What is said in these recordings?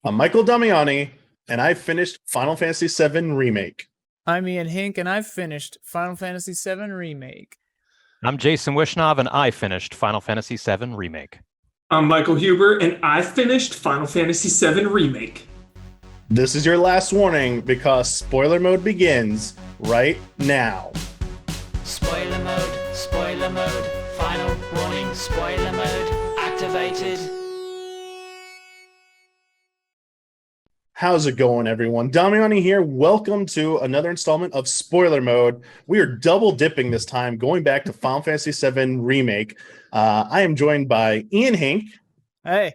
I'm Michael Damiani, and I finished Final Fantasy VII Remake. I'm Ian Hinck, and I've finished Final Fantasy VII Remake. I'm Jason Wishnov, and I finished Final Fantasy VII Remake. I'm Michael Huber, and I finished Final Fantasy VII Remake. This is your last warning because spoiler mode begins right now. Spoiler mode, final warning, spoiler mode activated. How's it going, everyone? Damiani here. Welcome to another installment of Spoiler Mode. We are double dipping this time, going back to Final Fantasy VII Remake. I am joined by Ian Hinck. Hey.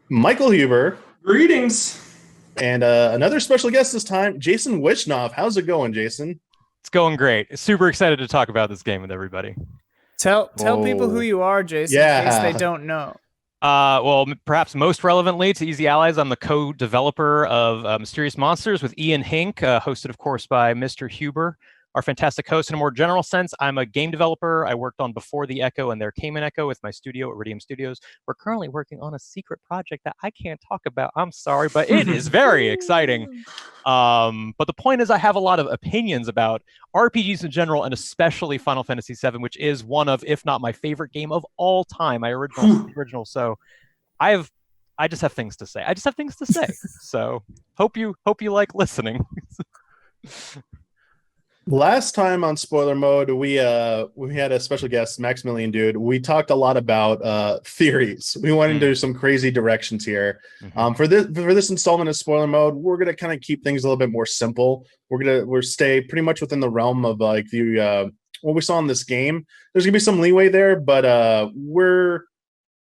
Michael Huber. Greetings. And another special guest this time, Jason Wishnov. How's it going, Jason? It's going great. Super excited to talk about this game with everybody. Tell people who you are, Jason, in case they don't know. Well, perhaps most relevantly to Easy Allies, I'm the co-developer of Mysterious Monsters with Ian Hinck, hosted, of course, by Mr. Huber, our fantastic host. In a more general sense, I'm a game developer. I worked on Before the Echo and There Came an Echo with my studio, Iridium Studios. We're currently working on a secret project that I can't talk about. I'm sorry, but it is very exciting. But the point is I have a lot of opinions about RPGs in general, and especially Final Fantasy VII, which is one of, if not my favorite game of all time, my original. So I just have things to say. So hope you like listening. Last time on Spoiler Mode, we had a special guest, Maximilian Dude. We talked a lot about theories. We went into some crazy directions here. For this installment of Spoiler Mode, we're gonna kind of keep things a little bit more simple. We're stay pretty much within the realm of like the what we saw in this game. There's gonna be some leeway there, but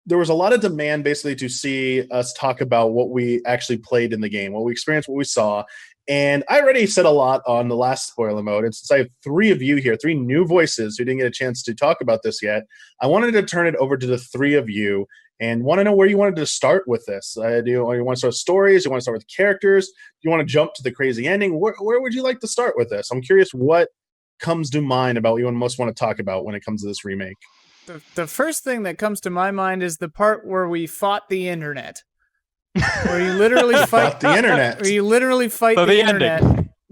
there was a lot of demand basically to see us talk about what we actually played in the game, what we experienced, what we saw. And I already said a lot on the last spoiler mode. And since I have three of you here, three new voices who didn't get a chance to talk about this yet, I wanted to turn it over to the three of you and want to know where you wanted to start with this. Do you want to start with stories? Do you want to start with characters? Do you want to jump to the crazy ending? Where would you like to start with this? I'm curious what comes to mind about what you most want to talk about when it comes to this remake. The first thing that comes to my mind is the part where we fought the internet. Where you literally fight the internet. Where you literally fight the internet.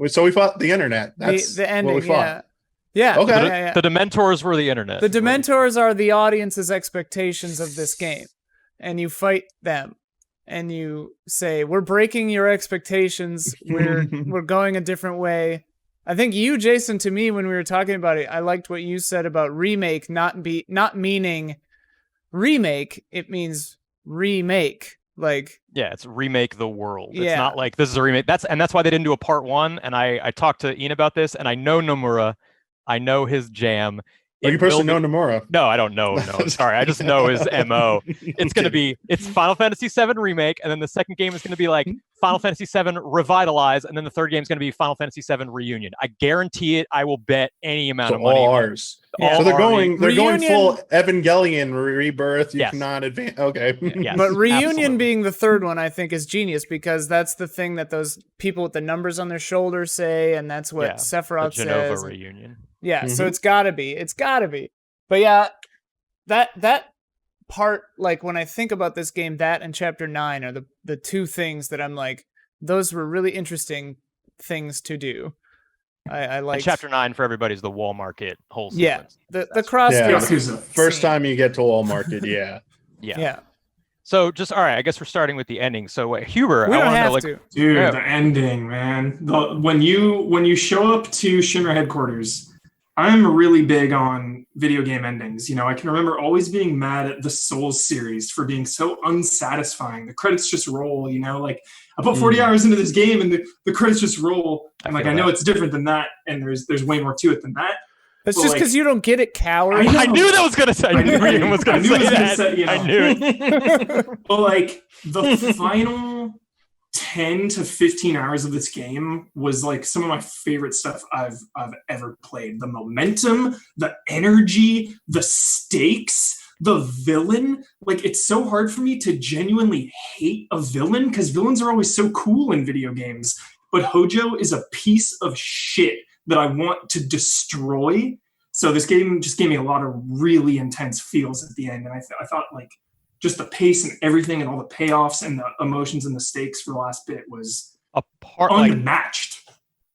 So we fought the internet. That's the ending, what we fought. Yeah. Okay. The Dementors were the internet. The Dementors are the audience's expectations of this game. And you fight them. And you say, we're breaking your expectations. We're going a different way. I think you, Jason, to me, when we were talking about it, I liked what you said about remake not meaning remake. It means remake. Like, yeah, it's remake the world. Yeah. It's not like this is a remake. That's why they didn't do a part one. And I talked to Ian about this, and I know Nomura. I know his jam. Oh, you personally know Nomura? No, I don't know. No, sorry. I just know his MO. It's Final Fantasy VII Remake, and then the second game is going to be like Final Fantasy VII Revitalize, and then the third game is going to be Final Fantasy VII Reunion. I guarantee it. I will bet any amount of money. All ours. Yeah. So they're going full Evangelion rebirth. You Yes. cannot advance. Okay. Yes, but Reunion absolutely. being the third one, I think, is genius because that's the thing that those people with the numbers on their shoulders say, and that's what Sephiroth the Genova says. Reunion. Yeah, so it's gotta be. But yeah, that part, like when I think about this game, that and Chapter 9 are the two things that I'm like, those were really interesting things to do. I like Chapter 9 for everybody is the wall market whole sequence. sequence. The cross First time you get to wall market, Yeah. So just all right. I guess we're starting with the ending. So Huber, we I don't want have to know, to. Dude, Yeah. the ending, man. When you show up to Shinra headquarters, I'm really big on video game endings. You know, I can remember always being mad at the Souls series for being so unsatisfying. The credits just roll, you know, like I put 40 hours into this game and the credits just roll. And like, I know it's different than that. And there's way more to it than that. That's just because you don't get it, coward. I knew that was going to say. I knew Ian was going to say that. You know. I knew it. But like the final 10 to 15 hours of this game was like some of my favorite stuff I've ever played. The momentum, the energy, the stakes, the villain. Like, it's so hard for me to genuinely hate a villain because villains are always so cool in video games. But Hojo is a piece of shit that I want to destroy. So this game just gave me a lot of really intense feels at the end. And I thought like just the pace and everything and all the payoffs and the emotions and the stakes for the last bit was unmatched.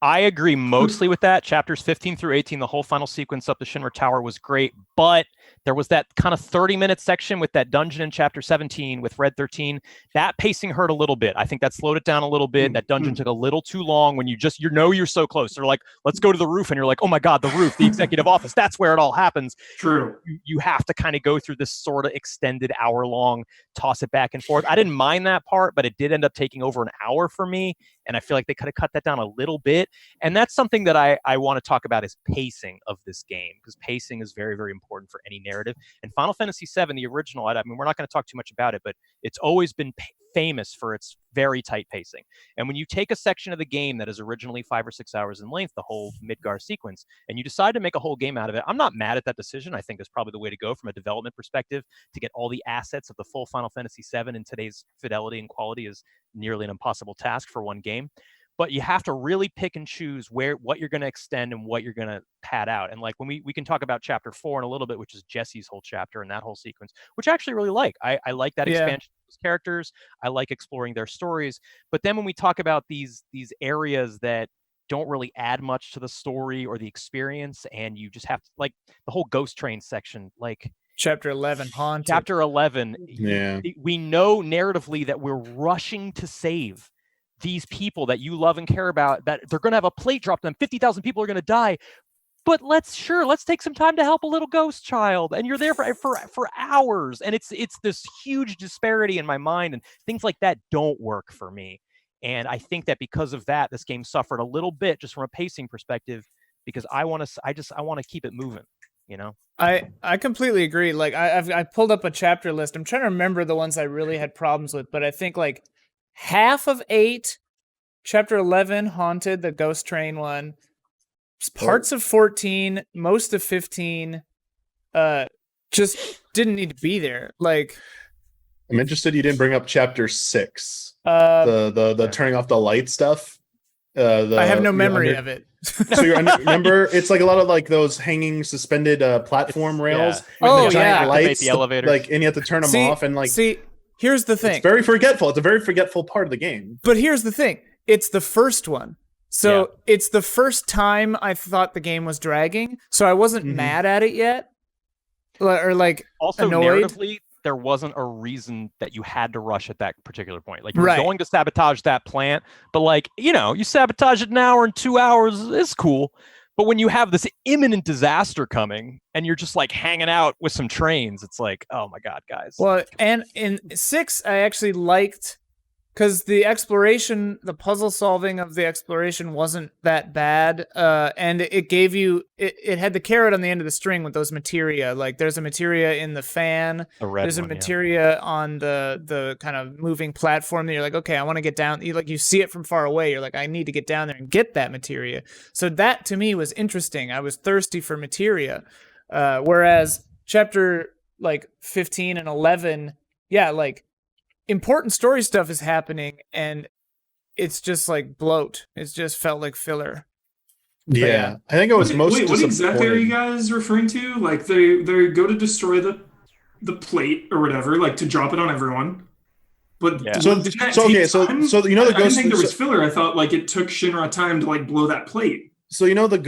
I agree mostly with that. Chapters 15 through 18, the whole final sequence up the Shinra Tower was great, but there was that kind of 30-minute section with that dungeon in chapter 17 with Red 13. That pacing hurt a little bit. I think that slowed it down a little bit. That dungeon took a little too long when you're so close. They're like, let's go to the roof. And you're like, oh my God, the roof, the executive office, that's where it all happens. True. You have to kind of go through this sort of extended hour-long, toss it back and forth. I didn't mind that part, but it did end up taking over an hour for me. And I feel like they could have cut that down a little bit. And that's something that I want to talk about is pacing of this game, because pacing is very, very important for any narrative. And Final Fantasy VII, the original, I mean, we're not going to talk too much about it, but it's always been famous for its very tight pacing. And when you take a section of the game that is originally 5 or 6 hours in length, the whole Midgar sequence, and you decide to make a whole game out of it, I'm not mad at that decision. I think that's probably the way to go from a development perspective. To get all the assets of the full Final Fantasy VII in today's fidelity and quality is nearly an impossible task for one game. But you have to really pick and choose what you're going to extend and what you're going to pad out. And like when we can talk about chapter 4 in a little bit, which is Jesse's whole chapter and that whole sequence, which I actually really like. I like that expansion of those characters. I like exploring their stories. But then when we talk about these areas that don't really add much to the story or the experience, and you just have to, like the whole Ghost Train section, like Chapter 11, Haunted. Chapter 11, we know narratively that we're rushing to save these people that you love and care about, that they're going to have a plate dropped on them. 50,000 people are going to die. But let's take some time to help a little ghost child. And you're there for hours. And it's this huge disparity in my mind, and things like that don't work for me. And I think that because of that, this game suffered a little bit just from a pacing perspective, because I want to keep it moving, you know? I completely agree. Like I pulled up a chapter list. I'm trying to remember the ones I really had problems with, but I think like half of 8, chapter 11, Haunted, the Ghost Train one, parts of 14, most of 15, just didn't need to be there. Like, I'm interested you didn't bring up chapter 6, the turning off the light stuff. I have no memory of it. So you remember, it's like a lot of like those hanging suspended platform rails. Oh, the giant yeah. lights, the elevators. like, and you have to turn them off. And like, here's the thing. It's very forgetful. It's a very forgetful part of the game. But here's the thing. It's the first one. So it's the first time I thought the game was dragging. So I wasn't mad at it yet. Or like also annoyed. Narratively, there wasn't a reason that you had to rush at that particular point. Like, you're going to sabotage that plant, but like, you know, you sabotage it an hour and 2 hours, it's cool. But when you have this imminent disaster coming and you're just like hanging out with some trains, it's like, oh my God, guys. Well, and in 6, I actually liked, because the exploration, the puzzle solving of the exploration wasn't that bad. And it gave you, it had the carrot on the end of the string with those materia. Like there's a materia in the fan. There's a materia on the kind of moving platform that you're like, okay, I want to get down. You see it from far away. You're like, I need to get down there and get that materia. So that to me was interesting. I was thirsty for materia. Whereas chapter like 15 and 11, like, important story stuff is happening, and it's just like bloat. It's just felt like filler. Yeah, I think it was most. Wait, what exactly are you guys referring to? Like they go to destroy the plate or whatever, like to drop it on everyone. But so you know the ghost. I didn't think there was filler. I thought like it took Shinra time to like blow that plate. So you know the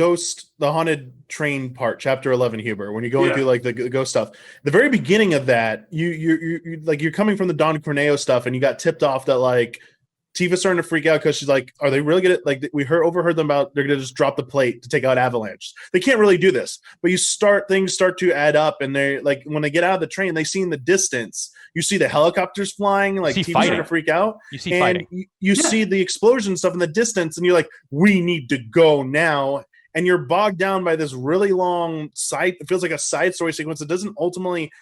haunted train part, chapter 11, Huber, when you're going through like the ghost stuff. The very beginning of that, you're coming from the Don Corneo stuff, and you got tipped off that like Tifa's starting to freak out because she's like, are they really gonna, like, we overheard them about they're gonna just drop the plate to take out Avalanche. They can't really do this, but things start to add up, and they like when they get out of the train, they see in the distance, you see the helicopters flying, like Tifa's starting to freak out. You see fighting. You see the explosion stuff in the distance, and you're like, we need to go now. And you're bogged down by this really long side. It feels like a side story sequence. It doesn't ultimately.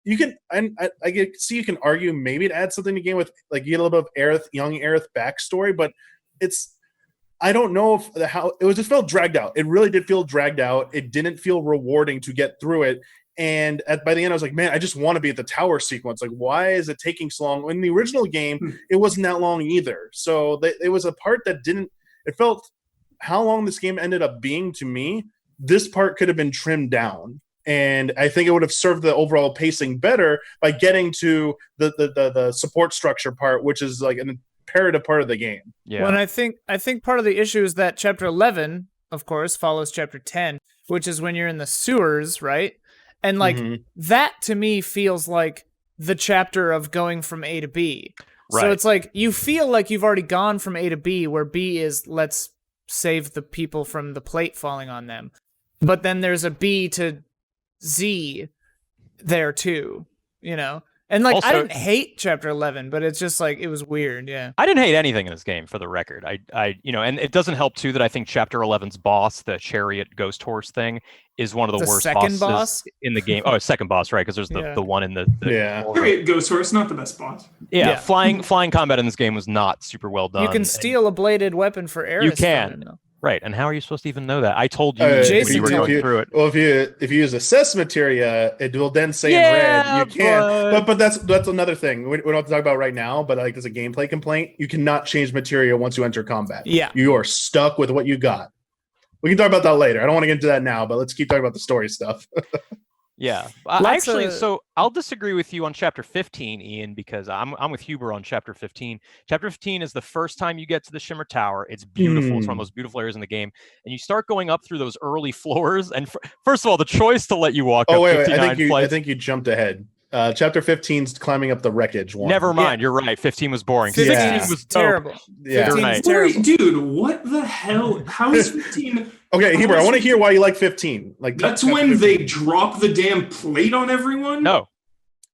You can, and I can see you can argue maybe it adds something to the game with like you get a little bit of young Aerith backstory, but I don't know if it just felt dragged out. It really did feel dragged out. It didn't feel rewarding to get through it. And by the end, I was like, man, I just want to be at the tower sequence. Like, why is it taking so long? In the original game, it wasn't that long either. So it was a part that didn't. It felt how long this game ended up being to me. This part could have been trimmed down. and I think it would have served the overall pacing better by getting to the support structure part, which is like an imperative part of the game. Yeah. Well, and I think part of the issue is that chapter 11, of course, follows chapter 10, which is when you're in the sewers, right? And like that to me feels like the chapter of going from A to B. Right. So it's like you feel like you've already gone from A to B, where B is let's save the people from the plate falling on them. But then there's a B to Z there too, you know? And like, Also, I didn't hate chapter 11, but it's just like, it was weird. Yeah. I didn't hate anything in this game, for the record. And it doesn't help too that I think chapter 11's boss, the chariot ghost horse thing, is one of the worst second bosses boss in the game. Oh, second boss, right? Because there's the one in the Chariot Ghost Horse, not the best boss. Yeah, flying combat in this game was not super well done. You can steal a bladed weapon for Eris. You can. Right, and how are you supposed to even know that? I told you Jason you were going through it. Well, if you use assess materia, it will then say in red you can't. But that's another thing we don't have to talk about right now. But like as a gameplay complaint, you cannot change materia once you enter combat. Yeah, you are stuck with what you got. We can talk about that later. I don't want to get into that now, but let's keep talking about the story stuff. Yeah, so I'll disagree with you on chapter 15, Ian, because I'm with Huber on chapter 15. Chapter 15 is the first time you get to the Shimmer Tower. It's beautiful. It's one of the most beautiful areas in the game. And you start going up through those early floors. And first of all, the choice to let you walk up 59 flights. I think you jumped ahead. Chapter 15's climbing up the wreckage one. Never mind. You're right. 15 was boring. 15 was terrible. Yeah. 15 right. terrible. Wait, dude, what the hell? How is 15? Okay, Huber, I want to hear why you like 15. Like that's when 15. They drop the damn plate on everyone? No.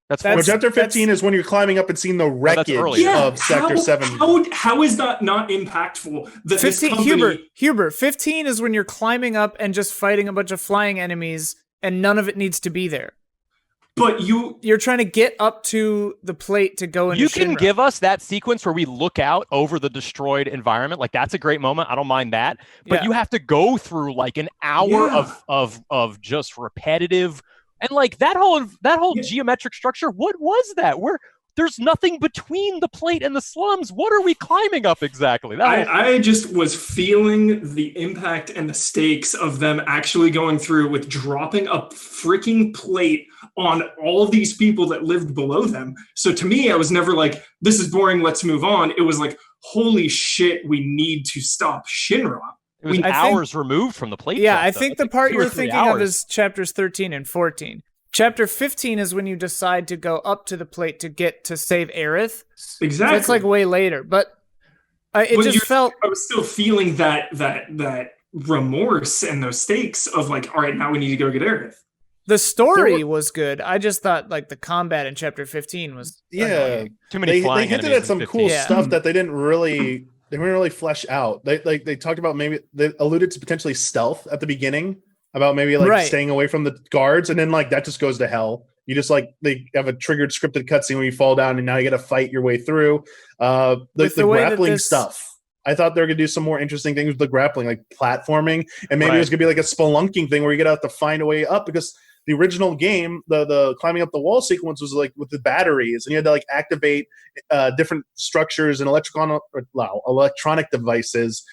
That's chapter 15 is when you're climbing up and seeing the wreckage of Sector 7. How is that not impactful? That 15, Huber, 15 is when you're climbing up and just fighting a bunch of flying enemies, and none of it needs to be there. But you're trying to get up to the plate to go into You can Shinra. give us that sequence where we look out over the destroyed environment. Like that's a great moment. I don't mind that. But you have to go through like an hour of just repetitive and like that whole geometric structure. What was that? There's nothing between the plate and the slums. What are we climbing up exactly? I just was feeling the impact and the stakes of them actually going through with dropping a freaking plate on all these people that lived below them. So to me, I was never like, this is boring, let's move on. It was like, holy shit, we need to stop Shinra. It was hours removed from the plate. Yeah, I think the part you're thinking of is chapters 13 and 14. Chapter 15 is when you decide to go up to the plate to get to save Aerith. Exactly. So it's like way later, but I was still feeling that remorse and those stakes of like, all right, now we need to go get Aerith. The story was good. I just thought like the combat in chapter 15 was annoying. Too many flying They hinted at some cool stuff that they didn't really flesh out. They talked about they alluded to potentially stealth at the beginning. About maybe like staying away from the guards, and then like that just goes to hell. You just like they have a triggered scripted cutscene where you fall down, and now you got to fight your way through. The grappling stuff. I thought they were gonna do some more interesting things with the grappling, like platforming, and maybe it was gonna be like a spelunking thing where you have to find a way up because the original game, the climbing up the wall sequence was like with the batteries, and you had to like activate different structures and electronic devices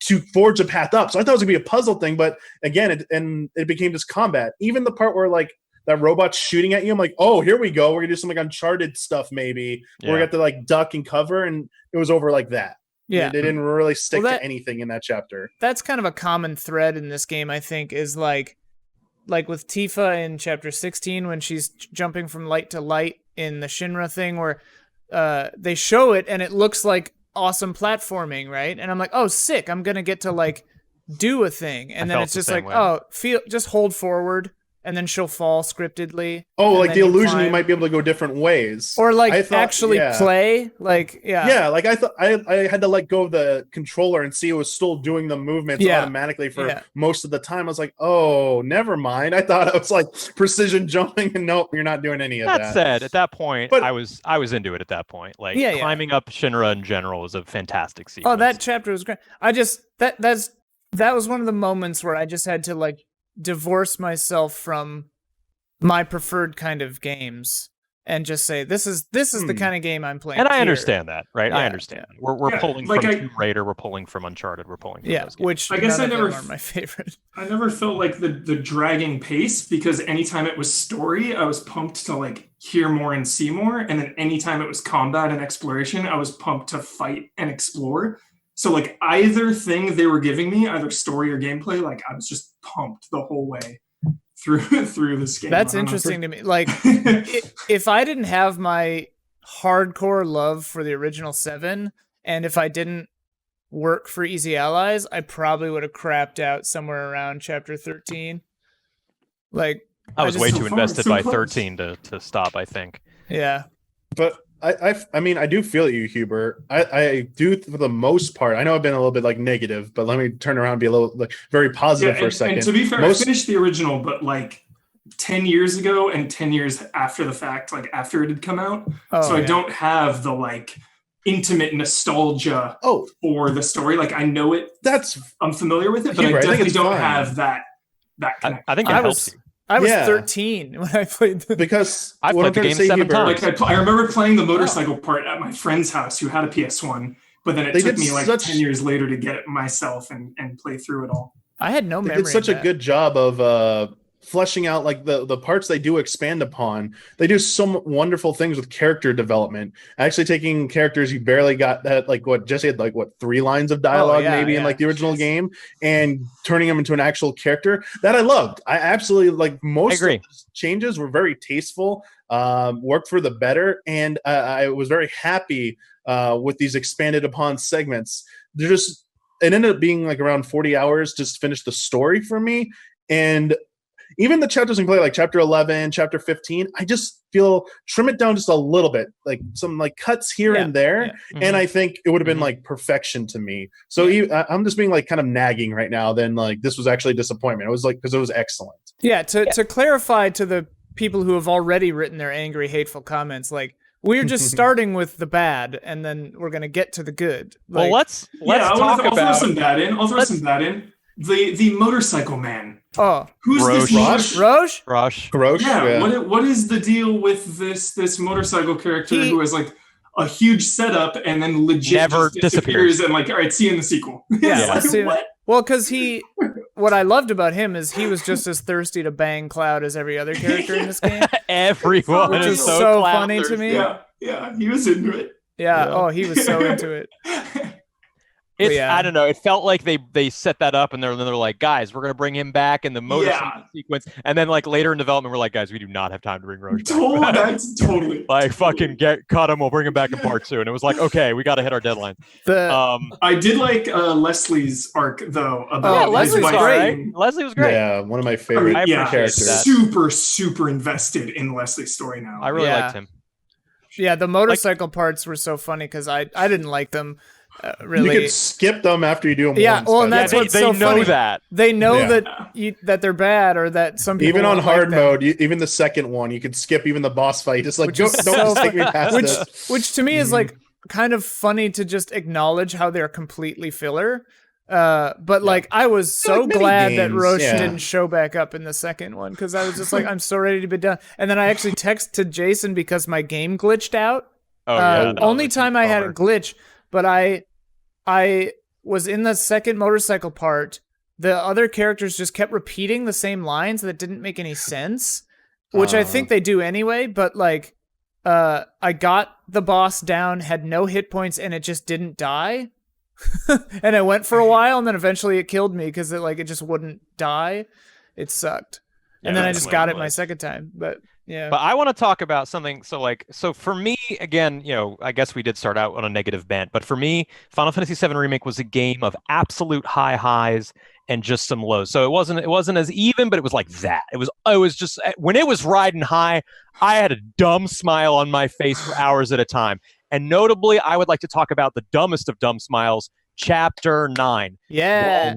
to forge a path up. So I thought it was gonna be a puzzle thing, but again, it became this combat. Even the part where like that robot's shooting at you, I'm like, oh, here we go. We're gonna do some like Uncharted stuff maybe. Where we got to like duck and cover, and it was over like that. Yeah, they didn't really stick to anything in that chapter. That's kind of a common thread in this game, I think, is like with Tifa in chapter 16 when she's jumping from light to light in the Shinra thing, where they show it and it looks like awesome platforming, right? And I'm like, oh, sick, I'm gonna get to like do a thing, and then it's just like, just hold forward, and then she'll fall scriptedly. Oh, like the illusion you might be able to go different ways, or like actually play. Like like I thought I had to let go of the controller and see it was still doing the movements automatically for most of the time. I was like, oh, never mind. I thought it was like precision jumping, and nope, you're not doing any of that. That said, at that point, but I was into it at that point. Like climbing up Shinra in general was a fantastic sequence. Oh, that chapter was great. I just that was one of the moments where I just had to like divorce myself from my preferred kind of games and just say this is the kind of game I'm playing. And I here. understand that, right? I Yeah, understand. We're pulling like from Tomb Raider, we're pulling from Uncharted, we're pulling from those games. Which I guess none I of never them are my favorite. I never felt like the dragging pace, because anytime it was story, I was pumped to like hear more and see more, and then anytime it was combat and exploration, I was pumped to fight and explore. So like either thing they were giving me, either story or gameplay, like I was just pumped the whole way through this game. That's interesting to me. Like if I didn't have my hardcore love for the original 7, and if I didn't work for Easy Allies, I probably would have crapped out somewhere around chapter 13. Like I was way so too far, invested so by close. 13 to stop, I think. Yeah. But I mean, I do feel you, Huber. I do, for the most part. I know I've been a little bit like negative, but let me turn around and be a little like very positive for a second. And to be fair, I finished the original, but like 10 years ago and 10 years after the fact, like after it had come out. So I don't have the like intimate nostalgia for the story. Like I know it. I'm familiar with it, but Huber, I definitely don't fine. have that connection. I think it helps you. I was 13 when I played because I played the game 7 times. Like I remember playing the motorcycle part at my friend's house who had a PS1, but then it took me like 10 years later to get it myself and play through it all. I had no memory. They did such a good job of fleshing out like the parts they do expand upon. They do some wonderful things with character development, actually taking characters you barely got that, like what Jesse had, like what 3 lines of dialogue in like the original game, and turning them into an actual character that I loved. I absolutely like most of the changes were very tasteful, worked for the better, and I was very happy with these expanded upon segments. It ended up being like around 40 hours just to finish the story for me. And even the chapters in play, like chapter 11, chapter 15, I just feel trim it down just a little bit, like some like cuts here and there. Yeah. Mm-hmm. And I think it would have been like perfection to me. So I'm just being like kind of nagging right now. Then like this was actually a disappointment. It was like, because it was excellent. Yeah. To clarify to the people who have already written their angry, hateful comments, like we're just starting with the bad and then we're going to get to the good. Like, well, let's talk about. I'll throw some bad in. The motorcycle man. Oh, who's this? Roche? Yeah. What is the deal with this motorcycle character who has like a huge setup and then legit never disappears and like, all right, see you in the sequel. Yeah. What? Well, because what I loved about him is he was just as thirsty to bang Cloud as every other character in this game. Everyone, which is so funny to me. Yeah, he was into it. Yeah. Oh, he was so into it. I don't know. It felt like they set that up and they're like, guys, we're gonna bring him back in the motorcycle sequence, and then like later in development, we're like, guys, we do not have time to bring Roche back. That's totally like fucking cut him. We'll bring him back in part 2. And it was like, okay, we got to hit our deadline. I did like Leslie's arc though. About Leslie was great. Leslie was great. Yeah, one of my favorite characters. Super invested in Leslie's story now. I really liked him. Yeah, the motorcycle parts were so funny because I didn't like them. Really, you could skip them after you do them. Yeah, once, well, and that's what's so funny. They know that. They know that they're bad, or that some people even on hard like mode, even the second one, you could skip even the boss fight. Just like don't just take me past this. Which to me is like kind of funny to just acknowledge how they're completely filler. But like I was so glad that Roche didn't show back up in the second one because I was just like, I'm so ready to be done. And then I actually texted Jason because my game glitched out. Only time I had a glitch, but I was in the second motorcycle part. The other characters just kept repeating the same lines that didn't make any sense, which I think they do anyway. But like, I got the boss down, had no hit points, and it just didn't die. And it went for a while, and then eventually it killed me because it just wouldn't die. It sucked. And then I just got it my second time. But yeah. But I want to talk about something. So for me, again, I guess we did start out on a negative bent, but for me, Final Fantasy VII Remake was a game of absolute high highs and just some lows. So it wasn't as even, but it was like that. It was just when it was riding high, I had a dumb smile on my face for hours at a time. And notably, I would like to talk about the dumbest of dumb smiles, Chapter 9. Yeah.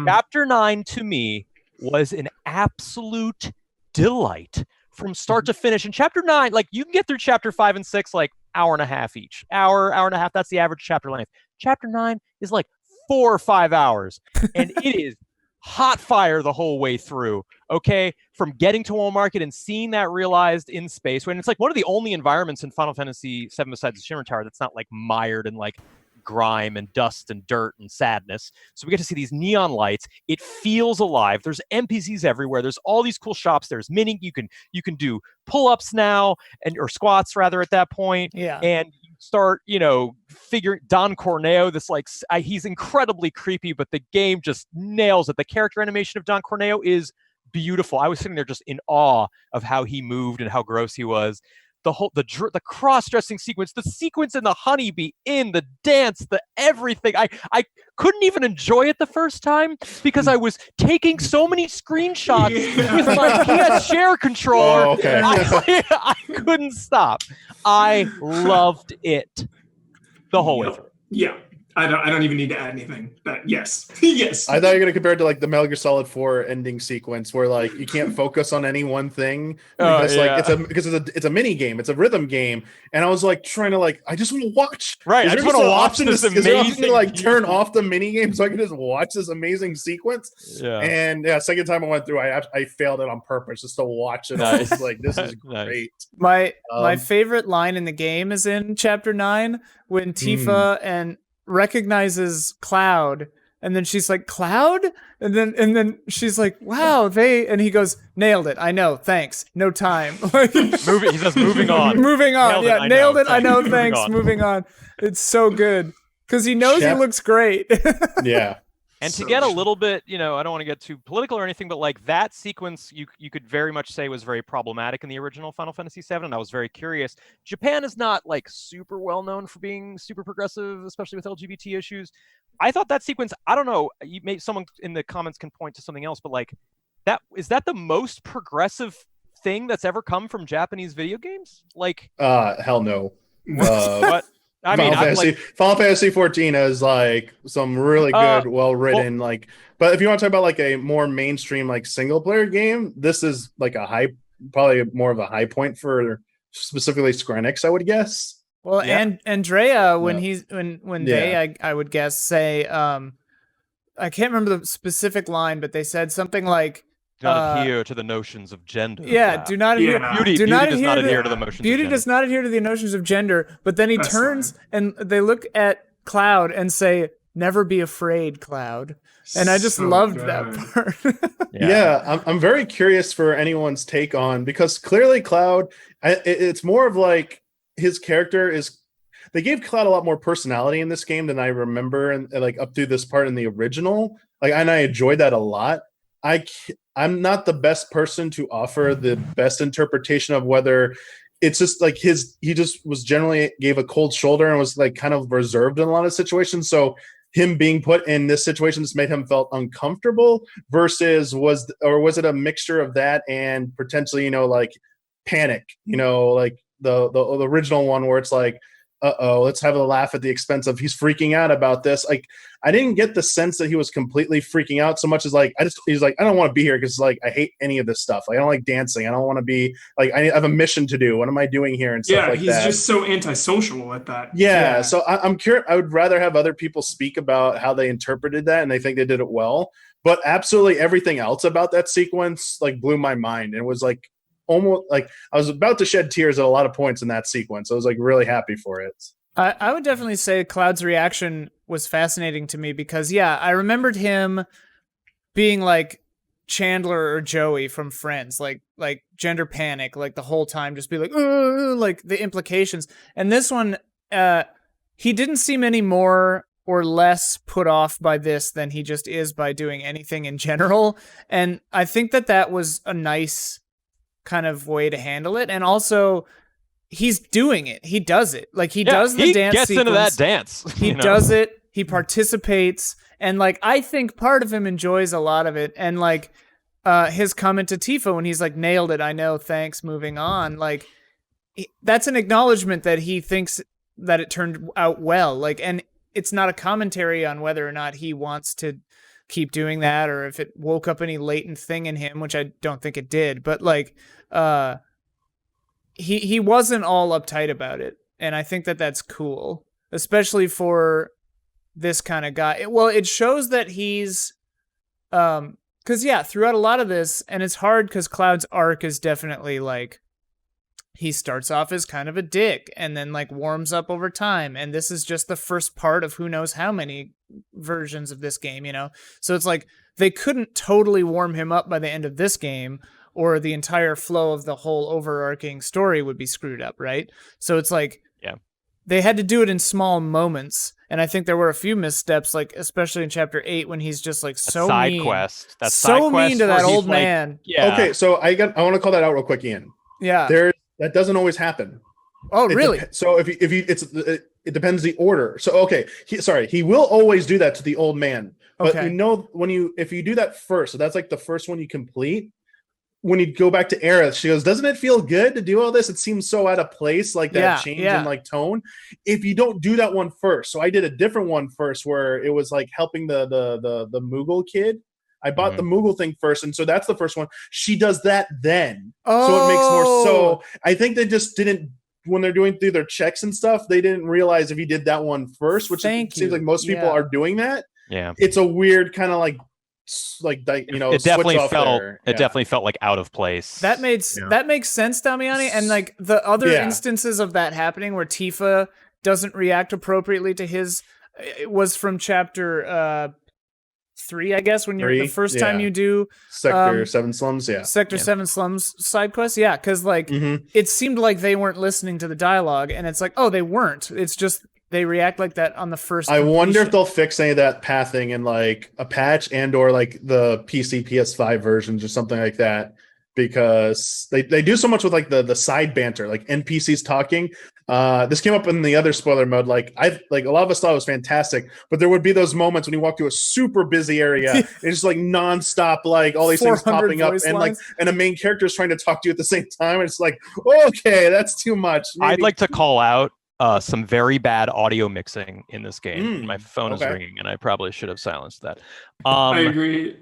Chapter 9 to me was an absolute delight from start to finish. In Chapter 9, like you can get through Chapter 5 and 6 like hour and a half each. Hour and a half, that's the average chapter length. Chapter 9 is like 4 or 5 hours. And it is hot fire the whole way through. Okay, from getting to Wall Market and seeing that realized in space, when it's like one of the only environments in Final Fantasy VII besides the Shimmer Tower that's not like mired in like grime and dust and dirt and sadness. So we get to see these neon lights. It feels alive. There's NPCs everywhere. There's all these cool shops. There's mini. You can do pull-ups now or squats rather at that point. Yeah. And you start, figuring Don Corneo, this like he's incredibly creepy, but the game just nails it. The character animation of Don Corneo is beautiful. I was sitting there just in awe of how he moved and how gross he was. The cross-dressing sequence, the sequence in the honeybee inn, the dance, the everything. I couldn't even enjoy it the first time because I was taking so many screenshots with my PS Share controller. Oh, okay. I couldn't stop. I loved it the whole way through. Yeah. I don't even need to add anything. But yes. Yes. I thought you were gonna compare it to like the Metal Gear Solid 4 ending sequence where like you can't focus on any one thing because it's a mini game, it's a rhythm game, and I was like trying to like I just want to watch. Right, I just want to watch this amazing. Is there an option to like turn off the mini game so I can just watch this amazing sequence? Yeah. And second time I went through, I failed it on purpose just to watch it. Nice. I was like, this is great. My favorite line in the game is in Chapter 9 when Tifa and recognizes Cloud, and then she's like, Cloud? And then she's like, wow, and he goes, nailed it, I know, thanks, no time. He says moving on. Moving on. Nailed it, I know, thanks, moving on. It's so good. Because he knows he looks great. Yeah. And to get a little bit, I don't want to get too political or anything, but like that sequence, you could very much say was very problematic in the original Final Fantasy VII, and I was very curious. Japan is not like super well known for being super progressive, especially with LGBT issues. I thought that sequence, I don't know, someone in the comments can point to something else, but like is that the most progressive thing that's ever come from Japanese video games? Like, hell no. What? I mean, Final Fantasy 14 has like some really good, well-written, but if you want to talk about like a more mainstream, like single player game, this is like probably more of a high point for specifically Square Enix, I would guess. Well, and Andrea, they, I would guess, say, I can't remember the specific line, but they said something like, do not adhere to the notions of gender. Yeah, do not adhere. Beauty does not adhere to the notions. Beauty does not adhere to the notions of gender. But then he turns and they look at Cloud and say, "Never be afraid, Cloud." And I just loved that part. Yeah, I'm very curious for anyone's take on, because clearly Cloud, it's more of like his character is. They gave Cloud a lot more personality in this game than I remember, and like up through this part in the original. And I enjoyed that a lot. I'm not the best person to offer the best interpretation of whether it's just like he just was generally gave a cold shoulder and was like kind of reserved in a lot of situations. So him being put in this situation just made him felt uncomfortable versus was it a mixture of that and potentially, like panic, like the original one where it's like, let's have a laugh at the expense of he's freaking out about this. Like, I didn't get the sense that he was completely freaking out so much as like, he's like, I don't want to be here because like, I hate any of this stuff. Like, I don't like dancing. I don't want to be like, I have a mission to do. What am I doing here? And stuff like that. Yeah, he's just so antisocial at that. Yeah. So I'm curious. I would rather have other people speak about how they interpreted that and they think they did it well. But absolutely everything else about that sequence like blew my mind. And it was like, almost like I was about to shed tears at a lot of points in that sequence. I was like really happy for it. I would definitely say Cloud's reaction was fascinating to me because, I remembered him being like Chandler or Joey from Friends, like gender panic, like the whole time, just be like the implications. And this one, he didn't seem any more or less put off by this than he just is by doing anything in general. And I think that was a nice kind of way to handle it. And also he's doing it. He does it. Like he does the dance gets sequence. Into that dance. He does it. He participates. And like, I think part of him enjoys a lot of it. And like his comment to Tifa when he's like, nailed it, I know, thanks, moving on. Like that's an acknowledgement that he thinks that it turned out well. Like, and it's not a commentary on whether or not he wants to keep doing that or if it woke up any latent thing in him, which I don't think it did. But like, he wasn't all uptight about it. And I think that's cool, especially for this kind of guy. Well, it shows that he's Because throughout a lot of this, and it's hard because Cloud's arc is definitely like, he starts off as kind of a dick and then like warms up over time. And this is just the first part of who knows how many versions of this game, you know? So it's like they couldn't totally warm him up by the end of this game, or the entire flow of the whole overarching story would be screwed up, right? So it's like, they had to do it in small moments. And I think there were a few missteps, like especially in chapter 8 when he's just like so side mean. quest. That's so mean to that old man. Yeah. Okay, so I want to call that out real quick, Ian. Yeah. That doesn't always happen. Oh, really? So if you it depends the order. So okay, he will always do that to the old man. But Okay. you know, if you do that first, so that's like the first one you complete. When you go back to Aerith, she goes, "Doesn't it feel good to do all this? It seems so out of place, like that change in like tone." If you don't do that one first, so I did a different one first, where it was like helping the Moogle kid. I bought the Moogle thing first, and so that's the first one. She does that then, so it makes more. So I think they just didn't, when they're doing through their checks and stuff, they didn't realize if you did that one first, which seems like most people are doing that. Yeah, it's a weird kind of like you know, it definitely felt there. It definitely felt like out of place. That makes sense, Damiani. And like the other instances of that happening where Tifa doesn't react appropriately to his, it was from chapter 3, I guess, when you're the first time you do Sector 7 slums, Sector 7 slums side quest, because like it seemed like they weren't listening to the dialogue, and it's like, oh, they weren't. It's just they react like that on the first. I wonder if they'll fix any of that pathing in like a patch and or like the PC PS5 versions or something like that, because they do so much with like the side banter, like NPCs talking. This came up in the other spoiler mode. Like a lot of us thought it was fantastic, but there would be those moments when you walk through a super busy area, it's just like nonstop, like all these things popping up, and like a main character is trying to talk to you at the same time. And it's like, okay, that's too much. Maybe. I'd like to call out some very bad audio mixing in this game. My phone is ringing, and I probably should have silenced that. I agree.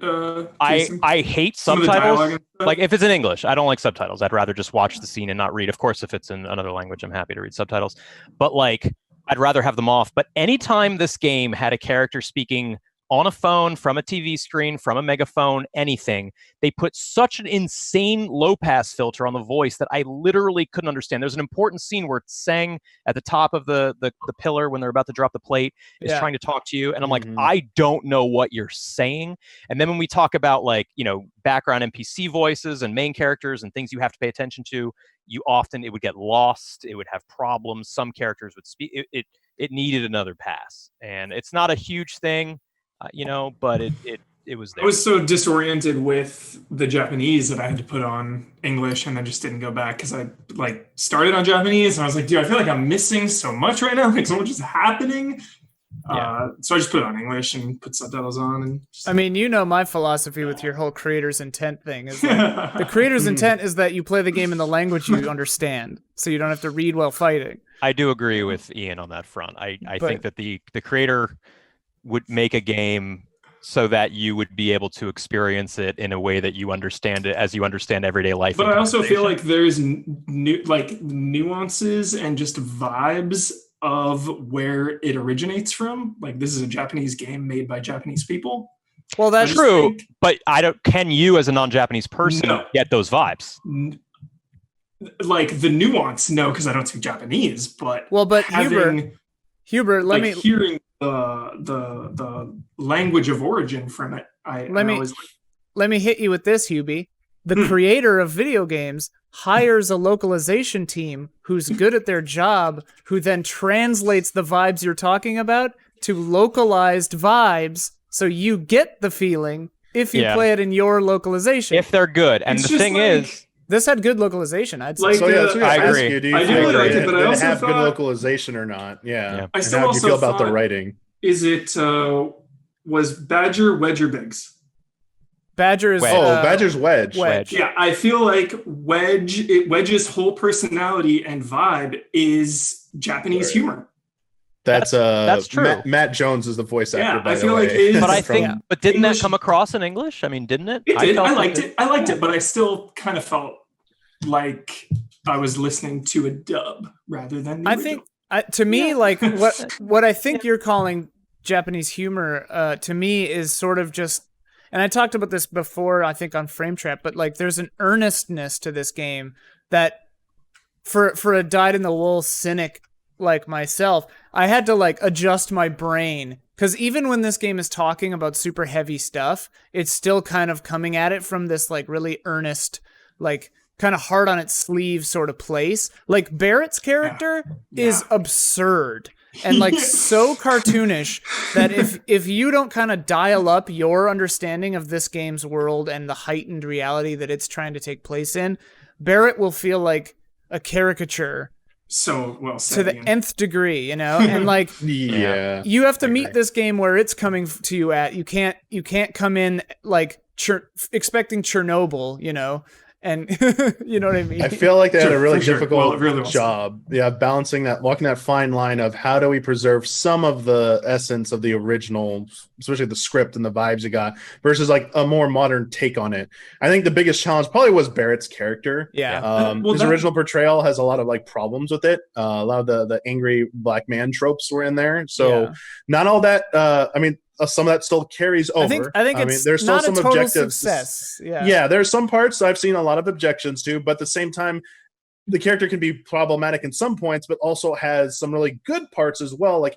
I hate subtitles. Like if it's in English, I don't like subtitles. I'd rather just watch the scene and not read. Of course, if it's in another language, I'm happy to read subtitles. But like, I'd rather have them off. But anytime this game had a character speaking on a phone, from a TV screen, from a megaphone, anything, they put such an insane low pass filter on the voice that I literally couldn't understand. There's an important scene where Tseng at the top of the pillar when they're about to drop the plate is trying to talk to you, and I'm like, I don't know what you're saying. And then when we talk about like, you know, background NPC voices and main characters and things you have to pay attention to, it would get lost, it would have problems. Some characters would speak, it needed another pass, and it's not a huge thing. You know, but it was there. I was so disoriented with the Japanese that I had to put on English, and I just didn't go back because I like started on Japanese, and I was like, dude, I feel like I'm missing so much right now. Like so much is happening. So I just put it on English and put subtitles on. And I mean, you know, my philosophy with your whole creator's intent thing is like, the creator's intent is that you play the game in the language you understand, so you don't have to read while fighting. I do agree with Ian on that front. I think that the creator would make a game so that you would be able to experience it in a way that you understand it as you understand everyday life. But I also feel like there's nuances and just vibes of where it originates from. Like this is a Japanese game made by Japanese people. Well, that's true, but can you as a non-Japanese person get those vibes? Like the nuance, no, because I don't speak Japanese, but Hubert, hearing the language of origin from it. Let me hit you with this, Hubie. The creator of video games hires a localization team who's good at their job, who then translates the vibes you're talking about to localized vibes, so you get the feeling if you play it in your localization. If they're good. And the thing is, this had good localization, I'd say. Like, I agree. Do you really like it, but I also have thought, good localization or not? Yeah. I still how do you feel about the thought, writing? Is it was Badger Wedge or Biggs? Badger is Badger's Wedge. Yeah, I feel like Wedge's whole personality and vibe is Japanese humor. That's true. Matt Jones is the voice actor. By I feel the way. like it is. But didn't that come across in English? I mean, didn't it? It did. I liked it, but I still kind of felt like I was listening to a dub rather than the original. To me, like what I think you're calling Japanese humor, to me is sort of just and I talked about this before, I think on Frame Trap, but like there's an earnestness to this game that for a dyed-in-the-wool cynic like myself, I had to like adjust my brain, because even when this game is talking about super heavy stuff, it's still kind of coming at it from this like really earnest, like kind of hard on its sleeve sort of place. Like Barrett's character is absurd and like so cartoonish that if you don't kind of dial up your understanding of this game's world and the heightened reality that it's trying to take place in, Barrett will feel like a caricature. So well said, to the nth degree, you know, and like you have to meet this game where it's coming to you at. You can't come in like expecting Chernobyl, you know, and you know what I mean. I feel like they had a really difficult really job, balancing that, walking that fine line of how do we preserve some of the essence of the original, especially the script and the vibes you got, versus like a more modern take on it. I think the biggest challenge probably was Barrett's character. His original portrayal has a lot of like problems with it. A lot of the angry black man tropes were in there, so not all that. I mean, some of that still carries over. I think it's there's still not some a total objectives. Success. There's some parts I've seen a lot of objections to, but at the same time, the character can be problematic in some points, but also has some really good parts as well. Like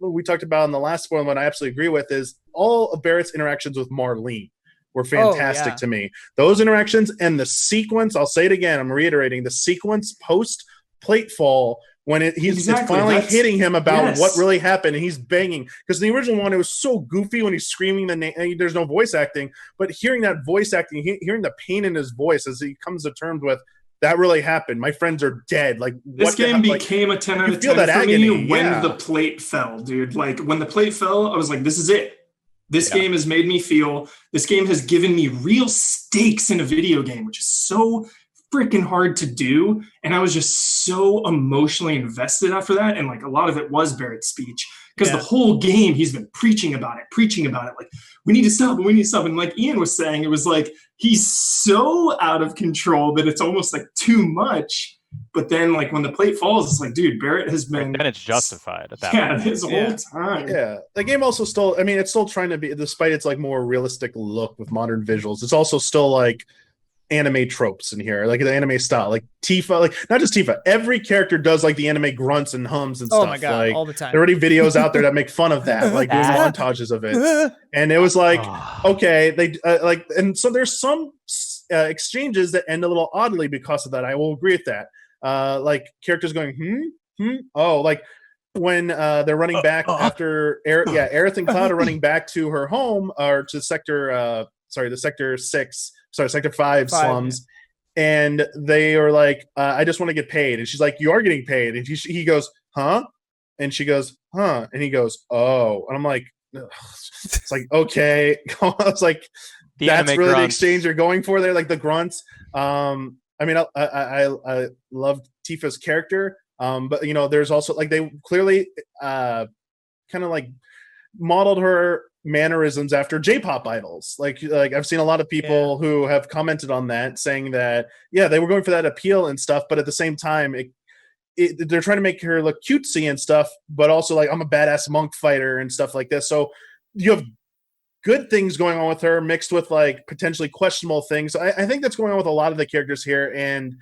we talked about in the last spoiler, one I absolutely agree with is all of Barrett's interactions with Marlene were fantastic to me. Those interactions and the sequence, I'll say it again, I'm reiterating, the sequence post Platefall, when it's finally hitting him about what really happened, and he's banging. Because the original one, it was so goofy when he's screaming the name. There's no voice acting, but hearing that voice acting, hearing the pain in his voice as he comes to terms with that really happened. My friends are dead. Like this game became a 10 out of 10 for me when the plate fell, dude. Like when the plate fell, I was like, this is it. This game has made me feel. This game has given me real stakes in a video game, which is so freaking hard to do, and I was just so emotionally invested after that. And like a lot of it was Barrett's speech, because the whole game he's been preaching about it, like we need to stop. And like Ian was saying, it was like he's so out of control that it's almost like too much. But then like when the plate falls, it's like, dude, Barrett has been, and it's justified at that point. His whole time. The game also still, I mean, it's still trying to be, despite its like more realistic look with modern visuals, it's also still like anime tropes in here, like the anime style, like Tifa, like not just Tifa, every character does like the anime grunts and hums and stuff. Oh my god, like, all the time. There are already videos out there that make fun of that, like doing montages of it. And it was like, okay, they like, and so there's some exchanges that end a little oddly because of that. I will agree with that. Like characters going, oh, like when they're running back after Aerith and Cloud are running back to her home, or to sector Sector 5 slums, and they are like, I just want to get paid. And she's like, you are getting paid. And he goes, huh? And she goes, huh? And he goes, oh. And I'm like, ugh. It's like, okay. It's like, that's really grunts. The exchange you're going for there, like the grunts. I mean, I love Tifa's character, but you know, there's also like they clearly kind of like modeled her mannerisms after J-pop idols. Like I've seen a lot of people who have commented on that, saying that they were going for that appeal and stuff, but at the same time, they're trying to make her look cutesy and stuff, but also like I'm a badass monk fighter and stuff like this. So you have good things going on with her mixed with like potentially questionable things. I think that's going on with a lot of the characters here, and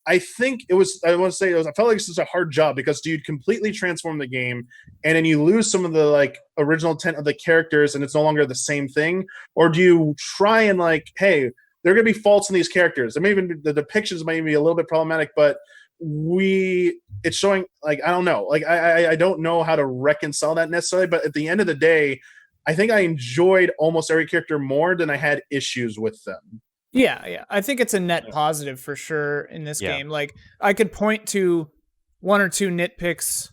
I think I felt like it's just a hard job, because do you completely transform the game and then you lose some of the like original intent of the characters and it's no longer the same thing? Or do you try and like, hey, there are going to be faults in these characters. There may even the depictions might be a little bit problematic, but it's showing like, I don't know, like I don't know how to reconcile that necessarily, but at the end of the day, I think I enjoyed almost every character more than I had issues with them. Yeah. I think it's a net positive for sure in this game. Like I could point to one or two nitpicks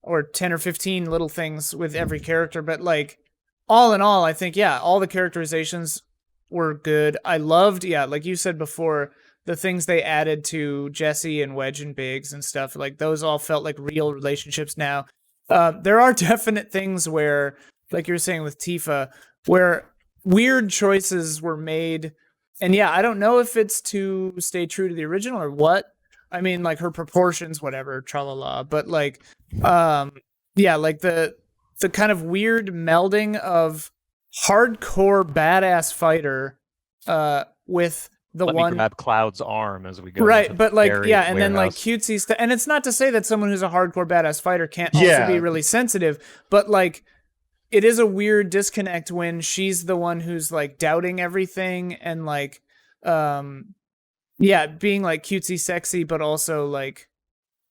or 10 or 15 little things with every character, but like all in all, I think, all the characterizations were good. I loved, like you said before, the things they added to Jesse and Wedge and Biggs and stuff, like those all felt like real relationships now. There are definite things where, like you were saying with Tifa, where weird choices were made. And I don't know if it's to stay true to the original or what. I mean, like her proportions, whatever, tra-la-la. But like, like the kind of weird melding of hardcore badass fighter with the Let one me grab Cloud's arm as we go. right, but like Barry's yeah, and then like warehouse. cutesy stuff. And it's not to say that someone who's a hardcore badass fighter can't also Yeah. be really sensitive, but like it is a weird disconnect when she's the one who's like doubting everything and like yeah, being like cutesy sexy, but also like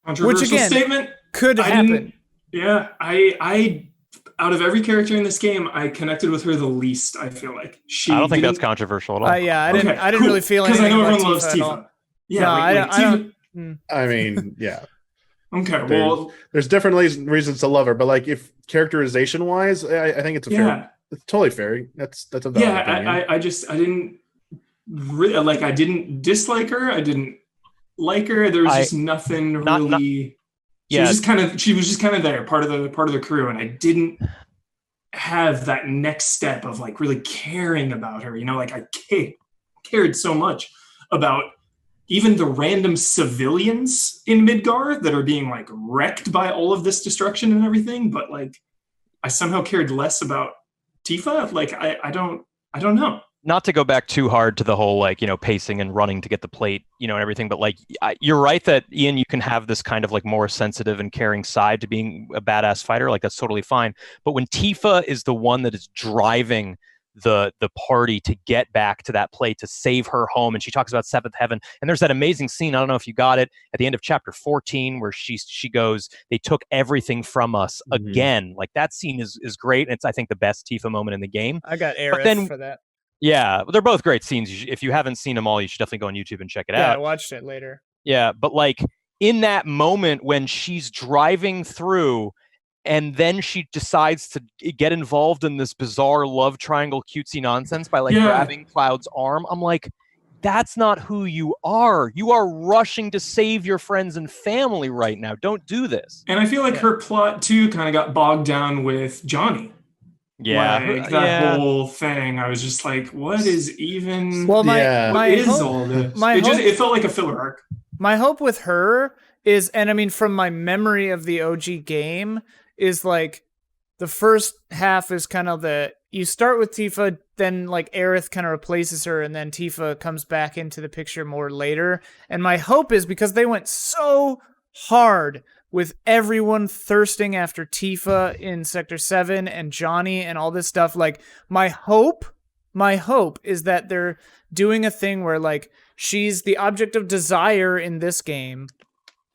Controversial which again statement. could happen. Yeah, I out of every character in this game, I connected with her the least. I feel like she. I don't think didn't- that's controversial at all. Yeah, I didn't. Okay, I didn't cool. really feel 'Cause anything I know about everyone loves Tifa at all. Tifa. Yeah, No, I like, don't. I mean, yeah. Okay, There's, well, there's different reasons to love her, but like if characterization wise, I think it's a fair. It's totally fair. That's a valid opinion. I didn't like. I didn't dislike her. I didn't like her. There was just nothing really. She was just kind of there, part of the crew, and I didn't have that next step of like really caring about her. You know, like I cared so much about even the random civilians in Midgar that are being like wrecked by all of this destruction and everything, but like I somehow cared less about Tifa. Like I don't know. Not to go back too hard to the whole like, you know, pacing and running to get the plate, you know, and everything, but like you're right that Ian, you can have this kind of like more sensitive and caring side to being a badass fighter. Like that's totally fine. But when Tifa is the one that is driving the party to get back to that plate to save her home, and she talks about seventh heaven, and there's that amazing scene, I don't know if you got it, at the end of chapter 14 where she goes, they took everything from us again. Like that scene is great, and it's I think the best Tifa moment in the game. I got Aerith for that. Yeah, they're both great scenes. If you haven't seen them all, you should definitely go on YouTube and check it out. Yeah, I watched it later. Yeah, but like in that moment when she's driving through and then she decides to get involved in this bizarre love triangle cutesy nonsense by like grabbing Cloud's arm, I'm like, that's not who you are. You are rushing to save your friends and family right now. Don't do this. And I feel like her plot too kind of got bogged down with Johnny. Yeah, like that whole thing. I was just like, what is even? Well, all this? It felt like a filler arc. My hope with her is, and I mean, from my memory of the OG game, is like the first half is kind of you start with Tifa, then like Aerith kind of replaces her, and then Tifa comes back into the picture more later. And my hope is because they went so hard with everyone thirsting after Tifa in Sector 7 and Johnny and all this stuff, like my hope is that they're doing a thing where like she's the object of desire in this game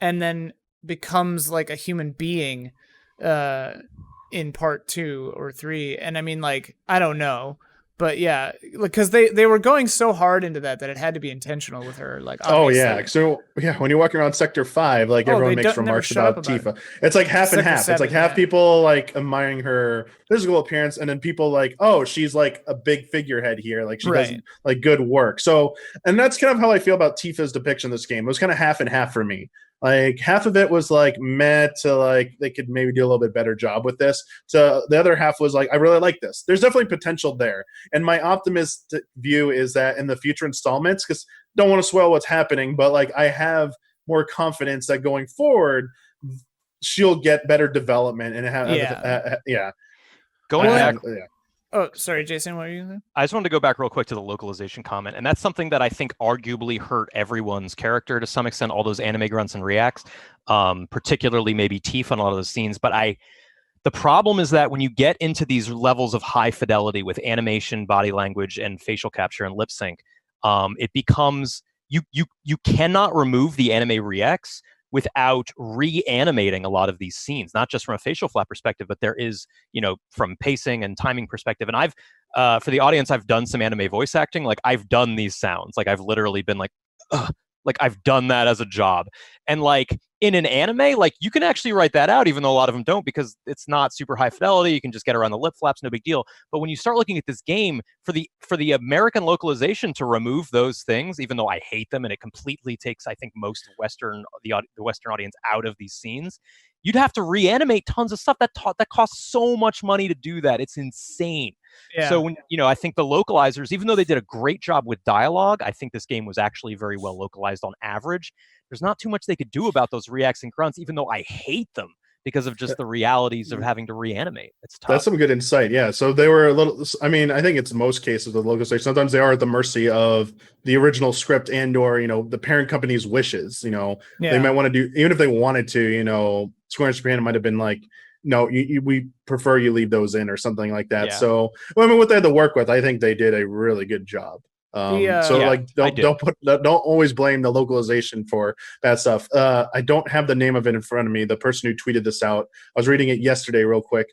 and then becomes like a human being in part 2 or 3. And I mean, like, I don't know. But yeah, because they were going so hard into that it had to be intentional with her. Like, obviously. Oh yeah, so yeah, when you're walking around Sector 5, like everyone makes remarks about Tifa. It's like half and half. 7, it's like half people like admiring her physical appearance, and then people like, oh, she's like a big figurehead here. Like she does like good work. So, and that's kind of how I feel about Tifa's depiction of this game. It was kind of half and half for me. Like half of it was like meh to like they could maybe do a little bit better job with this. So the other half was like, I really like this. There's definitely potential there. And my optimistic view is that in the future installments, because don't want to spoil what's happening, but like I have more confidence that going forward, she'll get better development and have Going back. Oh, sorry, Jason, what are you saying? I just wanted to go back real quick to the localization comment, and that's something that I think arguably hurt everyone's character to some extent, all those anime grunts and reacts, particularly maybe Tifa on a lot of those scenes. But the problem is that when you get into these levels of high fidelity with animation, body language, and facial capture and lip sync, it becomes, you cannot remove the anime reacts without reanimating a lot of these scenes, not just from a facial flat perspective, but there is, you know, from pacing and timing perspective. And I've, for the audience, I've done some anime voice acting. Like I've done these sounds. Like I've literally been like, ugh. Like I've done that as a job. And like in an anime, like you can actually write that out, even though a lot of them don't, because it's not super high fidelity. You can just get around the lip flaps, no big deal. But when you start looking at this game, for the American localization to remove those things, even though I hate them and it completely takes, I think, most the Western audience out of these scenes, you'd have to reanimate tons of stuff that costs so much money to do that. It's insane. Yeah. So when, you know, I think the localizers, even though they did a great job with dialogue, I think this game was actually very well localized on average. There's not too much they could do about those reacts and grunts, even though I hate them, because of just the realities of having to reanimate. It's tough. That's some good insight. Yeah. So they were a little, I mean, I think it's most cases with localization. Sometimes they are at the mercy of the original script and or, the parent company's wishes. They might want to do, even if they wanted to, Square Enix Japan might have been like, no, we prefer you leave those in or something like that. Yeah. So, what they had to work with, I think they did a really good job. Don't always blame the localization for bad stuff. I don't have the name of it in front of me. The person who tweeted this out, I was reading it yesterday real quick.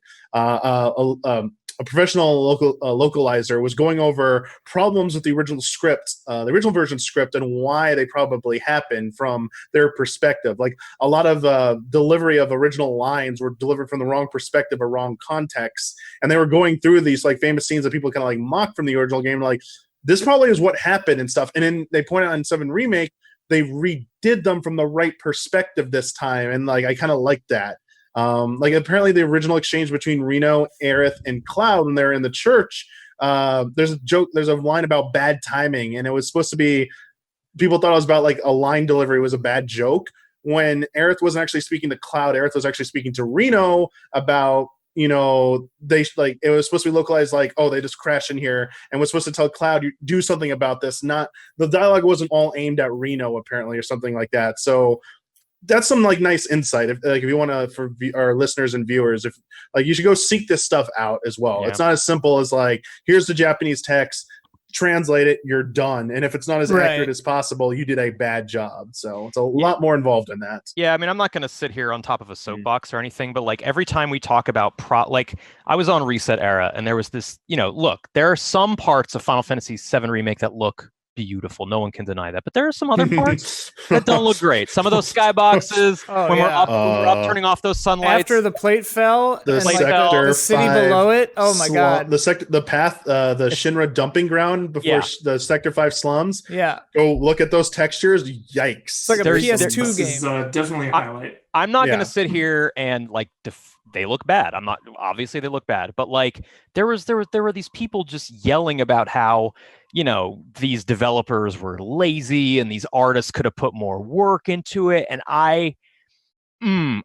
A professional localizer was going over problems with the original script, the original version script, and why they probably happened from their perspective. Like a lot of delivery of original lines were delivered from the wrong perspective or wrong context, and they were going through these like famous scenes that people kind of like mock from the original game, like this probably is what happened and stuff. And then they point out in 7 Remake, they redid them from the right perspective this time, and like I kind of like that. Like apparently the original exchange between Reno, Aerith, and Cloud when they're in the church, there's a line about bad timing, and it was supposed to be, people thought it was about like a line delivery was a bad joke, when Aerith wasn't actually speaking to Cloud. Aerith was actually speaking to Reno about, they like, it was supposed to be localized like, oh, they just crashed in here, and was supposed to tell Cloud, you do something about this. Not, the dialogue wasn't all aimed at Reno apparently, or something like that. So that's some like nice insight. If you want to, for our listeners and viewers, if like, you should go seek this stuff out as well. Yeah. It's not as simple as like, here's the Japanese text, translate it, you're done. And if it's not as accurate as possible, you did a bad job. So it's a lot more involved in that. Yeah, I mean, I'm not going to sit here on top of a soapbox or anything, but like every time we talk about like I was on Reset Era, and there was this, look, there are some parts of Final Fantasy VII Remake that look beautiful. No one can deny that. But there are some other parts that don't look great. Some of those skyboxes, when we're up turning off those sunlights. After the plate fell, the city below it. Oh my god. The path, the Shinra dumping ground before the Sector 5 slums. Yeah. Go look at those textures. Yikes. It's like a PS2 game. Is, definitely a highlight. I'm not going to sit here and like they look bad. I'm not, obviously they look bad, but like there were these people just yelling about how, these developers were lazy and these artists could have put more work into it. And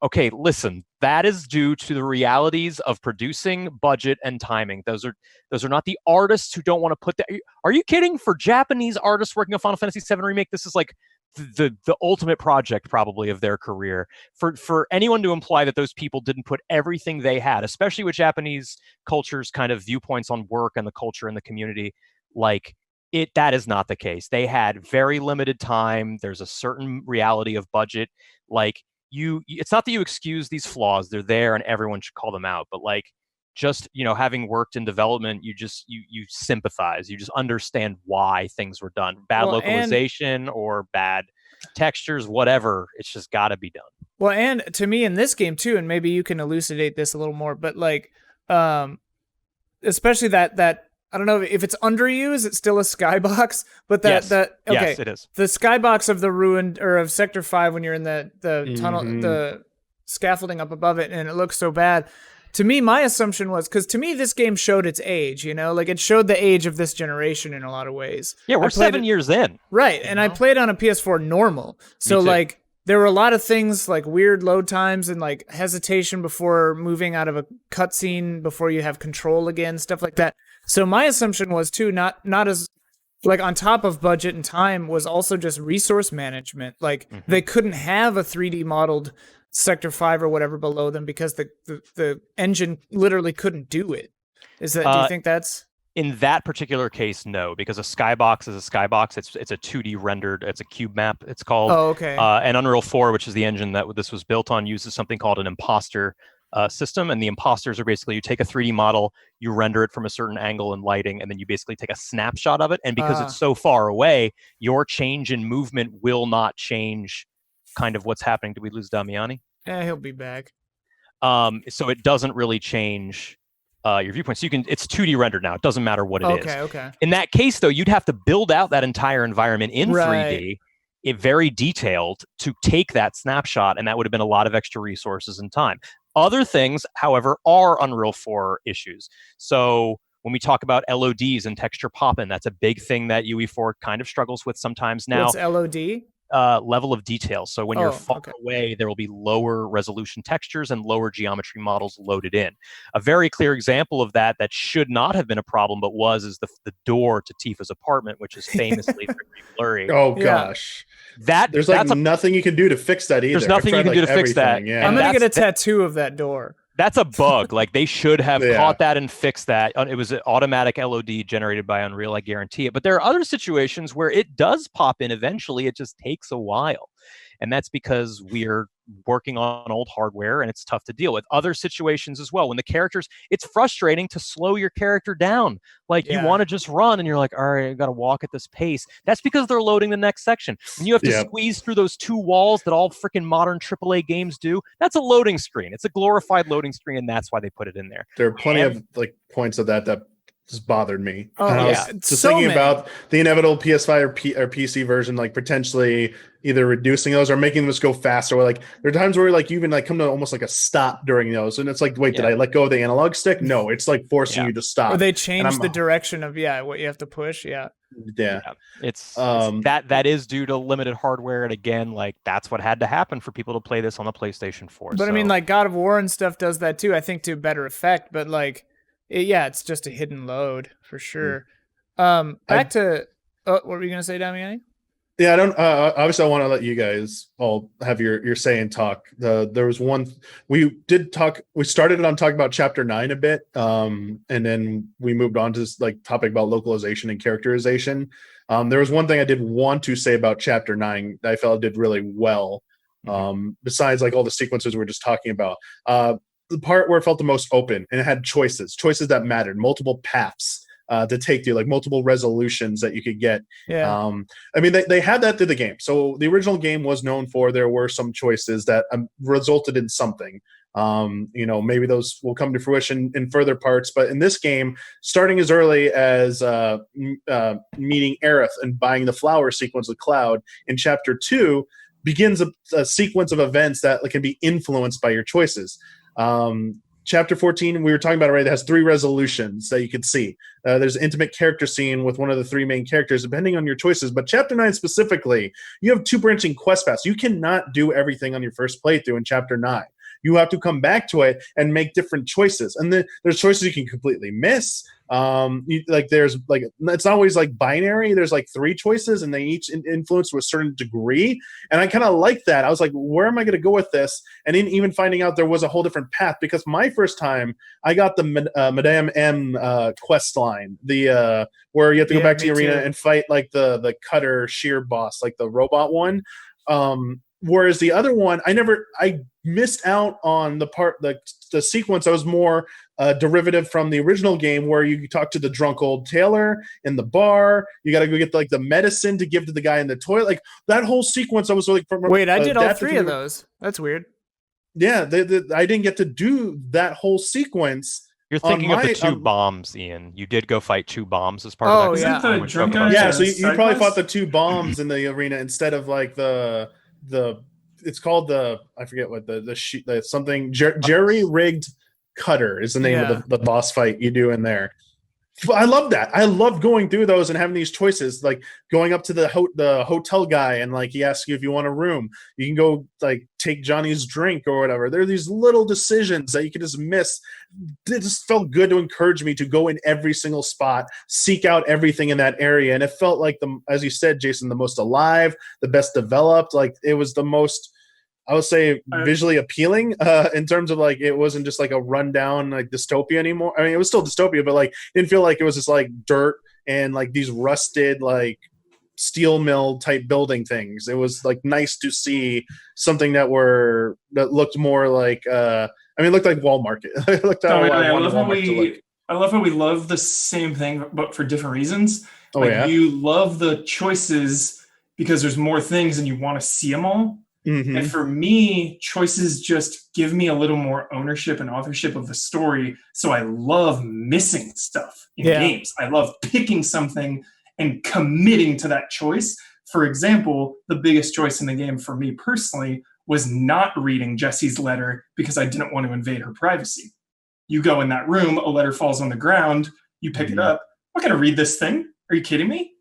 okay, listen, that is due to the realities of producing, budget, and timing. Those are not the artists who don't want to put that. Are you kidding? For Japanese artists working on Final Fantasy VII Remake, this is like the ultimate project probably of their career. For anyone to imply that those people didn't put everything they had, especially with Japanese culture's kind of viewpoints on work and the culture and the community, like that is not the case. They had very limited time. There's a certain reality of budget. Like it's not that you excuse these flaws. They're there and everyone should call them out. But like, just, having worked in development, you sympathize. You just understand why things were done. Bad localization or bad textures, whatever. It's just got to be done. Well, and to me in this game too, and maybe you can elucidate this a little more, but like, especially that I don't know if it's underused, it's still a skybox, but yes, it is. The skybox of the ruined, or of Sector 5 when you're in the tunnel, the scaffolding up above it, and it looks so bad. To me, my assumption was, because to me, this game showed its age, like it showed the age of this generation in a lot of ways. Yeah, we're 7 years in. Right, and I played on a PS4 normal. So like, there were a lot of things like weird load times and like hesitation before moving out of a cutscene before you have control again, stuff like that. So my assumption was too, not as like on top of budget and time, was also just resource management. Like they couldn't have a 3D modeled Sector 5 or whatever below them because the engine literally couldn't do it. Do you think that's... In that particular case, no, because a skybox is a skybox. It's a 2D rendered, it's a cube map, it's called. Oh, okay. And Unreal 4, which is the engine that this was built on, uses something called an imposter system. And the imposters are basically, you take a 3D model, you render it from a certain angle and lighting, and then you basically take a snapshot of it. And because it's so far away, your change in movement will not change kind of what's happening. Did we lose Damiani? Yeah, he'll be back. So it doesn't really change your viewpoint. So it's 2D rendered now. It doesn't matter what it is. Okay. In that case, though, you'd have to build out that entire environment in 3D, very detailed, to take that snapshot, and that would have been a lot of extra resources and time. Other things, however, are Unreal 4 issues. So when we talk about LODs and texture pop-in, that's a big thing that UE4 kind of struggles with sometimes now. What's LOD? level of detail. So when you're far okay. away, there will be lower resolution textures and lower geometry models loaded in. A very clear example of that should not have been a problem, but is the door to Tifa's apartment, which is famously very blurry. Oh gosh. There's nothing you can do to fix that either. There's nothing you can do to fix that. Yeah. I'm gonna get a tattoo of that door. That's a bug. Like they should have caught that and fixed that. It was an automatic LOD generated by Unreal, I guarantee it. But there are other situations where it does pop in eventually. It just takes a while. And that's because we're working on old hardware and it's tough to deal with. Other situations as well, when the characters, it's frustrating to slow your character down. Like you want to just run and you're like, all right, I got to walk at this pace. That's because they're loading the next section. When you have to squeeze through those two walls that all freaking modern AAA games do, that's a loading screen. It's a glorified loading screen, and that's why they put it in there. There are plenty of points of that just bothered me. Oh, and I was just thinking about the inevitable PS5 or PC version, like potentially either reducing those or making them just go faster. Or like there are times where like you even like come to almost like a stop during those, and it's like, wait, did I let go of the analog stick? No, it's like forcing you to stop. Or they change the direction of what you have to push. It's that is due to limited hardware, and again, like that's what had to happen for people to play this on the PlayStation 4. But I mean, like God of War and stuff does that too. I think to better effect, but like. It's just a hidden load for sure. Back to what were you gonna say, Damiani? Yeah, I don't. Obviously, I want to let you guys all have your say and talk. There was one we did talk. We started on talking about Chapter 9 a bit, and then we moved on to this like topic about localization and characterization. There was one thing I did want to say about Chapter 9 that I felt did really well. Besides like all the sequences we were just talking about. The part where it felt the most open and it had choices that mattered, multiple paths to take to, like multiple resolutions that you could get. I mean, they had that through the game. So the original game was known for there were some choices that resulted in something. Maybe those will come to fruition in further parts. But in this game, starting as early as meeting Aerith and buying the flower sequence with Cloud in Chapter 2 begins a sequence of events that can be influenced by your choices. Chapter 14, we were talking about already, that has 3 resolutions that you can see. There's an intimate character scene with one of the 3 main characters, depending on your choices. But Chapter 9 specifically, you have 2 branching quest paths. You cannot do everything on your first playthrough in Chapter 9. You have to come back to it and make different choices. And then there's choices you can completely miss. There's like, it's not always like binary. There's like 3 choices and they each influence to a certain degree. And I kind of like that. I was like, where am I going to go with this? And even finding out there was a whole different path, because my first time I got the Madame M quest line, the where you have to go back to the arena and fight like the cutter shear boss, like the robot one. Whereas the other one, I missed out on the part, the sequence. I was more derivative from the original game, where you talk to the drunk old tailor in the bar. You got to go get like the medicine to give to the guy in the toilet. Like that whole sequence, I was like, wait, I did all 3 of those. That's weird. Yeah, I didn't get to do that whole sequence. You're thinking of the 2 bombs, Ian. You did go fight 2 bombs as part of that. So you probably fought the 2 bombs in the arena instead of like the it's called I forget what the something Jerry rigged cutter is the name of the boss fight you do in there. I love that. I love going through those and having these choices, like going up to the hotel guy and like he asks you if you want a room. You can go like take Johnny's drink or whatever. There are these little decisions that you can just miss. It just felt good to encourage me to go in every single spot, seek out everything in that area, and it felt like as you said, Jason, the most alive, the best developed. Like it was the most, I would say, visually appealing in terms of like it wasn't just like a rundown like dystopia anymore. I mean, it was still dystopia, but like it didn't feel like it was just like dirt and like these rusted like steel mill type building things. It was like nice to see something that looked more like it looked like Walmart. It looked how I wanted Walmart to look. I love how we love the same thing, but for different reasons. Oh, yeah? You love the choices because there's more things and you want to see them all. Mm-hmm. And for me, choices just give me a little more ownership and authorship of the story. So I love missing stuff in games. I love picking something and committing to that choice. For example, the biggest choice in the game for me personally was not reading Jessie's letter because I didn't want to invade her privacy. You go in that room, a letter falls on the ground, you pick it up. I'm not going to read this thing. Are you kidding me?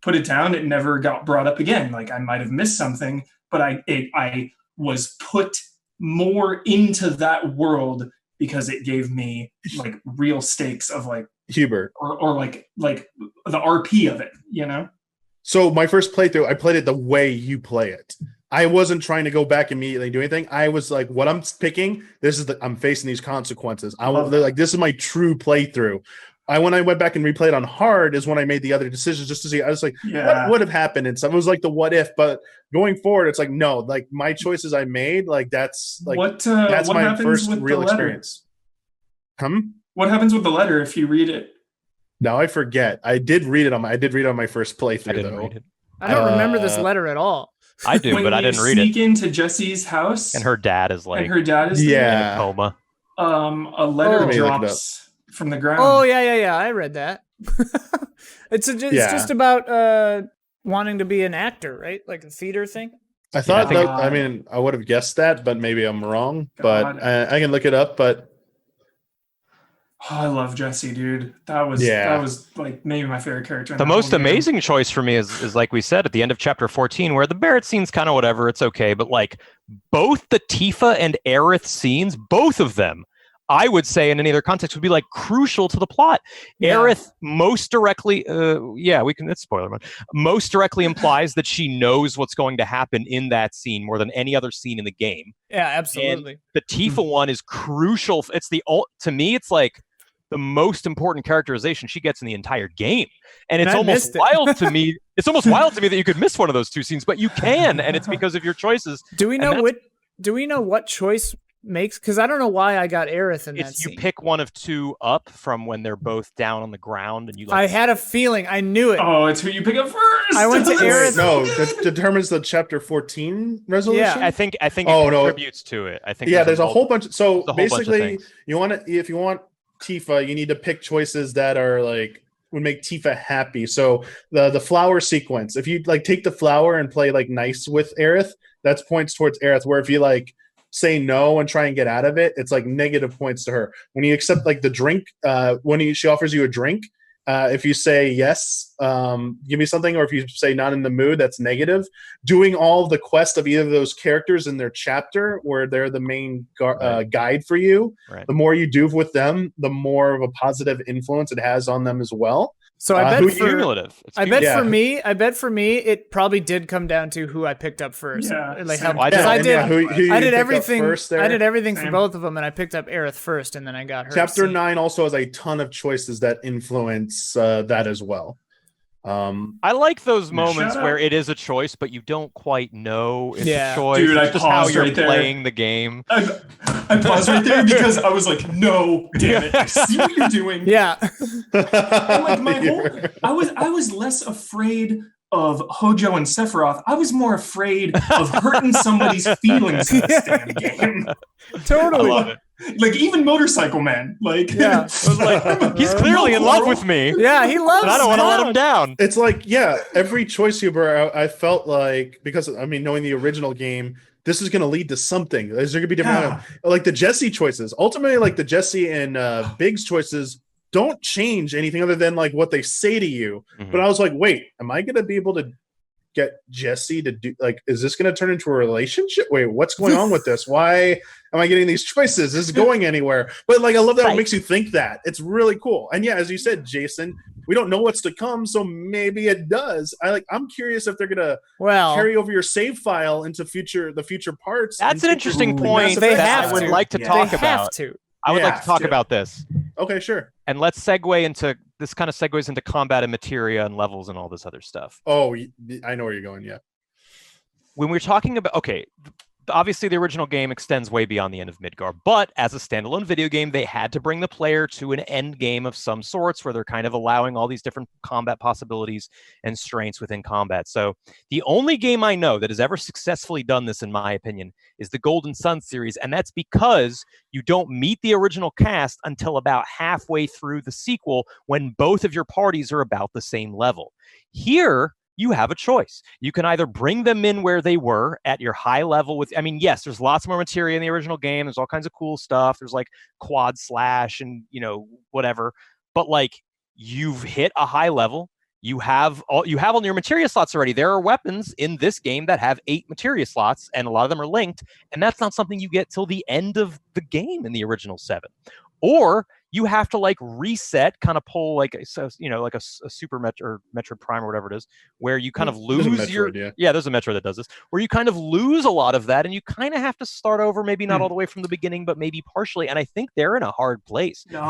put it down. It never got brought up again. Like I might have missed something, but I was put more into that world because it gave me like real stakes of like Huber, or like the RP of it, you know? So my first playthrough, I played it the way you play it. I wasn't trying to go back immediately and do anything. I was like, what I'm picking, I'm facing these consequences. This is my true playthrough. When I went back and replayed on hard is when I made the other decisions just to see. I was like, what would have happened? And some it was like the what if, but going forward, it's like no, like my choices I made, like that's like that's what my first real experience. What happens with the letter if you read it? Now I forget. I did read it on my first playthrough though. I don't remember this letter at all. I do, but I didn't read it. Sneak into Jessie's house, and her dad is like, in a coma. A letter drops from the ground. Oh yeah. I read that. It's just about wanting to be an actor, right? Like a theater thing. I thought I would have guessed that, but maybe I'm wrong. But I can look it up. But I love Jessie, dude. That was like maybe my favorite character. The most amazing choice for me is like we said at the end of chapter 14, where the Barrett scene's kind of whatever, it's okay, but like both the Tifa and Aerith scenes, both of them, I would say in any other context would be like crucial to the plot. Yeah. Aerith most directly, it's spoiler mode. Most directly implies that she knows what's going to happen in that scene more than any other scene in the game. Yeah, absolutely. And the Tifa one is crucial. To me, it's like the most important characterization she gets in the entire game. And it's almost wild to me. It's almost wild to me that you could miss one of those two scenes, but you can, and it's because of your choices. Do we know what choice makes? Because I don't know why I got Aerith in that scene. You pick one of two up from when they're both down on the ground, and you. I had a feeling. I knew it. Oh, it's who you pick up first. I went to Aerith. No, that determines the chapter 14 resolution. Yeah, I think it contributes to it. I think. Yeah, there's a whole bunch. So basically, if you want Tifa, you need to pick choices that are like would make Tifa happy. So the flower sequence, if you like take the flower and play like nice with Aerith, that's points towards Aerith. Where if you like say no and try and get out of it, it's like negative points to her. When you accept like the drink, she offers you a drink, if you say yes, give me something, or if you say not in the mood, that's negative. Doing all of the quest of either of those characters in their chapter, where they're the main guide for you, the more you do with them, the more of a positive influence it has on them as well. So I bet for me, it probably did come down to who I picked up first. Yeah, like I did everything. I did everything for both of them, and I picked up Aerith first, and then I got her. Chapter 9 also has a ton of choices that influence that as well. I like those moments where it is a choice, but you don't quite know it's a choice. Dude, it's just how you're playing the game. I paused right there because I was like, no, damn it. I see what you're doing. Yeah. I was less afraid of Hojo and Sephiroth. I was more afraid of hurting somebody's feelings in this damn game. Totally. I love it. Like even Motorcycle Man, like yeah, I was like, he's clearly in love with me. Yeah, he loves. And I don't want to let him down. It's like, every choice I felt like, because I mean, knowing the original game, this is going to lead to something. There's going to be different, like the Jessie choices. Ultimately, like the Jessie and Biggs choices don't change anything other than like what they say to you. Mm-hmm. But I was like, wait, am I going to be able to get Jessie to do, like, is this going to turn into a relationship? Wait, what's going on with this? Why am I getting these choices? Is it going anywhere? But like, I love that it makes you think that. It's really cool. And yeah, as you said, Jason, we don't know what's to come, so maybe it does. I'm curious if they're gonna carry over your save file into the future parts. That's an interesting point that I would like to talk about. I would like to talk about this. Okay, sure. And let's segue into this. Kind of segues into combat and materia and levels and all this other stuff. Oh, I know where you're going. Yeah. When we're talking about, obviously the original game extends way beyond the end of Midgar, but as a standalone video game, they had to bring the player to an end game of some sorts where they're kind of allowing all these different combat possibilities and strengths within combat. So the only game I know that has ever successfully done this, in my opinion, is the Golden Sun series. And that's because you don't meet the original cast until about halfway through the sequel, when both of your parties are about the same level. Here, you have a choice. You can either bring them in where they were at your high level yes, there's lots more materia in the original game. There's all kinds of cool stuff. There's like quad slash and, whatever. But like, you've hit a high level. you have all your materia slots already. There are weapons in this game that have 8 materia slots, and a lot of them are linked, and that's not something you get till the end of the game in the original 7. Or you have to like reset, kind of pull like a Super Metro or Metro Prime or whatever it is, where you kind of lose there's a Metro that does this, where you kind of lose a lot of that, and you kind of have to start over, maybe not all the way from the beginning, but maybe partially. And I think they're in a hard place. No,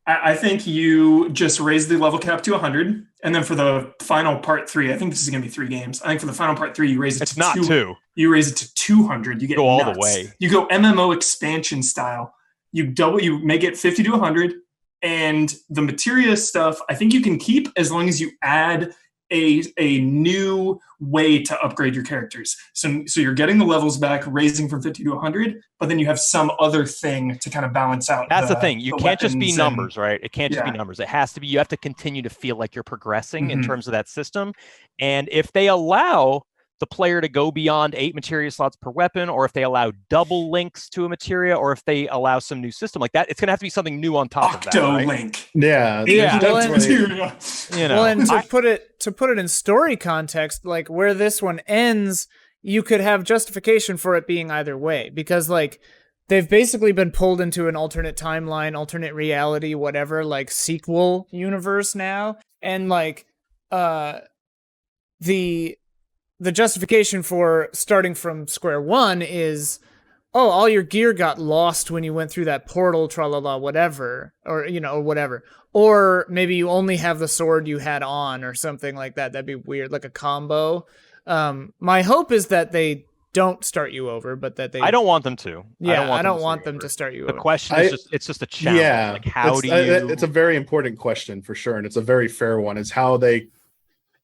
I think you just raise the level cap to 100, and then for the final part 3, I think this is going to be 3 games. I think for the final part 3, you raise it to 2. You raise it to 200. You get go all the way. You go MMO expansion style. You make it 50 to 100, and the materia stuff I think you can keep as long as you add a new way to upgrade your characters. So you're getting the levels back, raising from 50 to 100, but then you have some other thing to kind of balance out. That's the thing. You can't just be numbers, right? It can't just be numbers. It has to be, you have to continue to feel like you're progressing in terms of that system. And if they allow the player to go beyond 8 materia slots per weapon, or if they allow double links to a materia, or if they allow some new system like that, it's going to have to be something new on top of that. Octo link. Yeah. Well, and to put it in story context, like where this one ends, you could have justification for it being either way, because like they've basically been pulled into an alternate timeline, alternate reality, whatever, like sequel universe now, and like the justification for starting from square one is, all your gear got lost when you went through that portal, tra-la-la, whatever, or whatever. Or maybe you only have the sword you had on or something like that. That'd be weird, like a combo. My hope is that they don't start you over, but that they... I don't want them to. Yeah, I don't want them to start you over. The question is it's just a challenge. Yeah, like how it's a very important question for sure, and it's a very fair one, is how they're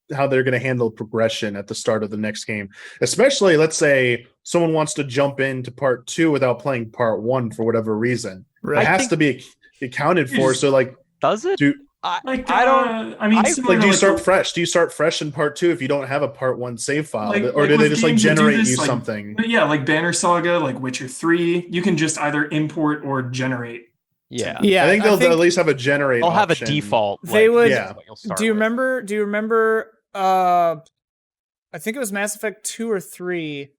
going to handle progression at the start of the next game. Especially, let's say someone wants to jump into part 2 without playing part 1 for whatever reason. Right. It has to be accounted for. So, like, does it? Do you start fresh? Do you start fresh in part 2 if you don't have a part 1 save file, or do they just like generate you something? Yeah, like Banner Saga, like Witcher 3, you can just either import or generate. Yeah. I think they'll at least have a generate. They'll have a option. Default. They would. Yeah. Do you remember? I think it was Mass Effect 2 or 3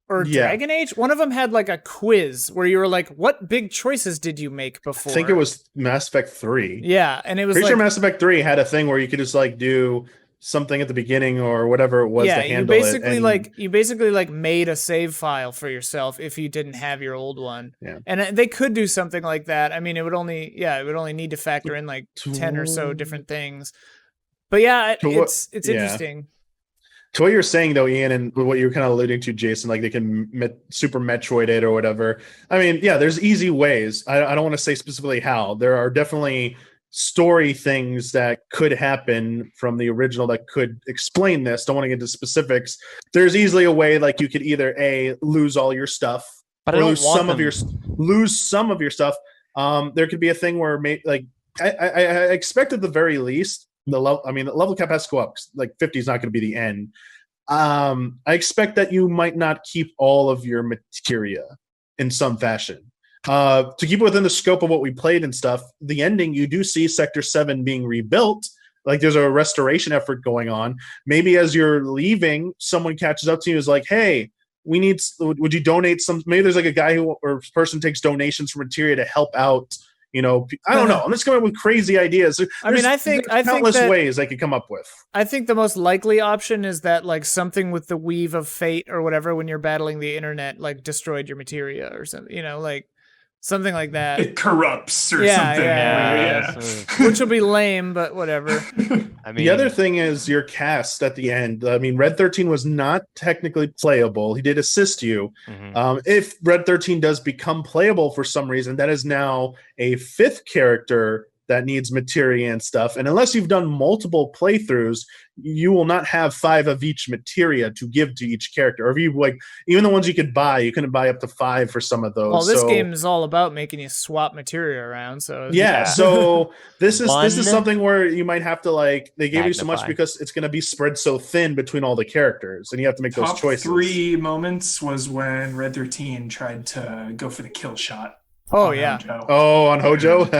or Dragon Age. One of them had like a quiz where you were like, what big choices did you make before? I think it was Mass Effect 3. Yeah. And it was pretty sure Mass Effect 3 had a thing where you could just like do something at the beginning or whatever it was to handle it. You basically made a save file for yourself if you didn't have your old one. Yeah. And they could do something like that. I mean, it would only need to factor in like 10 or so different things. But yeah, it's interesting. To what you're saying though, Ian, and what you're kind of alluding to, Jason, like they can Super Metroid it or whatever. I mean, yeah, there's easy ways. I don't want to say specifically how. There are definitely story things that could happen from the original that could explain this. Don't want to get into specifics. There's easily a way, like you could either lose all your stuff, but or lose some of your stuff. There could be a thing where I expect at the very least the level cap has to go up. Like 50 is not going to be the end. I expect that you might not keep all of your materia in some fashion. To keep it within the scope of what we played and stuff, the ending, you do see Sector 7 being rebuilt. Like there's a restoration effort going on. Maybe as you're leaving, someone catches up to you and is like, hey, would you donate some? Maybe there's like a guy or person takes donations for materia to help out. I don't know. I'm just coming up with crazy ideas. I think countless ways I could come up with. I think the most likely option is that like something with the weave of fate or whatever when you're battling the internet like destroyed your materia or something. Like something like that. It corrupts or something. Yeah. Which will be lame, but whatever. The other thing is your cast at the end. I mean, Red 13 was not technically playable. He did assist you. Mm-hmm. If Red 13 does become playable for some reason, that is now a 5th character that needs materia and stuff. And unless you've done multiple playthroughs, you will not have 5 of each materia to give to each character. Or if you even the ones you could buy, you couldn't buy up to 5 for some of those. Well, this game is all about making you swap materia around. So so this is something where you might have to they gave you so much because it's going to be spread so thin between all the characters, and you have to make those choices. Top 3 moments was when Red 13 tried to go for the kill shot. Oh yeah. Hojo. Oh, on Hojo.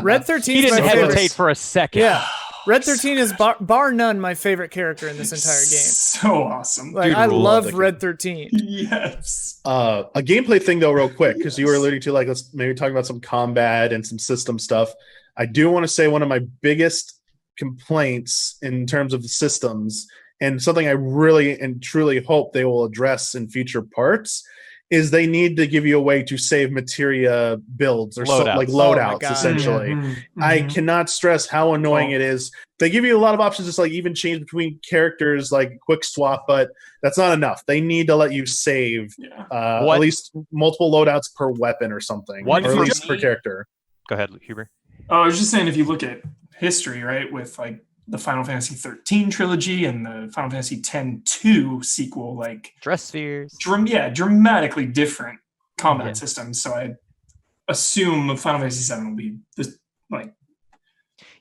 Red 13. He didn't hesitate for a second. Yeah. Red 13 is bar none my favorite character in this entire game. So awesome. Like, Dude, I love love Red 13. Yes. A gameplay thing though, real quick, because you were alluding to like, let's maybe talk about some combat and some system stuff. I do want to say one of my biggest complaints in terms of the systems, and something I really and truly hope they will address in future parts, is they need to give you a way to save materia builds or like loadouts, Oh essentially. Mm-hmm. I cannot stress how annoying it is. They give you a lot of options to like even change between characters, like quick swap, but that's not enough. They need to let you save at least multiple loadouts per weapon or something, or at least per character. Go ahead, Huber. Oh, I was just saying, if you look at history, right, with like the Final Fantasy 13 trilogy and the Final Fantasy 10-2 sequel, like Dress spheres. Dramatically different combat systems. So I assume Final Fantasy 7 will be this, like.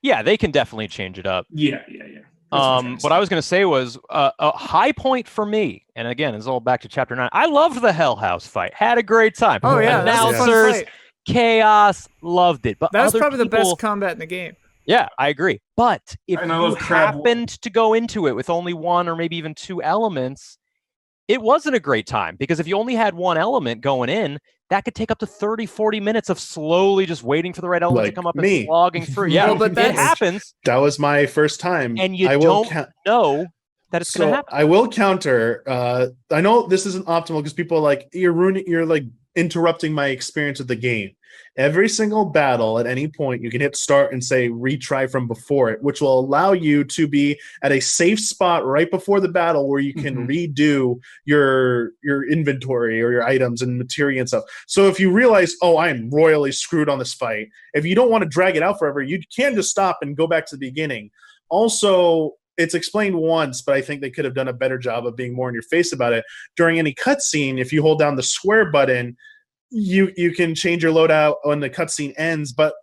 Yeah, they can definitely change it up. Yeah. What I was going to say was a high point for me, and again, it's all back to Chapter 9. I loved the Hell House fight. Had a great time. Oh yeah, announcers, that's a fun fight. Chaos, loved it. But that was probably the best combat in the game. Yeah, I agree. But if you Crab happened to go into it with only one or maybe even two elements, it wasn't a great time, because if you only had one element going in, that could take up to 30, 40 minutes of slowly just waiting for the right element to come up and slogging through. Yeah, well, but it happens. That was my first time. And you don't know that it's going to happen. I will counter. I know this isn't optimal because people are like, you're like interrupting my experience with the game. Every single battle at any point, you can hit start and say retry from before it, which will allow you to be at a safe spot right before the battle where you can redo your inventory or your items and materia and stuff. So if you realize, oh, I am royally screwed on this fight, if you don't want to drag it out forever, you can just stop and go back to the beginning. Also, it's explained once, but I think they could have done a better job of being more in your face about it. During any cutscene, if you hold down the square button, you can change your loadout when the cutscene ends, but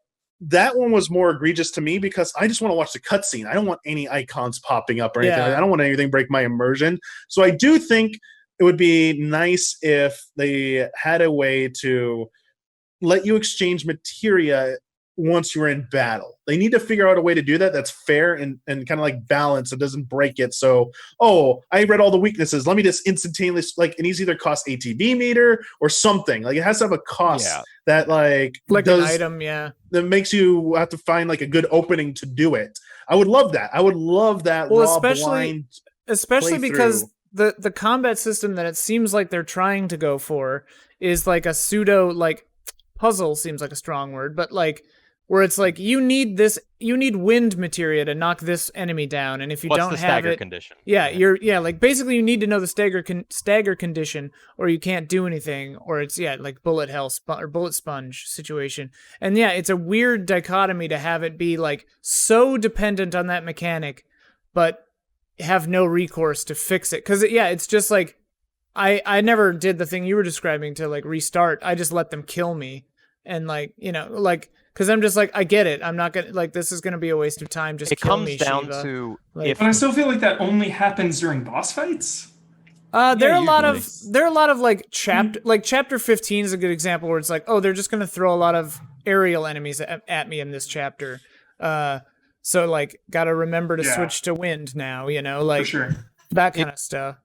that one was more egregious to me because I just want to watch the cutscene. I don't want any icons popping up or anything. I don't want anything break my immersion. So I do think it would be nice if they had a way to let you exchange materia once you're in battle. They need to figure out a way to do that that's fair and kind of like balance. It doesn't break it. So, I read all the weaknesses. Let me just instantaneously, like, it needs either cost ATB meter or something. Like, it has to have a cost that like an item, that makes you have to find like a good opening to do it. I would love that. I would love that. Well, raw, especially because the combat system that it seems like they're trying to go for is like a pseudo, like, puzzle seems like a strong word, but like, where it's like you need wind materia to knock this enemy down, and if you don't have it, stagger condition? Like basically you need to know the stagger condition, or you can't do anything, or it's like bullet hell or bullet sponge situation, and it's a weird dichotomy to have it be like so dependent on that mechanic, but have no recourse to fix it, because it's just like I never did the thing you were describing to like restart. I just let them kill me, and like because I'm just like, I get it. I'm not gonna this is gonna be a waste of time. Just kill me, Shiva. It comes down to but I still feel like that only happens during boss fights. There are a lot of like chapter 15 is a good example where it's like, they're just gonna throw a lot of aerial enemies at me in this chapter. So like, gotta remember to switch to wind now. Like, for sure. That kind of stuff.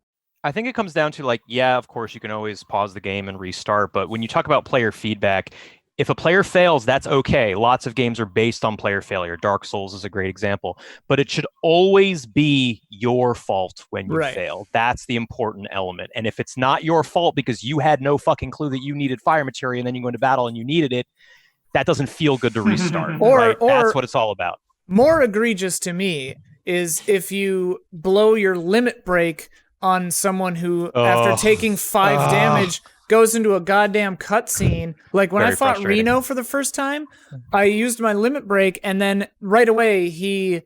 I think it comes down to like, of course you can always pause the game and restart, but when you talk about player feedback, if a player fails, that's okay. Lots of games are based on player failure. Dark Souls is a great example. But it should always be your fault when you fail. That's the important element. And if it's not your fault because you had no fucking clue that you needed fire materia and then you go into battle and you needed it, that doesn't feel good to restart. Or that's what it's all about. More egregious to me is if you blow your limit break on someone who, after taking 5 damage, goes into a goddamn cutscene. Like when I fought Reno for the first time, I used my limit break, and then right away he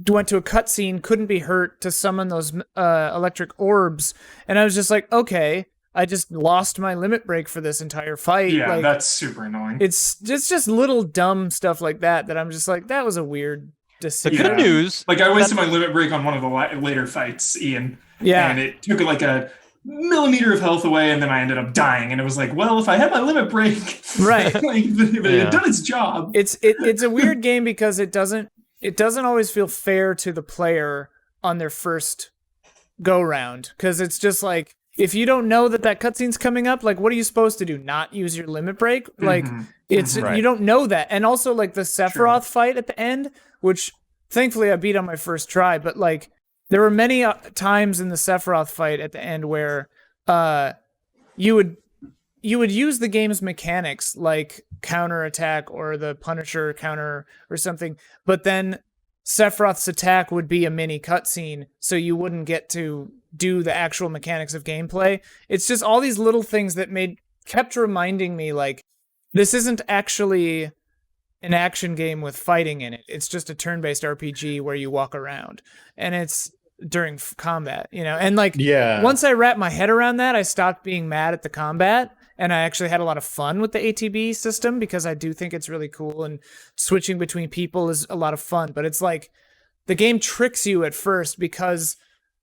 went to a cutscene, couldn't be hurt, to summon those electric orbs, and I was just like, okay, I just lost my limit break for this entire fight. Yeah, that's super annoying. It's just little dumb stuff like that I'm just like, that was a weird decision. The good news, like I wasted my limit break on one of the later fights, Ian. Yeah, and it took like a millimeter of health away, and then I ended up dying, and it was like, well, if I had my limit break, right, like, if it had done its job. It's a weird game because it doesn't it doesn't always feel fair to the player on their first go round, because it's just like, if you don't know that cutscene's coming up, like, what are you supposed to do? Not use your limit break? Like, it's Right. you don't know that. And also, like, the Sephiroth fight at the end, which thankfully I beat on my first try, but like, there were many times in the Sephiroth fight at the end where you would use the game's mechanics, like counter attack or the Punisher counter or something, but then Sephiroth's attack would be a mini cutscene, so you wouldn't get to do the actual mechanics of gameplay. It's just all these little things that kept reminding me, like, this isn't actually an action game with fighting in it. It's just a turn-based RPG where you walk around, and it's during combat, and like, once I wrapped my head around that, I stopped being mad at the combat, and I actually had a lot of fun with the ATB system, because I do think it's really cool, and switching between people is a lot of fun. But it's like, the game tricks you at first, because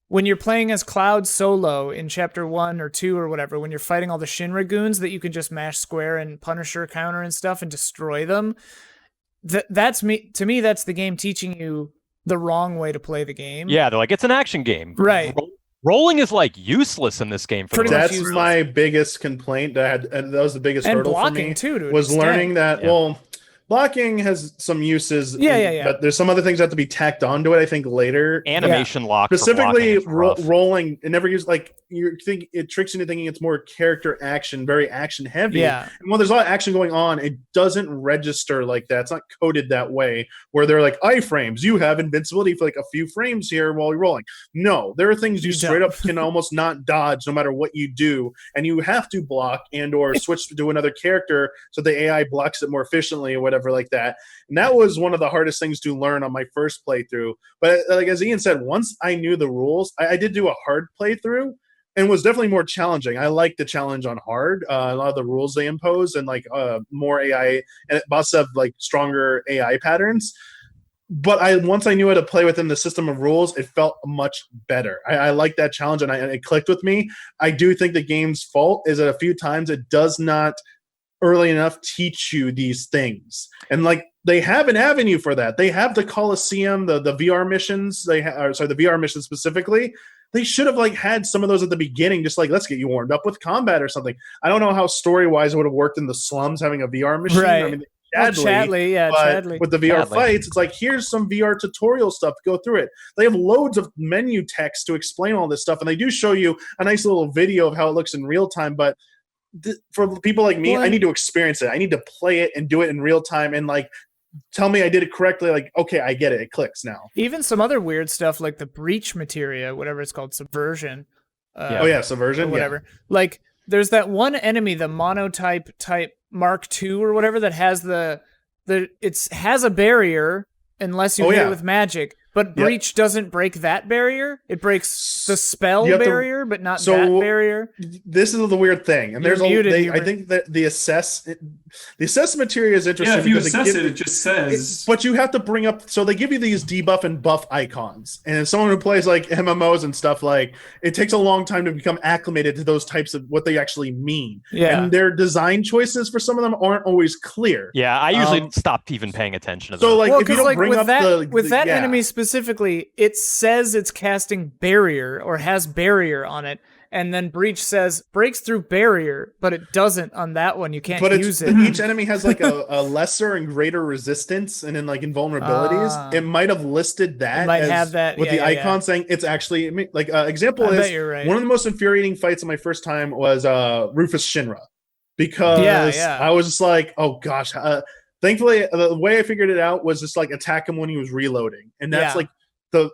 when you're playing as Cloud solo in chapter 1 or 2 or whatever, when you're fighting all the Shinra goons that you can just mash square and Punisher counter and stuff and destroy them, that's the game teaching you the wrong way to play the game. Yeah, they're like, it's an action game. Right. Rolling is like useless in this game. That's my biggest complaint that I had, and that was the biggest hurdle for me too, was learning that. Yeah. Well, blocking has some uses. Yeah. But there's some other things that have to be tacked onto it, I think, later. Animation lock. Specifically, rolling. It never used, like, you think it tricks you into thinking it's more character action, very action heavy. Yeah. And when there's a lot of action going on, it doesn't register like that. It's not coded that way, where they're like iframes. You have invincibility for like a few frames here while you're rolling. No, there are things you straight up can almost not dodge no matter what you do, and you have to block and or switch to another character so the AI blocks it more efficiently or whatever like that. And that was one of the hardest things to learn on my first playthrough. But like as Ian said, once I knew the rules, I did do a hard playthrough, and was definitely more challenging. I like the challenge on hard. A lot of the rules they impose, and like more AI, and bosses have like stronger AI patterns. But once I knew how to play within the system of rules, it felt much better. I like that challenge, and it clicked with me. I do think the game's fault is that a few times it does not early enough teach you these things. And like, they have an avenue for that. They have the Coliseum, the VR missions. The VR missions specifically. They should have like had some of those at the beginning, just like, let's get you warmed up with combat or something. I don't know how story-wise it would have worked in the slums having a VR machine. Right. I mean, Chadley. with the VR fights, it's like, here's some VR tutorial stuff. Go through it. They have loads of menu text to explain all this stuff, and they do show you a nice little video of how it looks in real time. But for people like me, I need to experience it. I need to play it and do it in real time, and like, tell me I did it correctly. Like, okay, I get it. It clicks now. Even some other weird stuff like the breach materia, whatever it's called, subversion. Subversion, or whatever. Yeah. Like, there's that one enemy, the monotype type Mark II or whatever, that has it has a barrier unless you hit it with magic. But breach doesn't break that barrier. It breaks the spell barrier, but not that barrier. This is the weird thing, and I think that the assess material is interesting. Yeah, if you assess it just says. But you have to bring up. So they give you these debuff and buff icons, and as someone who plays like MMOs and stuff, like, it takes a long time to become acclimated to those types of what they actually mean. Yeah, and their design choices for some of them aren't always clear. Yeah, I usually stop even paying attention to them. So like, if you don't bring up that enemy specifically, it says it's casting barrier or has barrier on it, and then breach says breaks through barrier, but it doesn't on that one. You can't use it. Each enemy has like a lesser and greater resistance, and in like invulnerabilities, it might have listed that. It might have that with the icon saying it's actually like example is right. One of the most infuriating fights in my first time was Rufus Shinra, because I was just like, oh gosh. Thankfully, the way I figured it out was just like attack him when he was reloading, and that's like the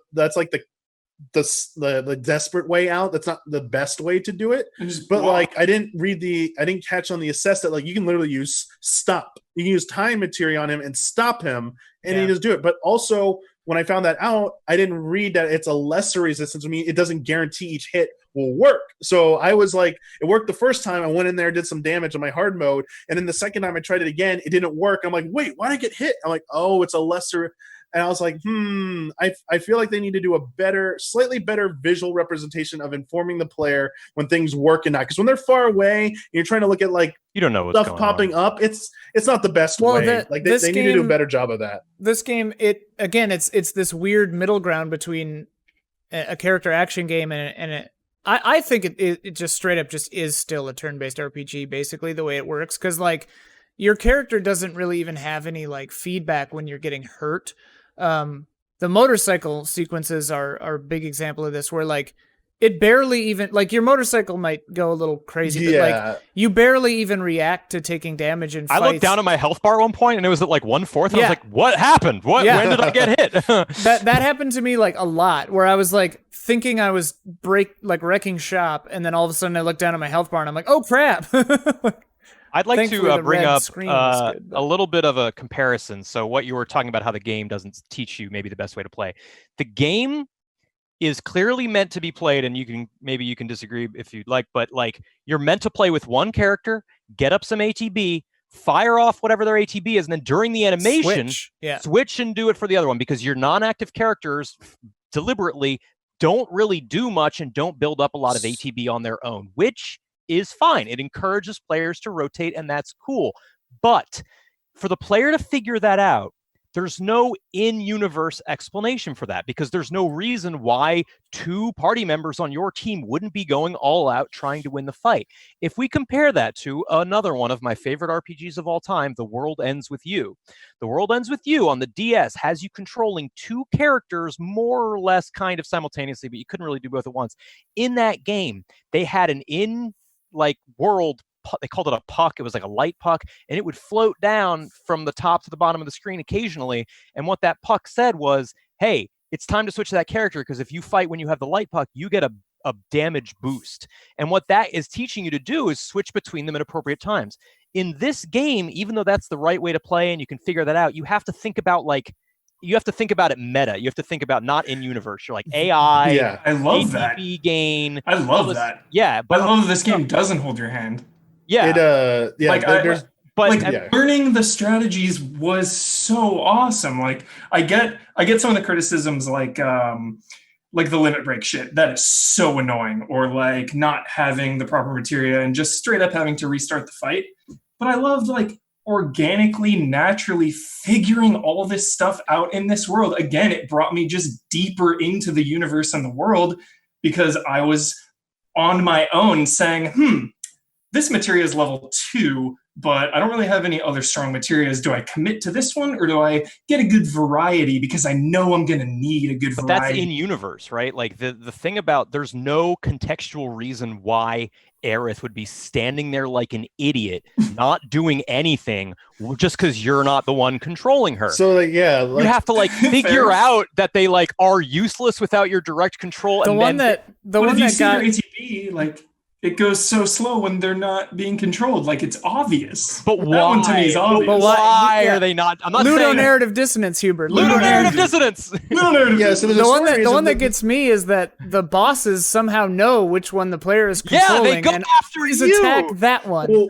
desperate way out. That's not the best way to do it, but like I didn't catch on the assess that like you can literally use stop. You can use time materia on him and stop him, and he just do it. But also, when I found that out, I didn't read that it's a lesser resistance. I mean, it doesn't guarantee each hit will work. So I was like, it worked the first time. I went in there, did some damage on my hard mode, and then the second time I tried it again, it didn't work. I'm like, wait, why did I get hit? I'm like, oh, it's a lesser. and I was like, I feel like they need to do a slightly better visual representation of informing the player when things work and not. Because when they're far away, and you're trying to look at like you don't know what's stuff popping up. It's not the best way. They need to do a better job of that. This game, it's this weird middle ground between a character action game and I think it just straight up just is still a turn-based RPG, basically the way it works. Because like your character doesn't really even have any like feedback when you're getting hurt. The motorcycle sequences are a big example of this, where like it barely even, like your motorcycle might go a little crazy, but like you barely even react to taking damage in fights. I looked down at my health bar at one point and it was at like 1/4. I was like, what happened? When did I get hit? that happened to me like a lot, where I was like thinking I was wrecking shop, and then all of a sudden I look down at my health bar and I'm like, oh crap. I'd like to bring up good, a little bit of a comparison. So what you were talking about, how the game doesn't teach you maybe the best way to play. The game is clearly meant to be played, and you can disagree if you'd like, but like you're meant to play with one character, get up some ATB, fire off whatever their ATB is, and then during the animation, switch and do it for the other one, because your non-active characters deliberately don't really do much and don't build up a lot of ATB on their own, which is fine. It encourages players to rotate, and that's cool. But for the player to figure that out, there's no in-universe explanation for that, because there's no reason why 2 party members on your team wouldn't be going all out trying to win the fight. If we compare that to another one of my favorite RPGs of all time, The World Ends With You. The World Ends With You on the DS has you controlling 2 characters more or less kind of simultaneously, but you couldn't really do both at once. In that game, they had an world, they called it a puck. It was like a light puck, and it would float down from the top to the bottom of the screen occasionally. And what that puck said was, hey, it's time to switch to that character, because if you fight when you have the light puck, you get a damage boost. And what that is teaching you to do is switch between them at appropriate times. In this game, even though that's the right way to play and you can figure that out, you have to think about it meta. You have to think about not in universe. You're like AI. Yeah, I love ATB that. gain. I love that. Yeah, but I love that this game doesn't hold your hand. Yeah. Learning the strategies was so awesome. Like I get some of the criticisms, like the limit break shit. That is so annoying, or like not having the proper materia and just straight up having to restart the fight. But I loved like organically, naturally figuring all this stuff out in this world. Again, it brought me just deeper into the universe and the world, because I was on my own saying, this materia is level 2, but I don't really have any other strong materias. Do I commit to this one, or do I get a good variety, because I know I'm going to need a good variety? But that's in universe, right? Like the thing about, there's no contextual reason why Aerith would be standing there like an idiot, not doing anything, just because you're not the one controlling her. So you have to figure out that they are useless without your direct control. The one that got ATB, it goes so slow when they're not being controlled. Like, it's obvious. But why? That one to me is obvious. But why are they not? I'm not saying ludonarrative dissonance, Hubert. Ludonarrative dissonance. Yeah, so the one that gets me is that the bosses somehow know which one the player is controlling. Yeah, they go and after you. Attack that one. Well,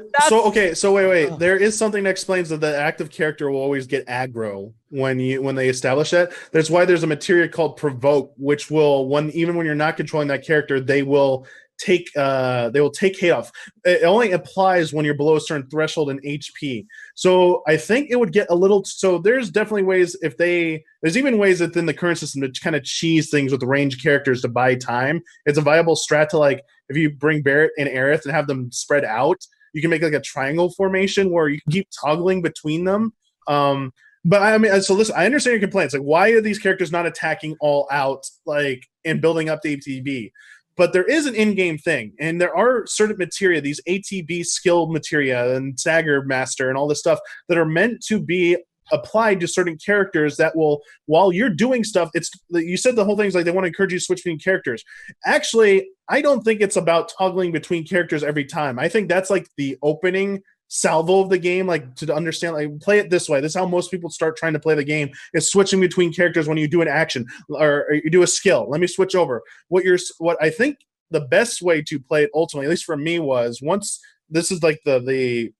so wait. There is something that explains that the active character will always get aggro when they establish that. That's why there's a materia called Provoke, which will, even when you're not controlling that character, they will take hate off. It only applies when you're below a certain threshold in HP. So I think it would get a little. So there's definitely ways there's even ways within the current system to kind of cheese things with range characters to buy time. It's a viable strat to, like, if you bring Barrett and Aerith and have them spread out, you can make like a triangle formation where you can keep toggling between them. But I mean, so listen, I understand your complaints. Like, why are these characters not attacking all out, like, and building up the ATB? But there is an in-game thing, and there are certain materia, these ATB skill materia and Sagger Master and all this stuff that are meant to be applied to certain characters that will, while you're doing stuff, you said the whole thing is like they want to encourage you to switch between characters. Actually, I don't think it's about toggling between characters every time. I think that's like the opening salvo of the game, like, to understand, like, play it this way. This is how most people start trying to play the game, is switching between characters when you do an action or you do a skill. Let me switch over. What I think the best way to play it ultimately, at least for me, was, once this is like the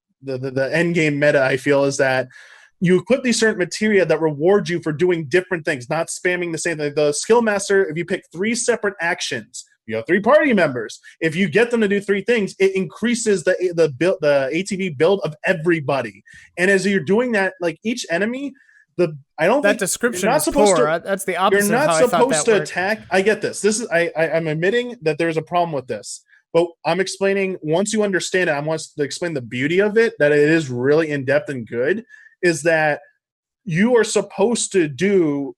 end game meta, I feel, is that you equip these certain materia that reward you for doing different things, not spamming the same thing. The skill master, if you pick 3 separate actions, you have 3 party members. If you get them to do 3 things, it increases the ATB build of everybody. And as you're doing that, like each enemy, that description is poor. That's the opposite. You're not supposed to worked. attack. I get this. This is I'm admitting that there's a problem with this, but I'm explaining. Once you understand it, I want to explain the beauty of it. That it is really in depth and good. Is that you are supposed to do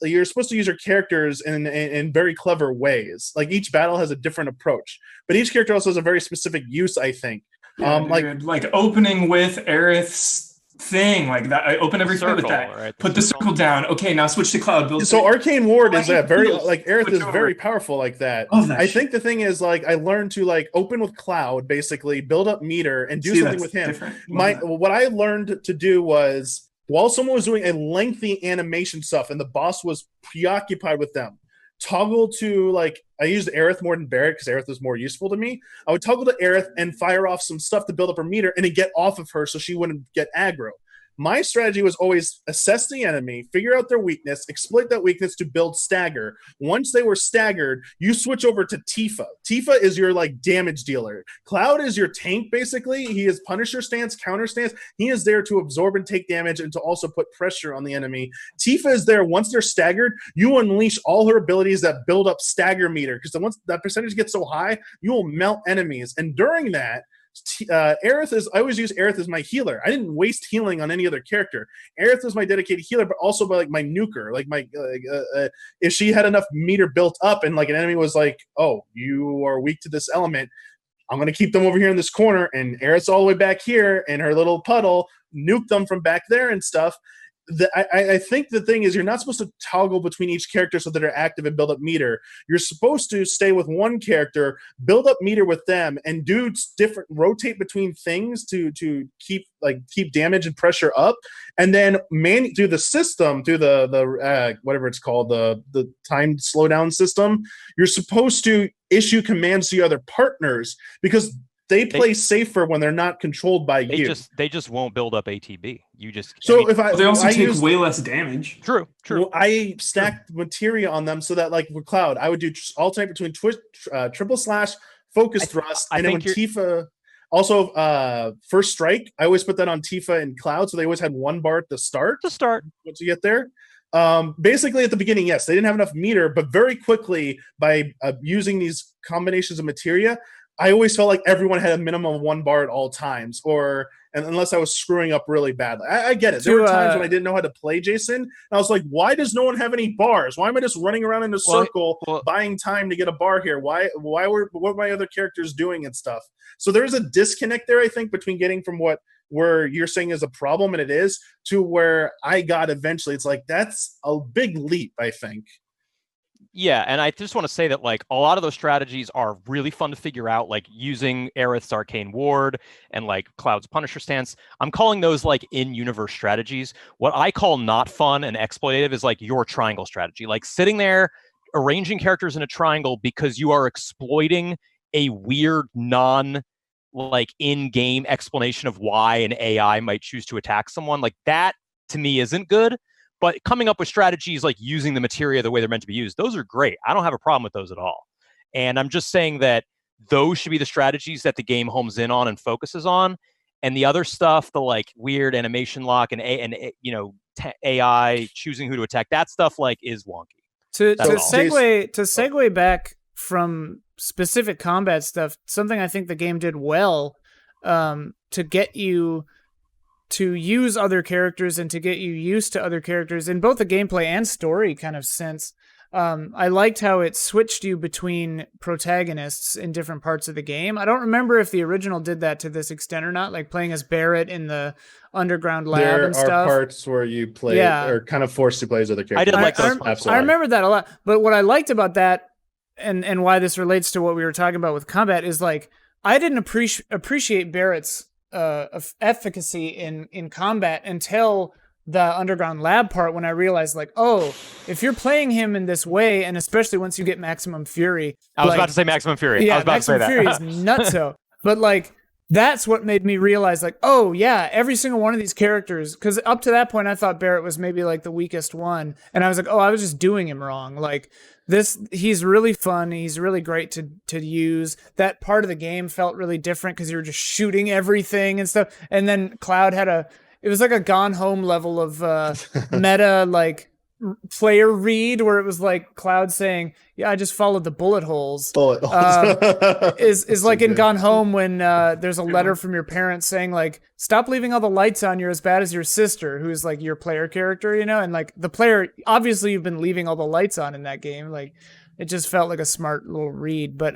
you're supposed to use your characters in very clever ways. Like each battle has a different approach, but each character also has a very specific use, I think. Yeah, like opening with Aerith's thing, like that. I open every fight with that. Right? Put the circle down. Okay, now switch to cloud build. So Arcane Ward is that very like Aerith is very powerful like that. I think the thing is like I learned to like open with Cloud, basically build up meter and do something with him. What I learned to do was while someone was doing a lengthy animation stuff and the boss was preoccupied with them, toggle to like I used Aerith more than Barrett because Aerith was more useful to me. I would toggle to Aerith and fire off some stuff to build up her meter and then get off of her so she wouldn't get aggro. My strategy was always assess the enemy, figure out their weakness, exploit that weakness to build stagger. Once they were staggered, you switch over to Tifa. Tifa is your like damage dealer. Cloud is your tank, basically. He is Punisher stance, counter stance. He is there to absorb and take damage and to also put pressure on the enemy. Tifa is there once they're staggered, you unleash all her abilities that build up stagger meter because once that percentage gets so high, you will melt enemies. And during that, Aerith is. I always use Aerith as my healer. I didn't waste healing on any other character. Aerith was my dedicated healer, but also by like my nuker. Like my if she had enough meter built up, and like an enemy was like, "Oh, you are weak to this element," I'm gonna keep them over here in this corner, and Aerith's all the way back here in her little puddle, nuke them from back there and stuff. I think the thing is you're not supposed to toggle between each character so that they're active and build up meter. You're supposed to stay with one character, build up meter with them, and do different rotate between things to keep damage and pressure up, and then through the system, through the whatever it's called, the timed slowdown system. You're supposed to issue commands to your other partners because they play safer when they're not controlled by you. They just won't build up ATB. They also take way less damage. True. Well, I stacked materia on them so that like with Cloud, I would do alternate between triple slash, focus thrust, and then when Tifa also first strike, I always put that on Tifa and Cloud, so they always had 1 bar at the start. Once you get there. Basically at the beginning, yes, they didn't have enough meter, but very quickly by using these combinations of materia, I always felt like everyone had a minimum of 1 bar at all times, unless I was screwing up really badly. I get it. There were times when I didn't know how to play Jason, and I was like, why does no one have any bars? Why am I just running around in a circle buying time to get a bar here? What are my other characters doing and stuff? So there's a disconnect there, I think, between getting from where you're saying is a problem, and it is, to where I got eventually. It's like, that's a big leap, I think. Yeah, and I just want to say that like a lot of those strategies are really fun to figure out, like using Aerith's Arcane Ward and like Cloud's Punisher stance. I'm calling those like in-universe strategies. What I call not fun and exploitative is like your triangle strategy, like sitting there arranging characters in a triangle because you are exploiting a weird like in-game explanation of why an AI might choose to attack someone. Like that to me isn't good. But coming up with strategies like using the materia the way they're meant to be used, those are great. I don't have a problem with those at all. And I'm just saying that those should be the strategies that the game homes in on and focuses on. And the other stuff, the like weird animation lock and AI choosing who to attack, that stuff like is wonky. To segue back from specific combat stuff, something I think the game did well to get you to use other characters and to get you used to other characters in both the gameplay and story kind of sense. I liked how it switched you between protagonists in different parts of the game. I don't remember if the original did that to this extent or not, like playing as Barrett in the underground lab and stuff. There are parts where you play or kind of forced to play as other characters. I did like those parts. I remember that a lot. But what I liked about that and why this relates to what we were talking about with combat is like I didn't appreciate Barrett's efficacy in combat until the underground lab part, when I realized like, oh, if you're playing him in this way, and especially once you get Maximum Fury. I was about to say Maximum Fury. Yeah, I was about Maximum to say Fury that. is nutso. But like that's what made me realize, like, oh yeah, every single one of these characters, because up to that point I thought Barrett was maybe like the weakest one, and I was like, oh, I was just doing him wrong. Like he's really fun, he's really great to use. That part of the game felt really different because you were just shooting everything and stuff. And then Cloud had it was like a Gone Home level of meta, like player read, where it was like Cloud saying, yeah, I just followed the bullet holes. Is like in Gone Home when there's a letter from your parents saying like, stop leaving all the lights on, you're as bad as your sister, who's like your player character, you know? And like the player, obviously you've been leaving all the lights on in that game. Like it just felt like a smart little read. But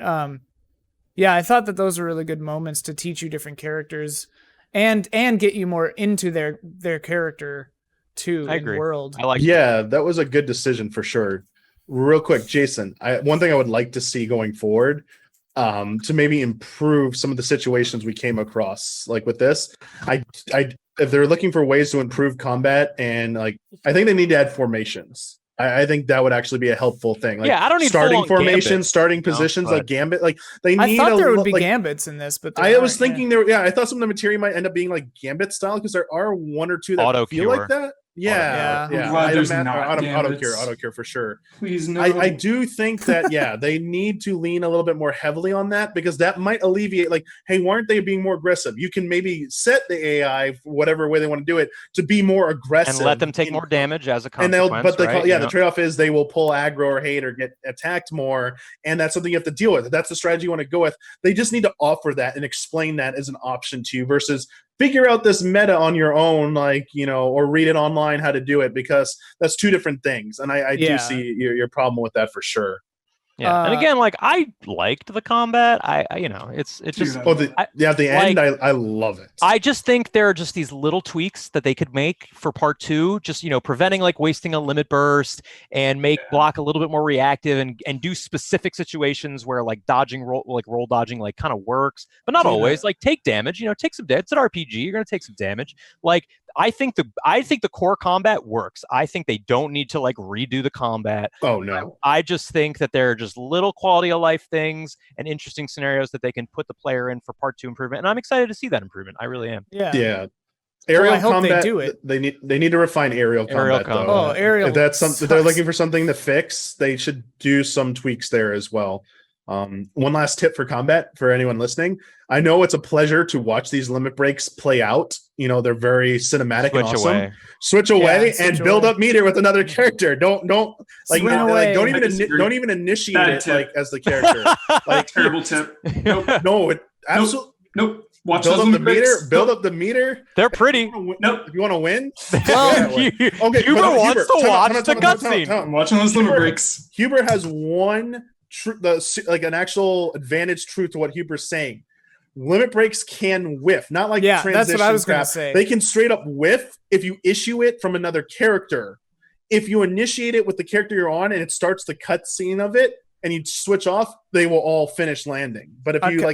yeah, I thought that those were really good moments to teach you different characters and get you more into their character too. I agree. World. I like that was a good decision for sure. Real quick, Jason, one thing I would like to see going forward, to maybe improve some of the situations we came across, like with this, if they're looking for ways to improve combat, and like I think they need to add formations. I think that would actually be a helpful thing. Like, I don't need starting formations, gambit, starting positions, like gambit. Like they need. I thought there would be gambits in this, but I was thinking there. Yeah, I thought some of the materia might end up being like gambit style, because there are one or two that auto feel cure. like that. Yeah. I'm glad there's not auto cure for sure. Please no. I do think that they need to lean a little bit more heavily on that, because that might alleviate, like, hey, why aren't they being more aggressive? You can maybe set the AI, whatever way they want to do it, to be more aggressive and let them take more damage as a consequence. The trade-off is they will pull aggro or hate or get attacked more, and that's something you have to deal with. That's the strategy you want to go with. They just need to offer that and explain that as an option to you, versus figure out this meta on your own, like, you know, or read it online how to do it, because that's two different things. And I do see your problem with that for sure. Yeah, and again, like I liked the combat. I it's just at the end, I love it. I just think there are just these little tweaks that they could make for part 2, just preventing like wasting a limit burst, and make block a little bit more reactive, and do specific situations where like roll dodging like kind of works, but not always. Like take damage, take some damage. It's an RPG, you're gonna take some damage. Like I think the core combat works. I think they don't need to like redo the combat. Oh no. I just think that there are just little quality of life things and interesting scenarios that they can put the player in for part 2 improvement. And I'm excited to see that improvement. I really am. Yeah. Aerial combat, they do it. They need to refine aerial combat. Though. Oh, aerial. If if they're looking for something to fix, they should do some tweaks there as well. One last tip for combat for anyone listening. I know it's a pleasure to watch these limit breaks play out. They're very cinematic and awesome. Switch away and build up meter with another character. Don't even initiate it like as the character. Like terrible tip. Nope. Nope. Watch build those up the meter. breaks. Build up the meter. They're pretty. Nope. If you want to win, Huber wants to watch the cutscene. I'm watching those limit breaks. Huber has one an actual advantage truth to what Huber's saying. Limit breaks can whiff, not like transition. That's what I was going to say. They can straight up whiff if you issue it from another character. If you initiate it with the character you're on and it starts the cutscene of it, and you switch off, they will all finish landing. But if you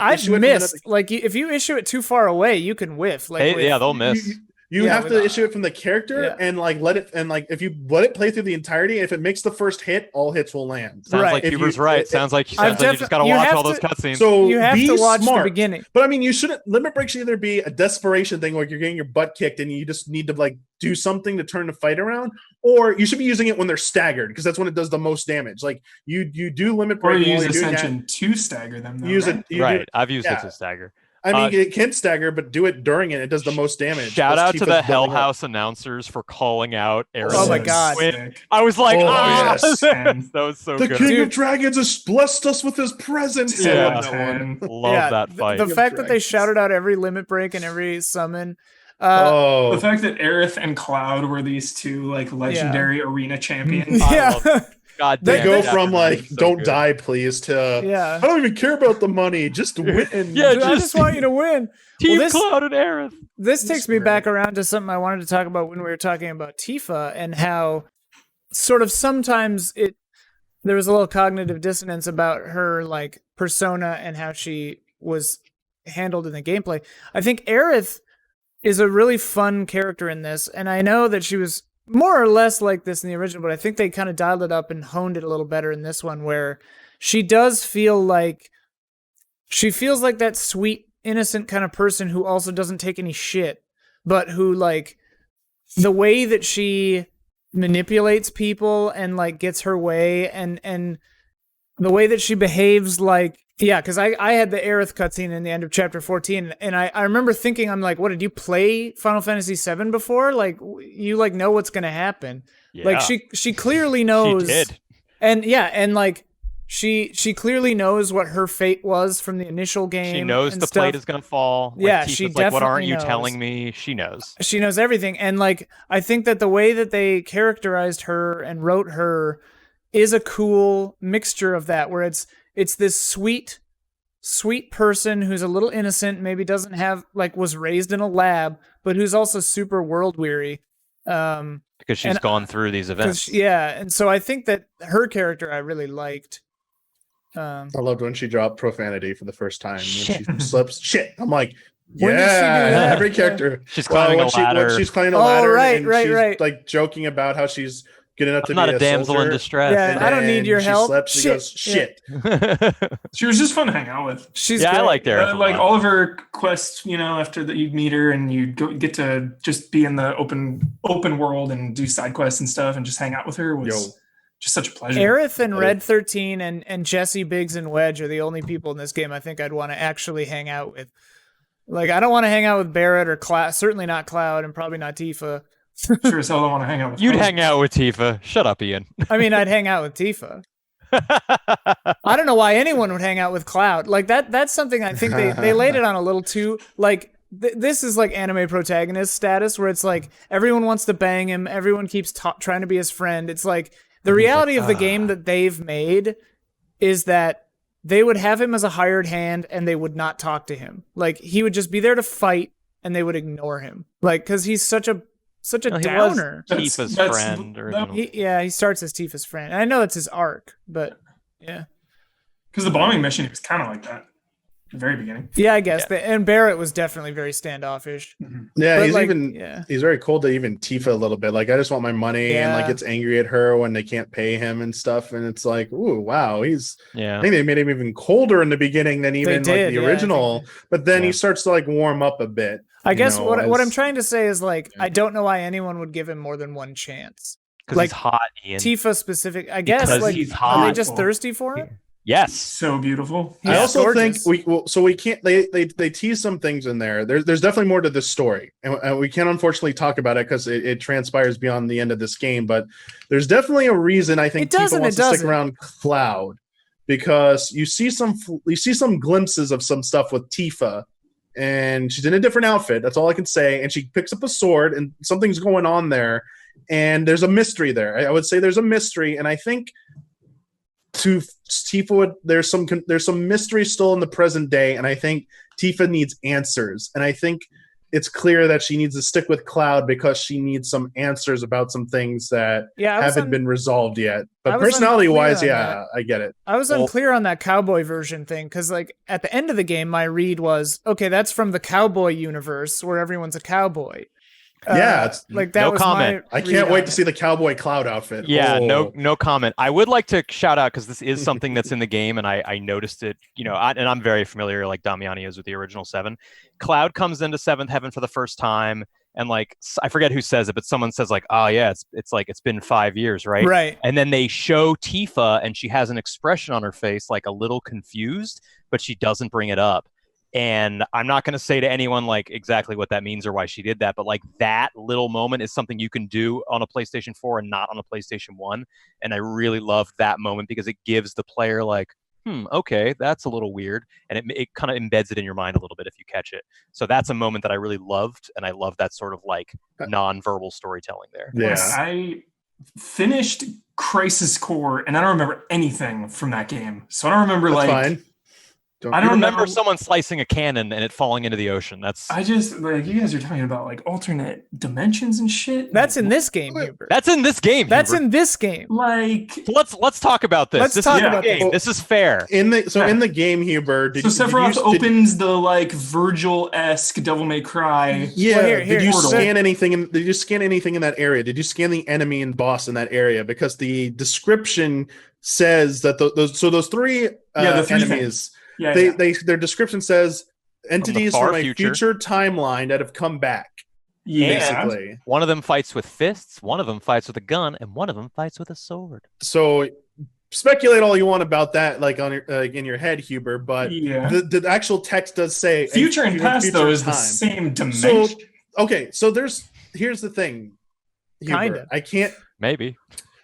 if you issue it too far away, you can whiff. They'll miss. You have to issue it from the character and let it, and if you let it play through the entirety, if it makes the first hit, all hits will land. Sounds like Huber's right. Sounds like you just got to watch all those cutscenes. So you have to watch smart. The beginning. But I mean, you shouldn't. Limit break should either be a desperation thing, like you're getting your butt kicked and you just need to like do something to turn the fight around, or you should be using it when they're staggered, because that's when it does the most damage. Like you do limit break, or you use Ascension to stagger them. I've used it to stagger. I mean, it can stagger, but do it during it. It does the most damage. Shout out to the Hell House announcers for calling out Aerith. Oh my god! I was like, yes. That was so good. The King of Dragons has blessed us with his presence. Love that fight. The fact that they shouted out every limit break and every summon. The fact that Aerith and Cloud were these two like legendary arena champions. God they damn, go from like don't good. Die please to I don't even care about the money, just win. I just want you to win. Team Cloud and Aerith. This takes me back around to something I wanted to talk about when we were talking about Tifa, and how sort of sometimes there was a little cognitive dissonance about her like persona and how she was handled in the gameplay. I think Aerith is a really fun character in this, and I know that she was more or less like this in the original, but I think they kind of dialed it up and honed it a little better in this one, where she does feel like that sweet innocent kind of person who also doesn't take any shit, but who like the way that she manipulates people and like gets her way and the way that she behaves, like, yeah, because I had the Aerith cutscene in the end of chapter 14, and I remember thinking, I'm like, what, did you play Final Fantasy VII before? Like, you like know what's gonna happen. Yeah. Like she clearly knows. She did. And yeah, and like she clearly knows what her fate was from the initial game. She knows and the stuff. plate is gonna fall. Like, Yeah, Tifa's she like, what aren't definitely you knows. telling me? She knows. She knows everything. And like I think that the way that they characterized her and wrote her is a cool mixture of that, where it's this sweet person who's a little innocent, maybe doesn't have like was raised in a lab, but who's also super world weary. Because she's gone through these events. Yeah, and so I think that her character I really liked. I loved when she dropped profanity for the first time. Shit. When she slips, shit. I'm like, When did she do that? every character. She's climbing a ladder. When she's climbing a ladder, right, and right, she's right. like joking about how she's good enough to I'm not be a damsel soldier. in distress. Yeah, And I don't need then your she help. Slips, she Shit. goes, shit. She was just fun to hang out with. She's Yeah, I great. liked Aerith a Like lot. all of her quests, after that you meet her and you get to just be in the open world and do side quests and stuff and just hang out with her was just such a pleasure. Aerith and Red 13 and Jesse, Biggs, and Wedge are the only people in this game I think I'd want to actually hang out with. Like, I don't want to hang out with Barrett or Cloud, certainly not Cloud, and probably not Tifa. Sure as hell don't want to hang out with You'd her. hang out with Tifa. Shut up, Ian. I mean, I'd hang out with Tifa. I don't know why anyone would hang out with Cloud. Like, that's something I think they laid it on a little too. Like, this is like anime protagonist status, where it's like everyone wants to bang him, everyone keeps trying to be his friend. It's like the reality of the game that they've made is that they would have him as a hired hand and they would not talk to him. Like, he would just be there to fight and they would ignore him. Like, because he's such a downer. Tifa's That's- friend. Originally. He starts as Tifa's friend. And I know that's his arc, but yeah. Because the bombing mission, he was kind of like that at the very beginning. Yeah, I guess. And Barrett was definitely very standoffish. Yeah, But, he's like, even he's very cold to even Tifa a little bit. Like, I just want my money, and like Yeah. gets angry at her when they can't pay him and stuff. And it's like, ooh, wow, I Yeah. think they made him even colder in the beginning than even did, like the yeah, I original. But then Yeah. he starts to like warm up a bit. I guess you know, what I'm as- trying to say is, like, I don't know why anyone would give him more than one chance. Because like, he's hot, Ian. Tifa specific, I guess. Because Like, he's are they hot. just thirsty for it? Yes. So beautiful. I He's also gorgeous. think we can't they tease some things in there. There's definitely more to this story, and we can't unfortunately talk about it because it transpires beyond the end of this game. But there's definitely a reason I think It does Tifa and wants it to stick doesn't. around Cloud, because you see some glimpses of some stuff with Tifa, and she's in a different outfit. That's all I can say. And she picks up a sword, and something's going on there, and there's a mystery there. I would say there's a mystery, and I think to Tifa, there's some mystery still in the present day, and I think Tifa needs answers, and I think it's clear that she needs to stick with Cloud because she needs some answers about some things that haven't been resolved yet. I But was personality-wise, unclear on yeah, I get it. I was unclear on that cowboy version thing, because like at the end of the game, my read was, okay, that's from the cowboy universe where everyone's a cowboy. Yeah, it's- like that no was comment. my I can't read wait on to it. see the cowboy Cloud outfit. Yeah, Oh. no comment. I would like to shout out, because this is something that's in the game, and I noticed it. And I'm very familiar, like Damiani is, with the original 7. Cloud comes into 7th Heaven for the first time, and like I forget who says it, but someone says like, "Oh yeah, it's like it's been 5 years, right?" Right. And then they show Tifa, and she has an expression on her face, like a little confused, but she doesn't bring it up. And I'm not going to say to anyone like exactly what that means or why she did that, but like that little moment is something you can do on a PlayStation 4 and not on a PlayStation 1. And I really loved that moment because it gives the player like, okay, that's a little weird. And it kind of embeds it in your mind a little bit if you catch it. So that's a moment that I really loved. And I love that sort of like non-verbal storytelling there. Yeah. I finished Crisis Core, and I don't remember anything from that game. So I don't remember That's like. fine. I You don't remember know. someone slicing a cannon and it falling into the ocean. That's I just like you guys are talking about like alternate dimensions and shit. That's in this game, Hubert. that's in this game. That's Hubert. in this game. like. So let's talk about this. Let's This talk is about the game. this. This is fair. In the Yeah. in the game, Huber, So Sephiroth did opens the like Virgil-esque Devil May Cry. Yeah. Well, here, did you portal. scan anything? Did you scan anything in that area? Did you scan the enemy and boss in that area? Because the description says that those three Yeah, the three enemies. Yeah, They yeah. their description says entities far from a future. future timeline that have come back. Yeah. Basically. One of them fights with fists, one of them fights with a gun, and one of them fights with a sword. So speculate all you want about that, like on your, in your head, Huber. But Yeah. the actual text does say Future and past future though is the time. same dimension. So okay, so here's the thing, Huber. Kinda. I can't. Maybe.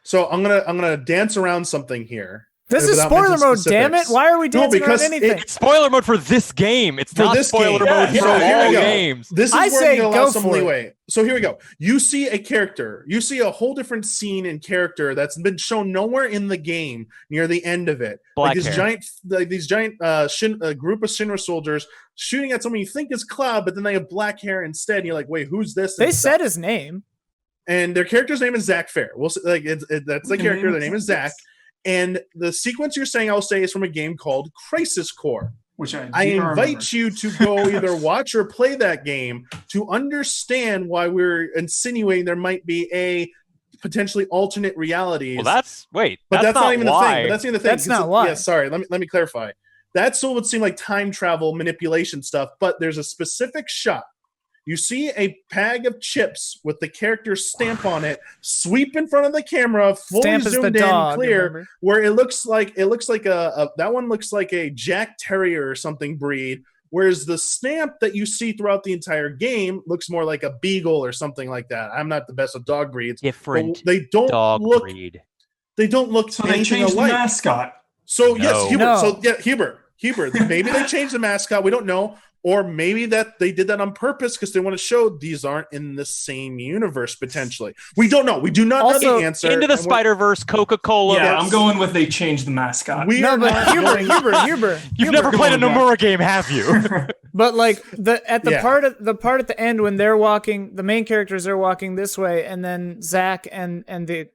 So I'm gonna dance around something here. This is without spoiler mentioning mode, damn it! specifics. Why are we No, dancing around because anything? It's spoiler mode for this game. It's For not this spoiler game. mode Yeah, for so here all we go. games. This is I where say I'm gonna allow go some for it. leeway. So here we go. You see a character. You see a whole different scene and character that's been shown nowhere in the game near the end of it. Black like hair. these giant group of Shinra soldiers shooting at someone you think is Cloud, but then they have black hair instead. And you're like, wait, who's this? They and said stuff. his name. And their character's name is Zach Fair. We'll say, like that's the character. Their name is Zach. And the sequence you're saying, I'll say, is from a game called Crisis Core. Which I invite you to go either watch or play that game to understand why we're insinuating there might be a potentially alternate realities. Well, that's but that's not even why. the thing. But that's not even the thing. That's not why. Yeah, sorry. Let me clarify. That still would seem like time travel manipulation stuff. But there's a specific shot. You see a bag of chips with the character's stamp on it, sweep in front of the camera, fully Stamp is the zoomed in, dog, clear, remember? where it looks like a that one looks like a Jack Terrier or something breed, whereas the stamp that you see throughout the entire game looks more like a beagle or something like that. I'm not the best with dog breeds. Different but they don't dog look. breed. They don't look So they anything changed the alike. mascot. So No. yes, Hubert. No. So yeah, Hubert. Maybe they changed the mascot. We don't know. Or maybe that they did that on purpose because they want to show these aren't in the same universe potentially. We don't know. We do not know Also, the answer. Into the and we're- Spider-Verse, Coca-Cola. Yeah, Yes. I'm going with they changed the mascot. We No, are but not going- Huber. You've never Come played a on, guys. Nomura game, have you? But like the Yeah. part at the end when they're walking, the main characters are walking this way, and then Zach and the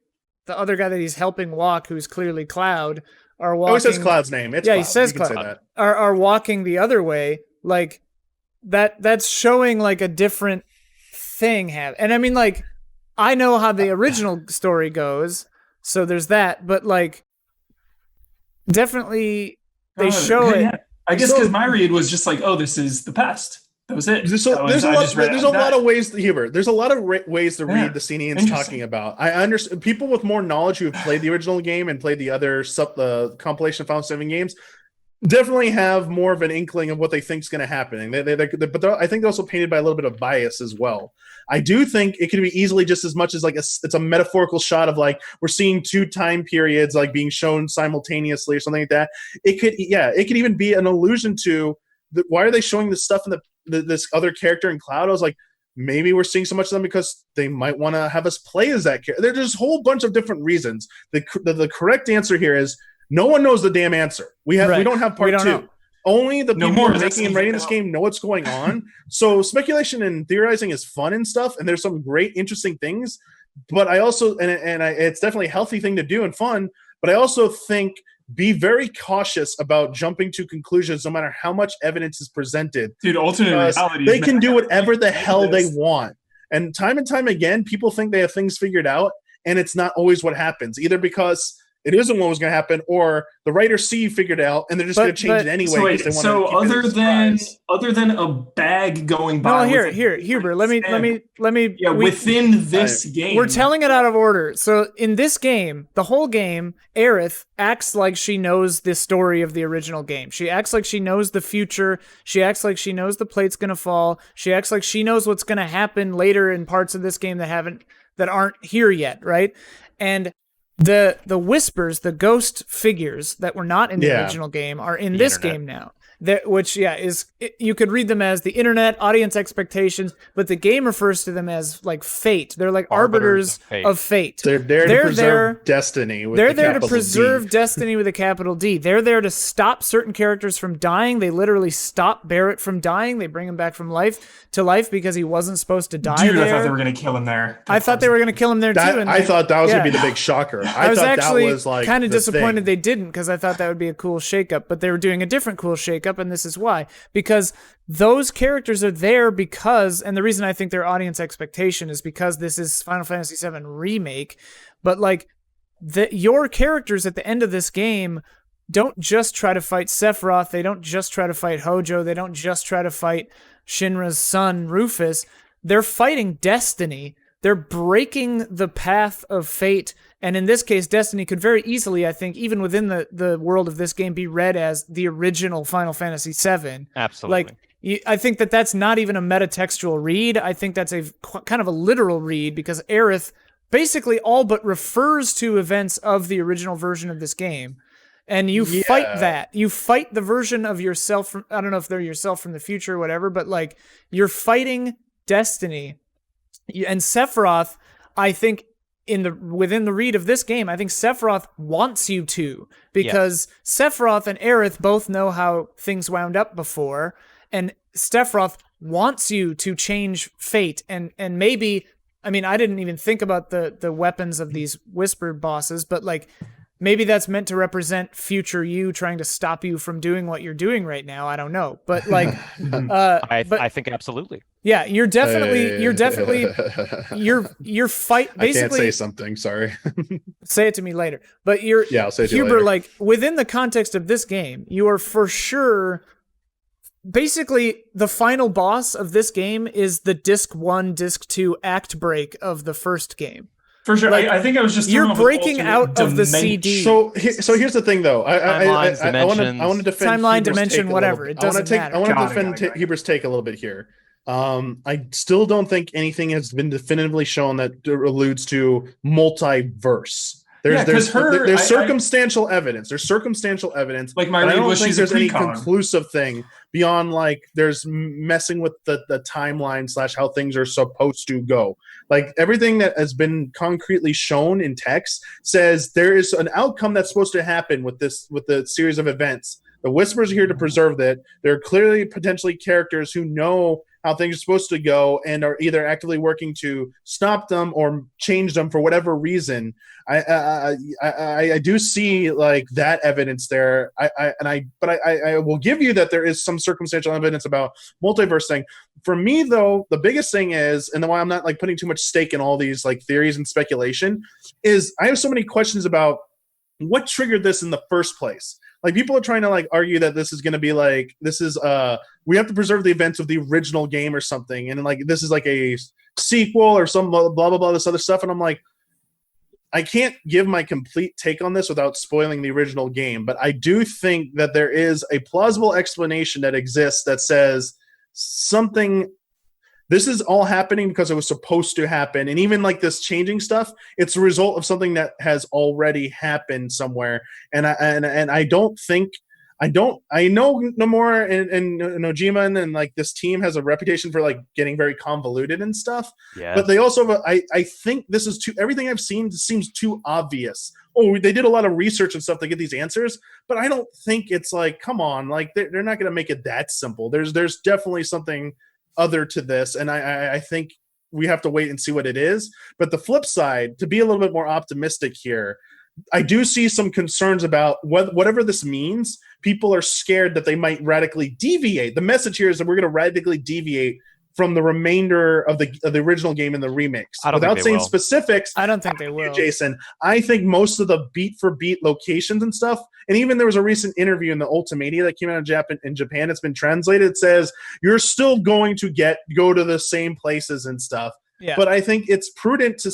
other guy that he's helping walk, who's clearly Cloud, are walking. Oh, he says Cloud's name. It's Yeah, Cloud. he says You can say Cloud. that. Are walking the other way, like that's showing like a different thing and I mean, like, I know how the original story goes, so there's that, but like definitely they show it. Yeah. I guess So- because my read was just like, oh, this is the past. That was it. So That was- there's a I lot. just read There's a lot that. of ways, Hubert. There's a lot of ways to Yeah. read the scene Ian's Interesting. talking about. I understand people with more knowledge who have played the original game and played the other compilation Final 7 games definitely have more of an inkling of what they think is going to happen. But I think they're also painted by a little bit of bias as well. I do think it could be easily just as much as like it's a metaphorical shot of like we're seeing two time periods like being shown simultaneously or something like that. It could even be an allusion to why are they showing this stuff in this other character in Cloud? I was like, maybe we're seeing so much of them because they might want to have us play as that character. There's a whole bunch of different reasons. The correct answer here is no one knows the damn answer. We don't have part We don't two. know. Only the No people more. who are That's making and something writing this game know what's going on. So speculation and theorizing is fun and stuff, and there's some great, interesting things. But I also it's definitely a healthy thing to do and fun. But I also think be very cautious about jumping to conclusions, no matter how much evidence is presented. Dude, alternate Because reality. they can do whatever the hell they want. And time again, people think they have things figured out, and it's not always what happens. Either because it isn't what was going to happen, or the writer C figured it out, and they're just going to change it anyway. So, because they want to keep it a other than a bag going by. No, with here, a Huber. Let me. Yeah, within this game, We're telling it out of order. So in this game, the whole game, Aerith acts like she knows the story of the original game. She acts like she knows the future. She acts like she knows the plate's gonna fall. She acts like she knows what's gonna happen later in parts of this game that aren't here yet, right? And the whispers, the ghost figures that were not in the original game are in this internet. game now. You could read them as the internet, audience expectations, but the game refers to them as like fate. They're like arbiters of fate. They're there to preserve destiny. They're there to preserve destiny with a capital D. They're there to stop certain characters from dying. They literally stop Barrett from dying. They bring him back from life to life because he wasn't supposed to die Dude, there. I thought they were going to kill him there. I thought they were going to kill him there too. And I thought that was going to yeah. be the big shocker. I was thought actually that was like kind of the disappointed thing. they didn't, because I thought that would be a cool shakeup, but they were doing a different cool shakeup, and this is why. Because those characters are there because, and the reason I think their audience expectation is because this is Final Fantasy VII Remake, but like your characters at the end of this game don't just try to fight Sephiroth. They don't just try to fight Hojo. They don't just try to fight Shinra's son, Rufus. They're fighting destiny. They're breaking the path of fate. And in this case, destiny could very easily, I think, even within the world of this game, be read as the original Final Fantasy VII. Absolutely. I think that's not even a metatextual read. I think that's a kind of a literal read, because Aerith basically all but refers to events of the original version of this game. And you fight that. You fight the version of yourself from, I don't know if they're yourself from the future or whatever, but like, you're fighting destiny. And Sephiroth, I think, within the read of this game, I think Sephiroth wants you to, because Sephiroth and Aerith both know how things wound up before, and Sephiroth wants you to change fate, and maybe, I mean, I didn't even think about the weapons of these whispered bosses, but like, maybe that's meant to represent future you trying to stop you from doing what you're doing right now. I don't know, but like, I think absolutely. Yeah, you're definitely you're fight. Basically, I can't say something. Sorry. Say it to me later. But I'll say it to you Huber, later. like, within the context of this game, you are for sure. Basically, the final boss of this game is the disc 1, disc 2 act break of the first game. For sure. Like, I think I was just you're breaking out of the CD. So here's the thing, though. I want to defend timeline, Huber's dimension, take whatever. It doesn't matter. I want to defend Huber's take a little bit here. I still don't think anything has been definitively shown that alludes to multiverse. There's circumstantial evidence. There's circumstantial evidence. Like, my I read don't was think she's there's a any precon. conclusive thing beyond like there's messing with the timeline / how things are supposed to go. Like, everything that has been concretely shown in text says there is an outcome that's supposed to happen with the series of events. The Whispers are here to preserve that. There are clearly potentially characters who know how things are supposed to go and are either actively working to stop them or change them for whatever reason. I do see like that evidence there. I will give you that there is some circumstantial evidence about multiverse thing. For me, though, the biggest thing is, and the why I'm not like putting too much stake in all these like theories and speculation, is I have so many questions about what triggered this in the first place. Like, people are trying to like argue that this is going to be like, we have to preserve the events of the original game or something, and like this is like a sequel or some blah blah blah this other stuff. And I'm like, I can't give my complete take on this without spoiling the original game, but I do think that there is a plausible explanation that exists that says something. This is all happening because it was supposed to happen. And even like this changing stuff, it's a result of something that has already happened somewhere. And I don't think, I know Nomura and Nojima and like this team has a reputation for like getting very convoluted and stuff. Yeah. But they also, I think this is everything I've seen seems too obvious. Oh, they did a lot of research and stuff to get these answers, but I don't think it's like, come on, like they're not going to make it that simple. There's definitely something other to this, and I think we have to wait and see what it is. But the flip side, to be a little bit more optimistic here, I do see some concerns about whatever this means. People are scared that they might radically deviate. The message here is that we're going to radically deviate from the remainder of the original game and the remakes. Without saying specifics, I don't think they will. Jason, I think most of the beat for beat locations and stuff, and even there was a recent interview in the Ultimedia that came out in Japan. It's been translated. It says you're still going to go to the same places and stuff. Yeah. But I think it's prudent to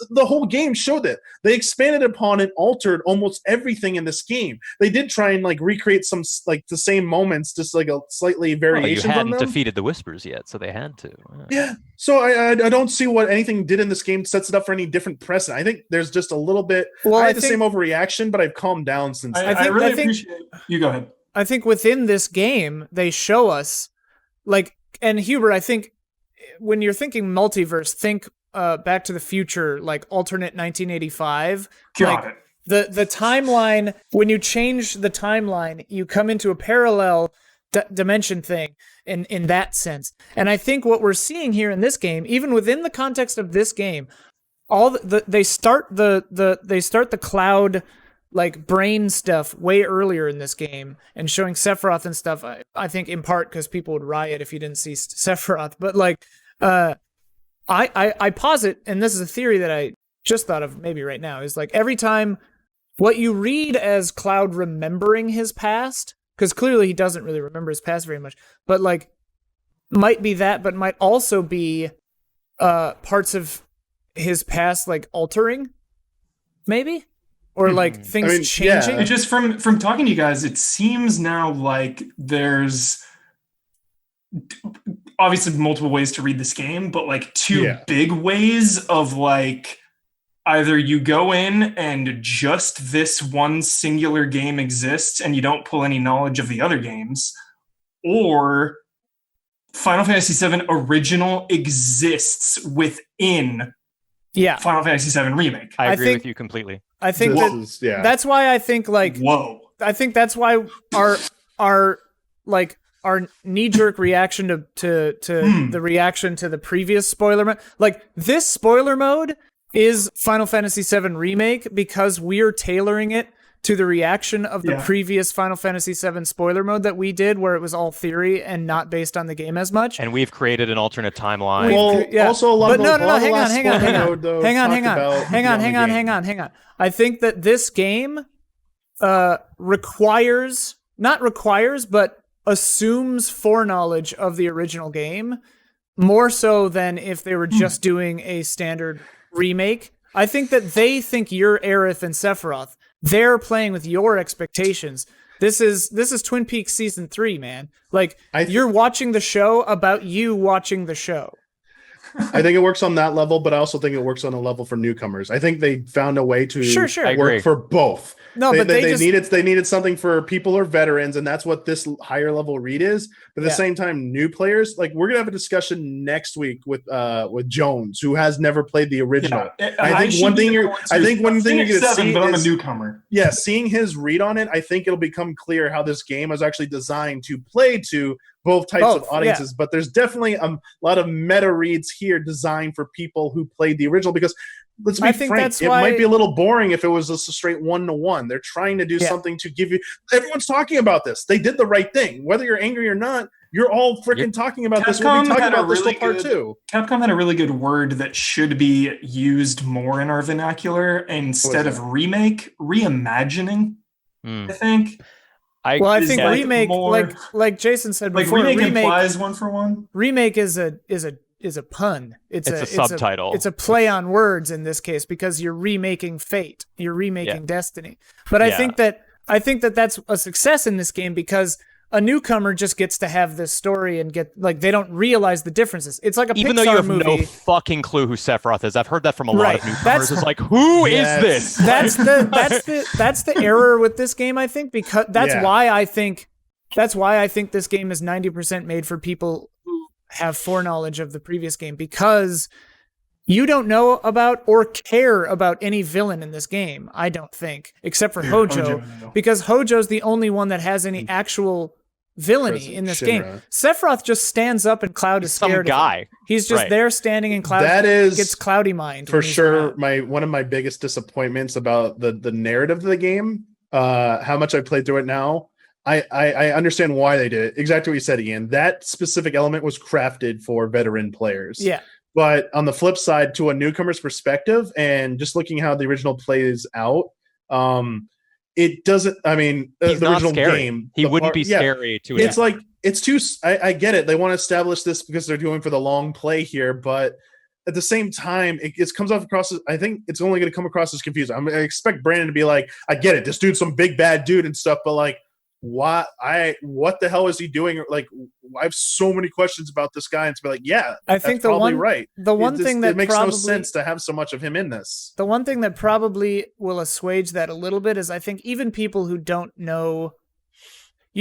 the whole game showed it. They expanded upon and altered almost everything in this game. They did try and like recreate some like the same moments, just like a slightly variation. You hadn't on them. defeated the Whispers yet, so they had to. Yeah. So I don't see what anything did in this game sets it up for any different precedent. I think there's just a little bit. Well, I had the same overreaction, but I've calmed down since. I really appreciate. You go ahead. I think within this game they show us, like, and Huber, I think, when you're thinking multiverse, think Back to the Future, like alternate 1985. Got like, it. The timeline, when you change the timeline, you come into a parallel dimension thing in that sense. And I think what we're seeing here in this game, even within the context of this game, they start the cloud like brain stuff way earlier in this game and showing Sephiroth and stuff. I think in part because people would riot if you didn't see Sephiroth, but like I posit, and this is a theory that I just thought of maybe right now, is like every time what you read as Cloud remembering his past, because clearly he doesn't really remember his past very much, but like might be that, but might also be parts of his past like altering, maybe, or like things changing. Yeah. It just from talking to you guys, it seems now like there's obviously multiple ways to read this game, but like two big ways of like either you go in and just this one singular game exists and you don't pull any knowledge of the other games, or Final Fantasy VII Original exists within Final Fantasy VII Remake. I agree with you completely. I think that's why I think like I think that's why our knee-jerk reaction to the reaction to the previous spoiler mode, like this spoiler mode is Final Fantasy VII Remake because we're tailoring it to the reaction of the previous Final Fantasy VII spoiler mode that we did, where it was all theory and not based on the game as much. And we've created an alternate timeline. Well, also a lot of hang on. I think that this game assumes foreknowledge of the original game more so than if they were just doing a standard remake. I think that they think you're Aerith and Sephiroth. They're playing with your expectations. This is Twin Peaks season 3, man. Like you're watching the show about you watching the show. I think it works on that level, but I also think it works on a level for newcomers. I think they found a way to work for both. No, but they needed something for people or veterans, and that's what this higher level read is. But at the same time, new players, like we're gonna have a discussion next week with Jones, who has never played the original. I think one thing you're gonna see, but I'm a newcomer. Yeah, seeing his read on it, I think it'll become clear how this game is actually designed to play to both types of audiences, but there's definitely a lot of meta reads here designed for people who played the original, because let's be frank, it might be a little boring if it was just a straight 1-to-1. They're trying to do something to give you, everyone's talking about this. They did the right thing. Whether you're angry or not, you're all freaking talking about this. We'll be talking about this till part 2. Capcom had a really good word that should be used more in our vernacular instead of remake, reimagining, I think. I think remake, like Jason said before, remake implies one for one. Remake is a pun. It's a subtitle. It's a play on words in this case because you're remaking Fate. You're remaking Destiny. But I think that that's a success in this game because a newcomer just gets to have this story and they don't realize the differences. It's like a even Pixar though you have movie. no fucking clue who Sephiroth is. I've heard that from a lot of newcomers. It's like, who is this? That's the error with this game, I think, because that's why I think this game is 90% made for people who have foreknowledge of the previous game, because you don't know about or care about any villain in this game, I don't think, except for Hojo, because Hojo's the only one that has any actual villainy in this game. Sephiroth just stands up and Cloud is scared of him. He's just there standing and Cloud gets cloudy mind. For sure, one of my biggest disappointments about the narrative of the game, how much I played through it now, I understand why they did it. Exactly what you said, Ian. That specific element was crafted for veteran players. Yeah. But on the flip side, to a newcomer's perspective, and just looking how the original plays out, it doesn't. I mean, he's the not original scary. game, he wouldn't be scary to it. It's like it's too. I get it. They want to establish this because they're doing for the long play here, but at the same time, it comes off across. I think it's only going to come across as confusing. I expect Brandon to be like, "I get it. This dude's some big bad dude and stuff," but like, what the hell is he doing? Like, I have so many questions about this guy, and to be like, I think the one thing that makes no sense to have so much of him in this. The one thing that probably will assuage that a little bit is I think even people who don't know,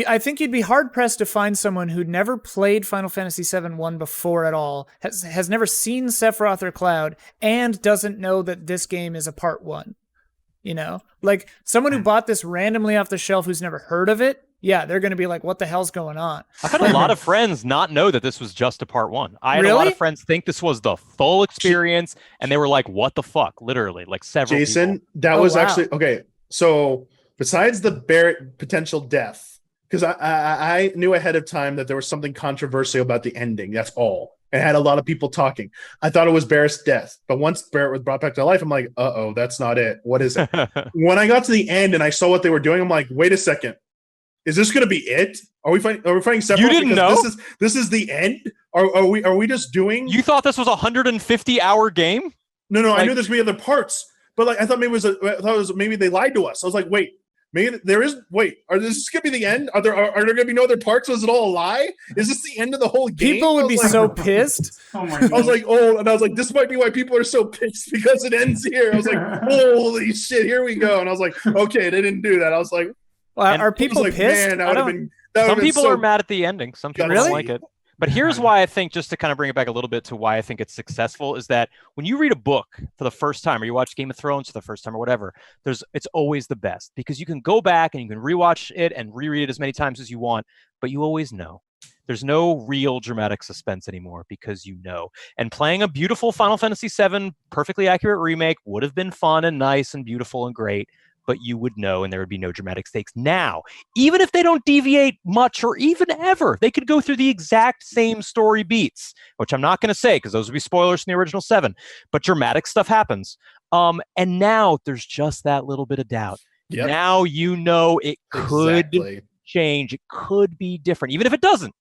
I think you'd be hard pressed to find someone who'd never played Final Fantasy VII 1 before at all, has never seen Sephiroth or Cloud, and doesn't know that this game is a part 1. You know, like someone who bought this randomly off the shelf who's never heard of it. Yeah, they're going to be like, what the hell's going on? I've had a lot of friends not know that this was just a part 1. I had a lot of friends think this was the full experience, and they were like, what the fuck? Literally, like several Jason, people. that was actually, okay, so besides the Barrett potential death, because I knew ahead of time that there was something controversial about the ending. That's all. and had a lot of people talking. I thought it was Barrett's death, but once Barrett was brought back to life, I'm like, uh-oh, that's not it. What is it? When I got to the end and I saw what they were doing, I'm like, wait a second. Is this going to be it? Are we fighting Sephiroth? You didn't know? This is the end? Are we just doing? You thought this was a 150-hour game? No, like, I knew there's gonna be other parts, but like I thought maybe they lied to us. I was like, wait, maybe there is. Wait, is this gonna be the end? Are there gonna be no other parts? Was it all a lie? Is this the end of the whole game? People would be so pissed. Oh my God. I was like, and I was like, this might be why people are so pissed because it ends here. I was like, holy shit, here we go. And I was like, okay, they didn't do that. I was like, well, are people like, pissed? Man, some people are mad at the ending. Some people don't like it. But here's why I think, just to kind of bring it back a little bit to why I think it's successful, is that when you read a book for the first time, or you watch Game of Thrones for the first time or whatever, it's always the best because you can go back and you can rewatch it and reread it as many times as you want, but you always know. There's no real dramatic suspense anymore because you know. And playing a beautiful Final Fantasy VII, perfectly accurate remake would have been fun and nice and beautiful and great, but you would know and there would be no dramatic stakes. Now, even if they don't deviate much or even ever, they could go through the exact same story beats, which I'm not going to say because those would be spoilers from the original 7, but dramatic stuff happens. And now there's just that little bit of doubt. Yep. Now you know it could change. It could be different, even if it doesn't.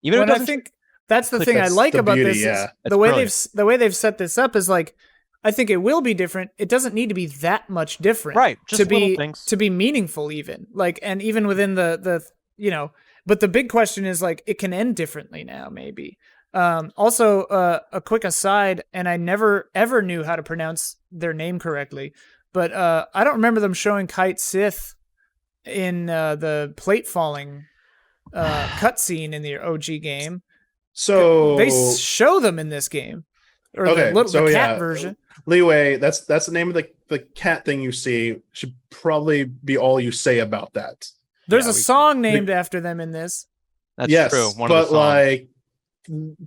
Even if it doesn't. I think that's the thing I like about this. Is the way they've set this up is like, I think it will be different. It doesn't need to be that much different, right? Just to be meaningful, even like, and even within the But the big question is like, it can end differently now, maybe. Also, a quick aside, and I never ever knew how to pronounce their name correctly, but I don't remember them showing Kite Sith in the plate falling cutscene in the OG game. So they show them in this game, or the cat version. Leeway, that's the name of the cat thing you see. Should probably be all you say about that. There's a song named after them in this. That's true. But like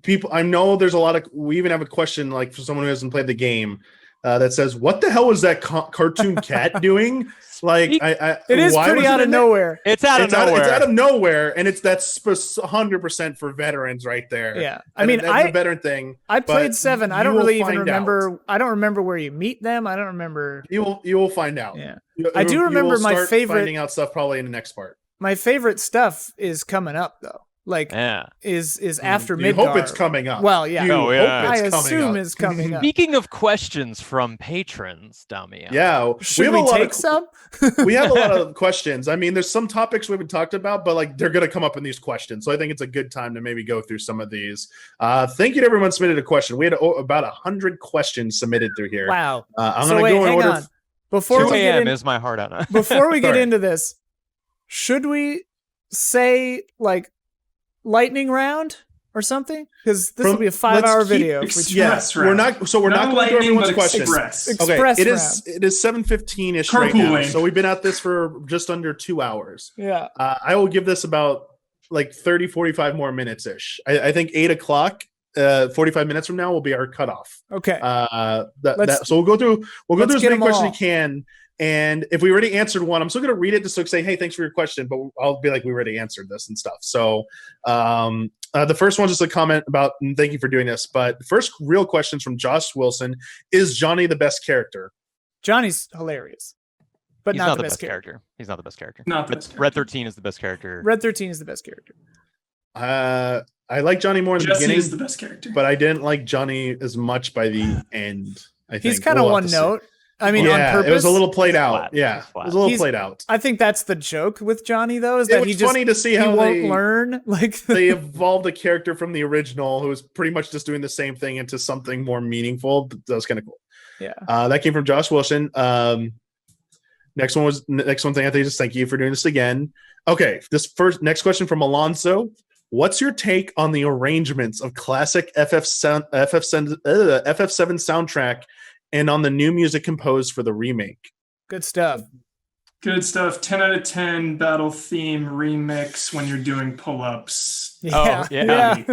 people, I know there's a lot of. We even have a question like for someone who hasn't played the game that says, "What the hell was that cartoon cat doing?" Like, it is pretty out of nowhere. It's out of nowhere. It's out of nowhere, and that's 100% for veterans right there. Yeah, I mean, that's a veteran thing. I played 7. I don't really even remember. I don't remember where you meet them. I don't remember. You will find out. Yeah, I do remember my favorite. Finding out stuff probably in the next part. My favorite stuff is coming up though. Like, is after Midgar. You hope it's coming up. Well, yeah. I assume it's coming up. Speaking of questions from patrons, Damiani. Yeah. Should we take some? We have a lot of questions. I mean, there's some topics we haven't talked about, but like they're going to come up in these questions. So I think it's a good time to maybe go through some of these. Thank you to everyone submitted a question. We had about 100 questions submitted through here. Wow. I'm going to go in order. Before 2 a.m. is my heart out. Before we get into this, should we say like lightning round or something? Because this will be a 5-hour video. Yes, we're not going through everyone's questions. Okay, it is 7:15ish right now, so we've been at this for just under 2 hours. Yeah, I will give this about like 30-45 more minutes ish. I think 8 o'clock. 45 minutes from now will be our cutoff. Okay. So we'll go through as many questions as we can. And if we already answered one, I'm still going to read it just to say, hey, thanks for your question. But I'll be like, we already answered this and stuff. So the first one's just a comment about, and thank you for doing this. But the first real question's from Josh Wilson. Is Johnny the best character? Johnny's hilarious. But he's not the best character. He's not the best character. Red 13 is the best character. Red 13 is the best character. I like Johnny more in the beginning. Is the best character. But I didn't like Johnny as much by the end. I think he's kind of one note. I mean, on purpose. It was a little played out. Yeah, it was a little played out. I think that's the joke with Johnny, though, is that it's funny to see how they won't learn. Like they evolved a character from the original who was pretty much just doing the same thing into something more meaningful. That was kind of cool. Yeah, that came from Josh Wilson. Next one thing. I think just thank you for doing this again. Okay, next question from Alonso. What's your take on the arrangements of classic FF7 soundtrack and on the new music composed for the remake? Good stuff. 10 out of 10 battle theme remix when you're doing pull-ups. Yeah.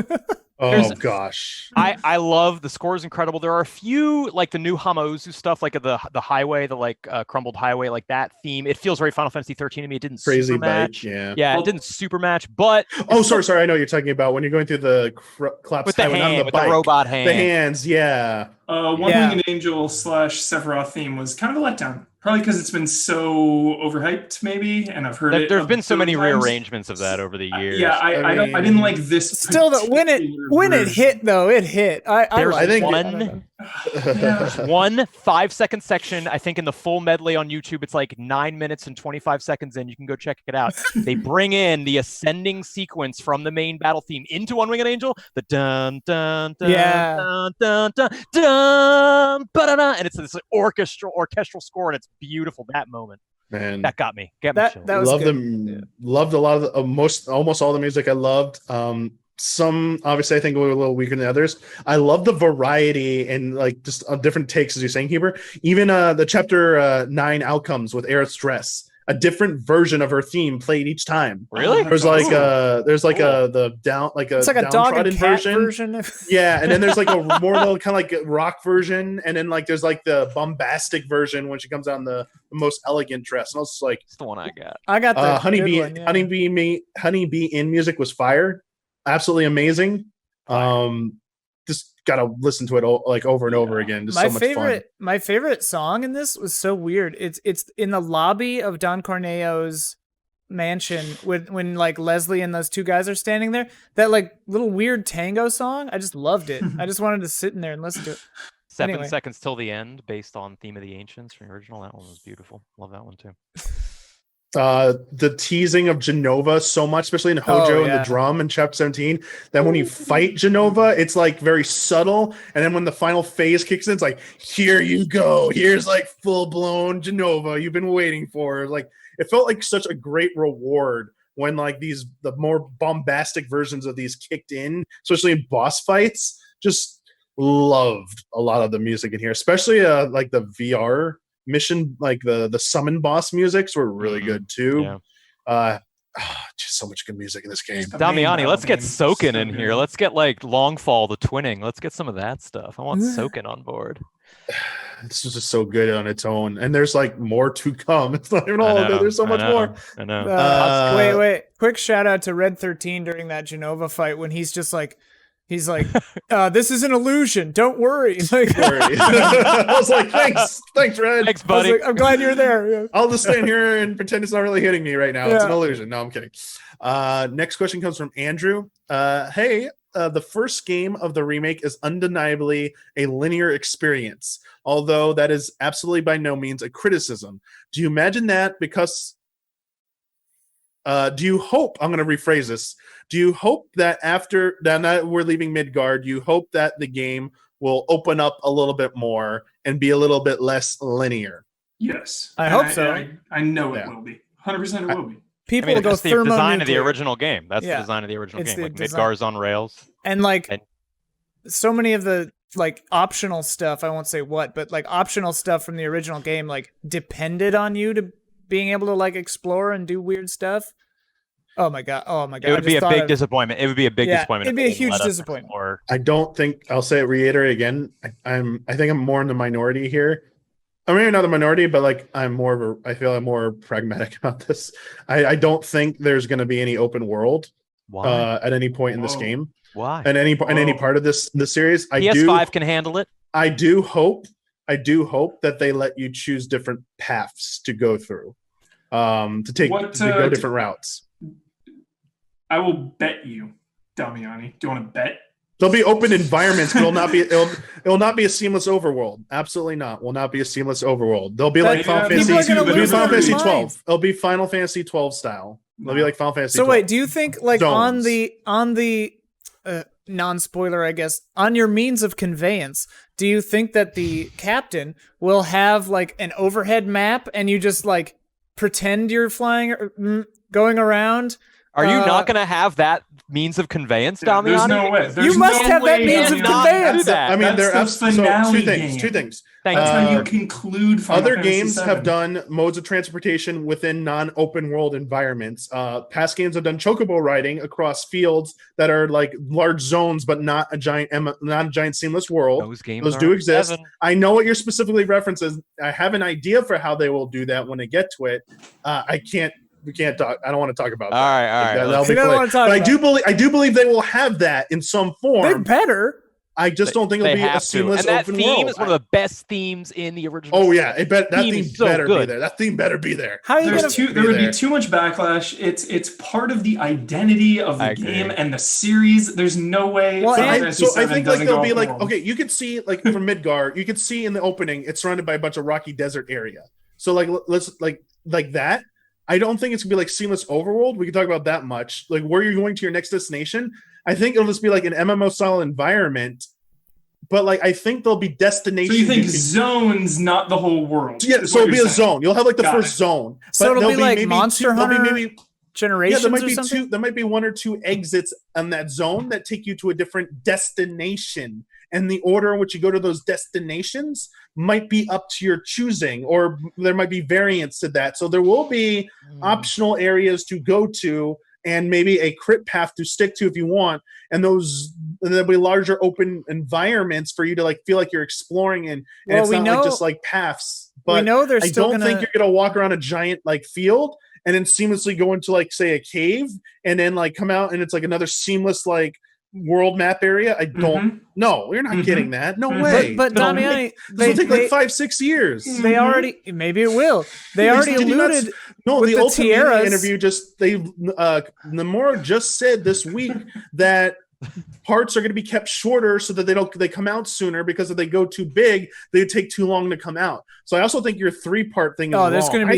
Oh gosh. I love the score is incredible. There are a few like the new Hamauzu stuff, like the highway, the like crumbled highway, like that theme. It feels very Final Fantasy 13 to me. It didn't Crazy super match. bite, yeah. Yeah, it didn't super match, but Oh, sorry. I know what you're talking about when you're going through the collapse with the highway, not on hand, the with bike. the robot hand, The hands, yeah. One Winged Angel / Sephiroth theme was kind of a letdown. Probably because it's been so overhyped, maybe, and I've heard it. There's been so many times. rearrangements of that over the years. Yeah, I didn't like this. Still, when it hit though, it hit. There's one 5-second section, I think, in the full medley on YouTube. It's like 9 minutes and 25 seconds in. You can go check it out. They bring in the ascending sequence from the main battle theme into One Winged Angel. The dun dun dun dun dun dun dun ba-da-da, and it's this orchestral score, and it's beautiful. That moment, man, that got me. That was loved good. them. Loved a lot of almost all the music. I loved. Some obviously I think were a little weaker than others. I love the variety and like just different takes, as you're saying, Huber. Even the chapter 9 outcomes with Aerith's dress. A different version of her theme played each time. Really? There's like the down it's like a dog and cat version. Yeah, and then there's like a more kind of like rock version, and then like there's like the bombastic version when she comes out in the most elegant dress. And I was like, it's the one I got. I got the Honeybee. one, yeah. Honeybee in music was fire, absolutely amazing. Just gotta listen to it like over and over again. Just so much fun. My favorite song in this was so weird. It's in the lobby of Don Corneo's mansion when like Leslie and those two guys are standing there. That like little weird tango song. I just loved it. I just wanted to sit in there and listen to it. 7 seconds till the end, based on Theme of the Ancients from the original. That one was beautiful. Love that one too. The teasing of Genova so much, especially in Hojo and the drum in chapter 17, that when you fight Genova, it's like very subtle, and then when the final phase kicks in, it's like, here you go, here's like full-blown Genova you've been waiting for. Like, it felt like such a great reward when like the more bombastic versions of these kicked in, especially in boss fights. Just loved a lot of the music in here, especially like the VR mission, like the summon boss musics were really good too. Just so much good music in this game. Damiani, let's get Soken in here. Let's get like Longfall, the twinning. Let's get some of that stuff. I want Soken on board. This is just so good on its own, and there's like more to come. It's not even all of it. There's so much more. I know. Wait! Quick shout out to Red 13 during that Genova fight when he's like, this is an illusion. Don't worry. Like, I was like, thanks, Red. Thanks, buddy. I'm glad you're there. Yeah. I'll just stand here and pretend it's not really hitting me right now. It's an illusion. No, I'm kidding. Next question comes from Andrew. Hey, the first game of the remake is undeniably a linear experience, although that is absolutely by no means a criticism. Do you imagine that because... do you hope, I'm going to rephrase this, do you hope that after that we're leaving Midgard, you hope that the game will open up a little bit more and be a little bit less linear? Yes. I hope so. I know it will be. 100% it will be. People go that's the design of the original game. That's the design of the original game. Like Midgar's on rails. And like so many of the like optional stuff, I won't say what, but like optional stuff from the original game like depended on you to being able to like explore and do weird stuff. Oh my god! It would be a big disappointment. It would be a big disappointment. It'd be a huge disappointment. I don't think I'll say it. Reiterate again. I think I'm more in the minority here. I mean, not the minority, but like I feel I'm more pragmatic about this. I don't think there's going to be any open world at any point in this game. Why? At any part of this series. PS5 can handle it. I do hope that they let you choose different paths to go through, to go different routes. I will bet you, Damiani. Do you want to bet? There'll be open environments, but it'll not be a seamless overworld. Absolutely not. Will not be a seamless overworld. They'll be like Final Fantasy 12. It'll be Final Fantasy 12 style. It'll be like Final Fantasy 12. So wait, do you think like on the non-spoiler, I guess, on your means of conveyance, do you think that the captain will have like an overhead map and you just like pretend you're flying, going around? Are you not going to have that means of conveyance, Damiani? There's no way. There's You must no have that way means of Damiani not conveyance. do that. I mean, That's there are the finale two game. things. Thank That's you. how you conclude Final Other Fantasy games VII. have done modes of transportation within non-open world environments. Past games have done chocobo riding across fields that are like large zones, but not a giant seamless world. Those do exist. 7. I know what you're specifically references. I have an idea for how they will do that when they get to it. We can't talk. I don't want to talk about that. All right. That'll be We don't clear. want to talk But about I do believe they will have that in some They form. better. I just don't think it'll be a have to. seamless And that open theme world. is one of the best themes in the original. Oh yeah, that theme theme is so better be good. there. That theme better be there. How are you There's gonna? there would there. be too much backlash. It's part of the identity of I the agree. game and the series. There's no way. Well, Final and- Fantasy So I VII think like doesn't they'll go be open like, world. okay, you could see like from Midgar, you could see in the opening it's surrounded by a bunch of rocky desert area. So like let's like that. I don't think it's gonna be like seamless overworld. We can talk about that much. Like where you're going to your next destination. I think it'll just be like an MMO style environment. But like I think there'll be So destinations. you think can- zones, not the whole world? Yeah, is so what it'll be you're a saying. zone. You'll have like the Got first it. zone. So But it'll there'll be like maybe Monster there'll be Hunter maybe Generations there might or be something. there might be 1 or 2 exits on that zone that take you to a different destination, and the order in which you go to those destinations might be up to your choosing, or there might be variants to that. So there will be optional areas to go to, and maybe a crit path to stick to if you want. And there'll be larger open environments for you to like feel like you're exploring, and Well, it's we not know- like just like paths. We But know they're I still don't gonna. think you're gonna walk around a giant like field and then seamlessly go into like say a cave and then like come out and it's like another seamless like world map area. I don't know. We're not Mhm. getting that. No Mhm. way. But No way. Damiani, This will take like 5-6 years. they already maybe it will. They already Did you not alluded. No, with the the Ultimate tiaras- interview Nomura just said this week that parts are going to be kept shorter so that they come out sooner, because if they go too big, they take too long to come out. So I also think your 3-part thing is Oh, there's wrong. gonna be-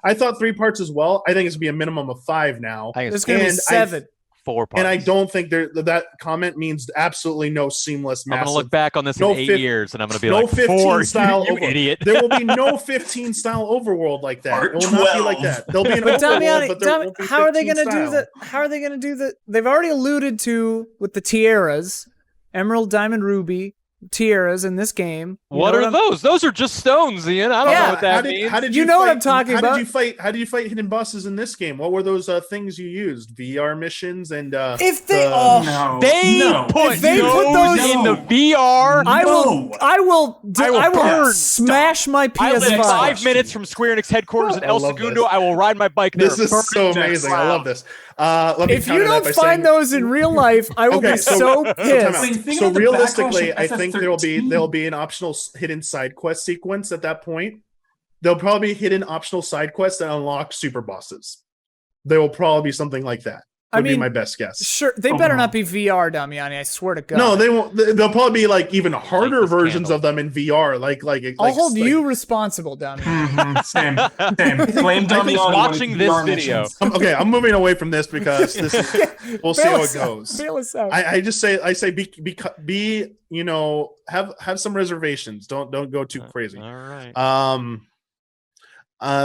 I thought 3 parts as well. I think it's going to be a minimum of 5 now. I think There's it's going to be And 7. 4 parts. And I don't think that comment means absolutely no seamless I'm massive. going to look back on this no in 8 fif- years, and I'm going to be no like, 15 4, style you over- idiot. There will be no 15 style overworld like that. Part It will not be like 12. that. There'll be an But overworld, Damiani, but there won't be how are they 15 going to do style. that? How are they going to do that? They've already alluded to with the tiaras, Emerald, Diamond, Ruby tiaras in this game. You What know are I'm- those? Those are just stones, Ian. I don't Yeah, know what that means. How did You you know what fight- I'm talking about. How did you fight hidden bosses in this game? What were those things you used? VR missions and If they No. They no. put If they put those those- in the VR. I will No. I will burn. smash my I live PS5. 5 minutes from Square Enix headquarters in I El love Segundo. this. I will ride my bike there. This is burn so it to the amazing. I ground. love this. Let me If you counter that don't by find saying- those in real life, I will Okay, be so- so time pissed. out. Wait, think So about the realistically, backlash I of think FF13. there'll be an optional hidden side quest sequence at that point. There'll probably be hidden optional side quests that unlock super bosses. There will probably be something like that. I Would be mean, my best guess. Sure, they Oh, better no. not be VR, Damiani. I swear to God. No, they won't. They'll probably be like even harder this versions candle. of them in VR. I'll hold you responsible, Damiani. Same. Blame I think Damiani watching on this VR video. missions. I'm moving away from this because this is. We'll see Bail how us it out. goes. Bail us out. I say be you know have some reservations. Don't go too crazy. All right.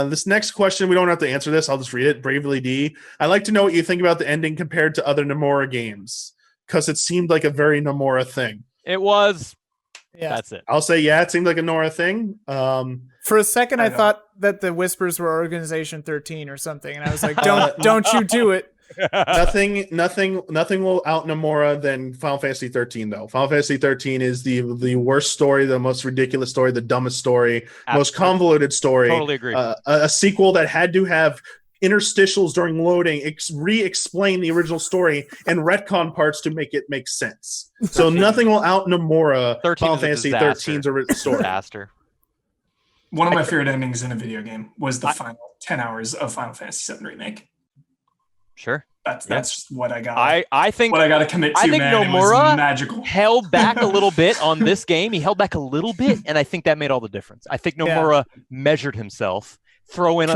This next question, we don't have to answer this. I'll just read it. Bravely D. I'd like to know what you think about the ending compared to other Nomura games, because it seemed like a very Nomura thing. It was. Yeah. That's it. I'll say, yeah, it seemed like a Nomura thing. For a second, I I don't- thought that the whispers were Organization 13 or something, and I was like, "Don't you do it!" Nothing will out Nomura than Final Fantasy 13 though. Final Fantasy 13 is the worst story, the most ridiculous story, the dumbest story, most Absolutely. convoluted story. Totally agree. A sequel that had to have interstitials during loading, re-explain the original story and retcon parts to make it make sense. So nothing will out Nomura 13 Final is a Fantasy disaster. 13's original story. Disaster. One of my favorite endings in a video game was the final 10 hours of Final Fantasy VII Remake. Sure. That's what I got. I think what I got to commit to, I think man. It was Nomura magical. held back a little bit on this game. He held back a little bit, and I think that made all the difference. I think Nomura measured himself. Throw in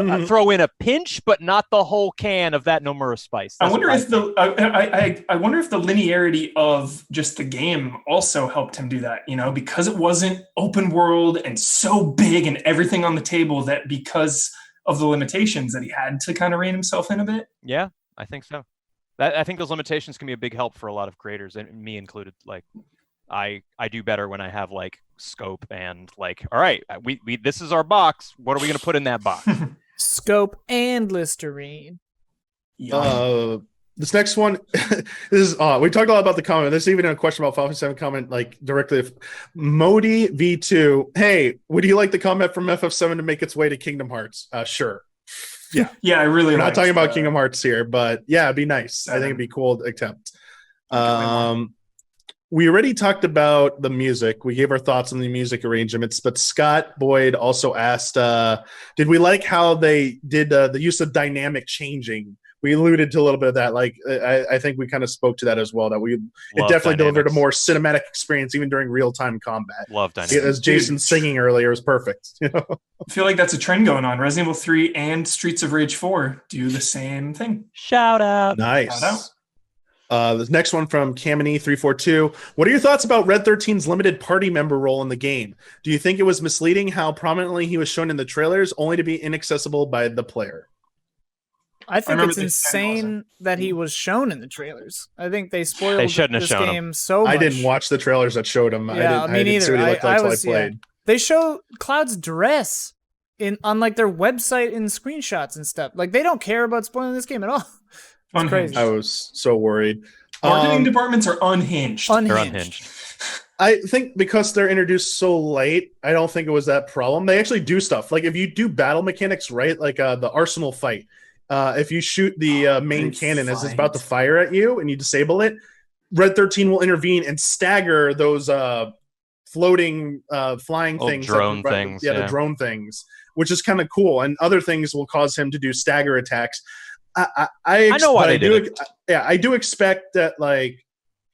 a pinch, but not the whole can of that Nomura spice. I That's wonder what if I wonder if the linearity of just the game also helped him do that. You know, because it wasn't open world and so big and everything on the table, that because of the limitations that he had to kind of rein himself in a bit. Yeah. I think so. I think those limitations can be a big help for a lot of creators, and me included. Like, I do better when I have like scope and like, all right, we this is our box. What are we going to put in that box? Scope and Listerine. This next one, this is we talked a lot about the comment. There's even a question about 5.7 comment, like directly. If Modi V2, hey, would you like the comment from FF7 to make its way to Kingdom Hearts? Sure. Yeah. Yeah, I really. We're not talking about Kingdom Hearts here, but yeah, it'd be nice. 7. I think it'd be cool to attempt. We already talked about the music. We gave our thoughts on the music arrangements, but Scott Boyd also asked, did we like how they did the use of dynamic changing? We alluded to a little bit of that. Like, I think we kind of spoke to that as well, that it definitely delivered a more cinematic experience even during real-time combat. Love dynamics. As Jason singing earlier was perfect. I feel like that's a trend going on. Resident Evil 3 and Streets of Rage 4 do the same thing. Shout out. Nice. Shout out. The next one from Kamini342. What are your thoughts about Red 13's limited party member role in the game? Do you think it was misleading how prominently he was shown in the trailers, only to be inaccessible by the player? I think it's insane that he was shown in the trailers. I think they spoiled this game so much. I didn't watch the trailers that showed him. Yeah, I didn't see what he looked like until I played. Yeah. They show Cloud's dress on like their website in screenshots and stuff. Like, they don't care about spoiling this game at all. It's crazy. I was so worried. Marketing departments are unhinged. They're unhinged. I think because they're introduced so late, I don't think it was that problem. They actually do stuff. Like, if you do battle mechanics right, like the Arsenal fight, if you shoot the main cannon as it's about to fire at you and you disable it, Red 13 will intervene and stagger those floating flying things. Drone things. Yeah, the drone things, which is kind of cool. And other things will cause him to do stagger attacks. I know why they did it. Yeah, I do expect that, like,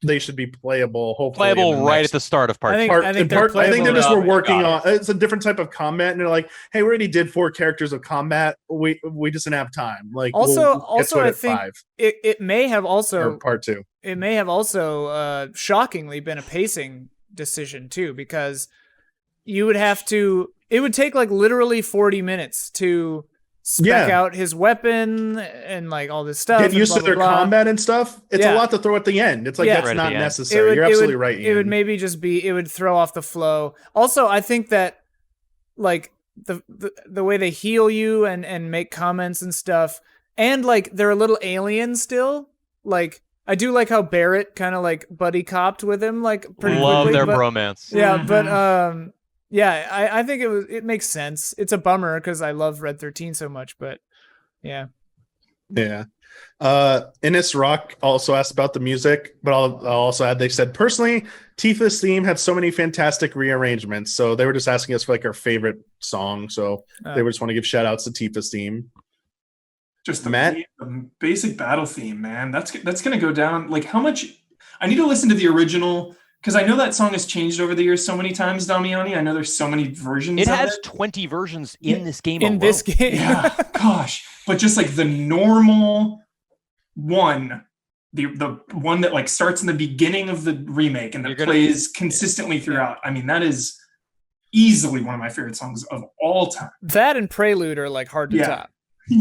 they should be playable. Hopefully, playable right at the start of part 2. I think they just were working on. It's a different type of combat, and they're like, "Hey, we already did 4 characters of combat. We just didn't have time." Like, also, I think it may have also part 2. It may have also shockingly been a pacing decision too, because you would have to. It would take like literally 40 minutes to spec out his weapon and like all this stuff. Get used to their combat and stuff. It's a lot to throw at the end. It's like that's not necessary. You're absolutely right. It would maybe just be. It would throw off the flow. Also, I think that like the way they heal you and make comments and stuff, and like they're a little alien still. Like, I do like how Barrett kind of like buddy copped with him like pretty quickly. Love their bromance. Yeah, but yeah, I think it makes sense. It's a bummer because I love Red 13 so much, but yeah. Yeah. Innis Rock also asked about the music, but I'll also add, they said, personally, Tifa's theme had so many fantastic rearrangements. So they were just asking us for like our favorite song. So they just want to give shout outs to Tifa's theme. Just the basic battle theme, man. That's going to go down. Like, how much I need to listen to the original, because I know that song has changed over the years so many times, Damiani. I know there's so many versions. It has 20 versions in this game. This game, yeah, gosh. But just like the normal one, the one that like starts in the beginning of the remake and that plays consistently throughout. I mean, that is easily one of my favorite songs of all time. That and Prelude are like hard to top.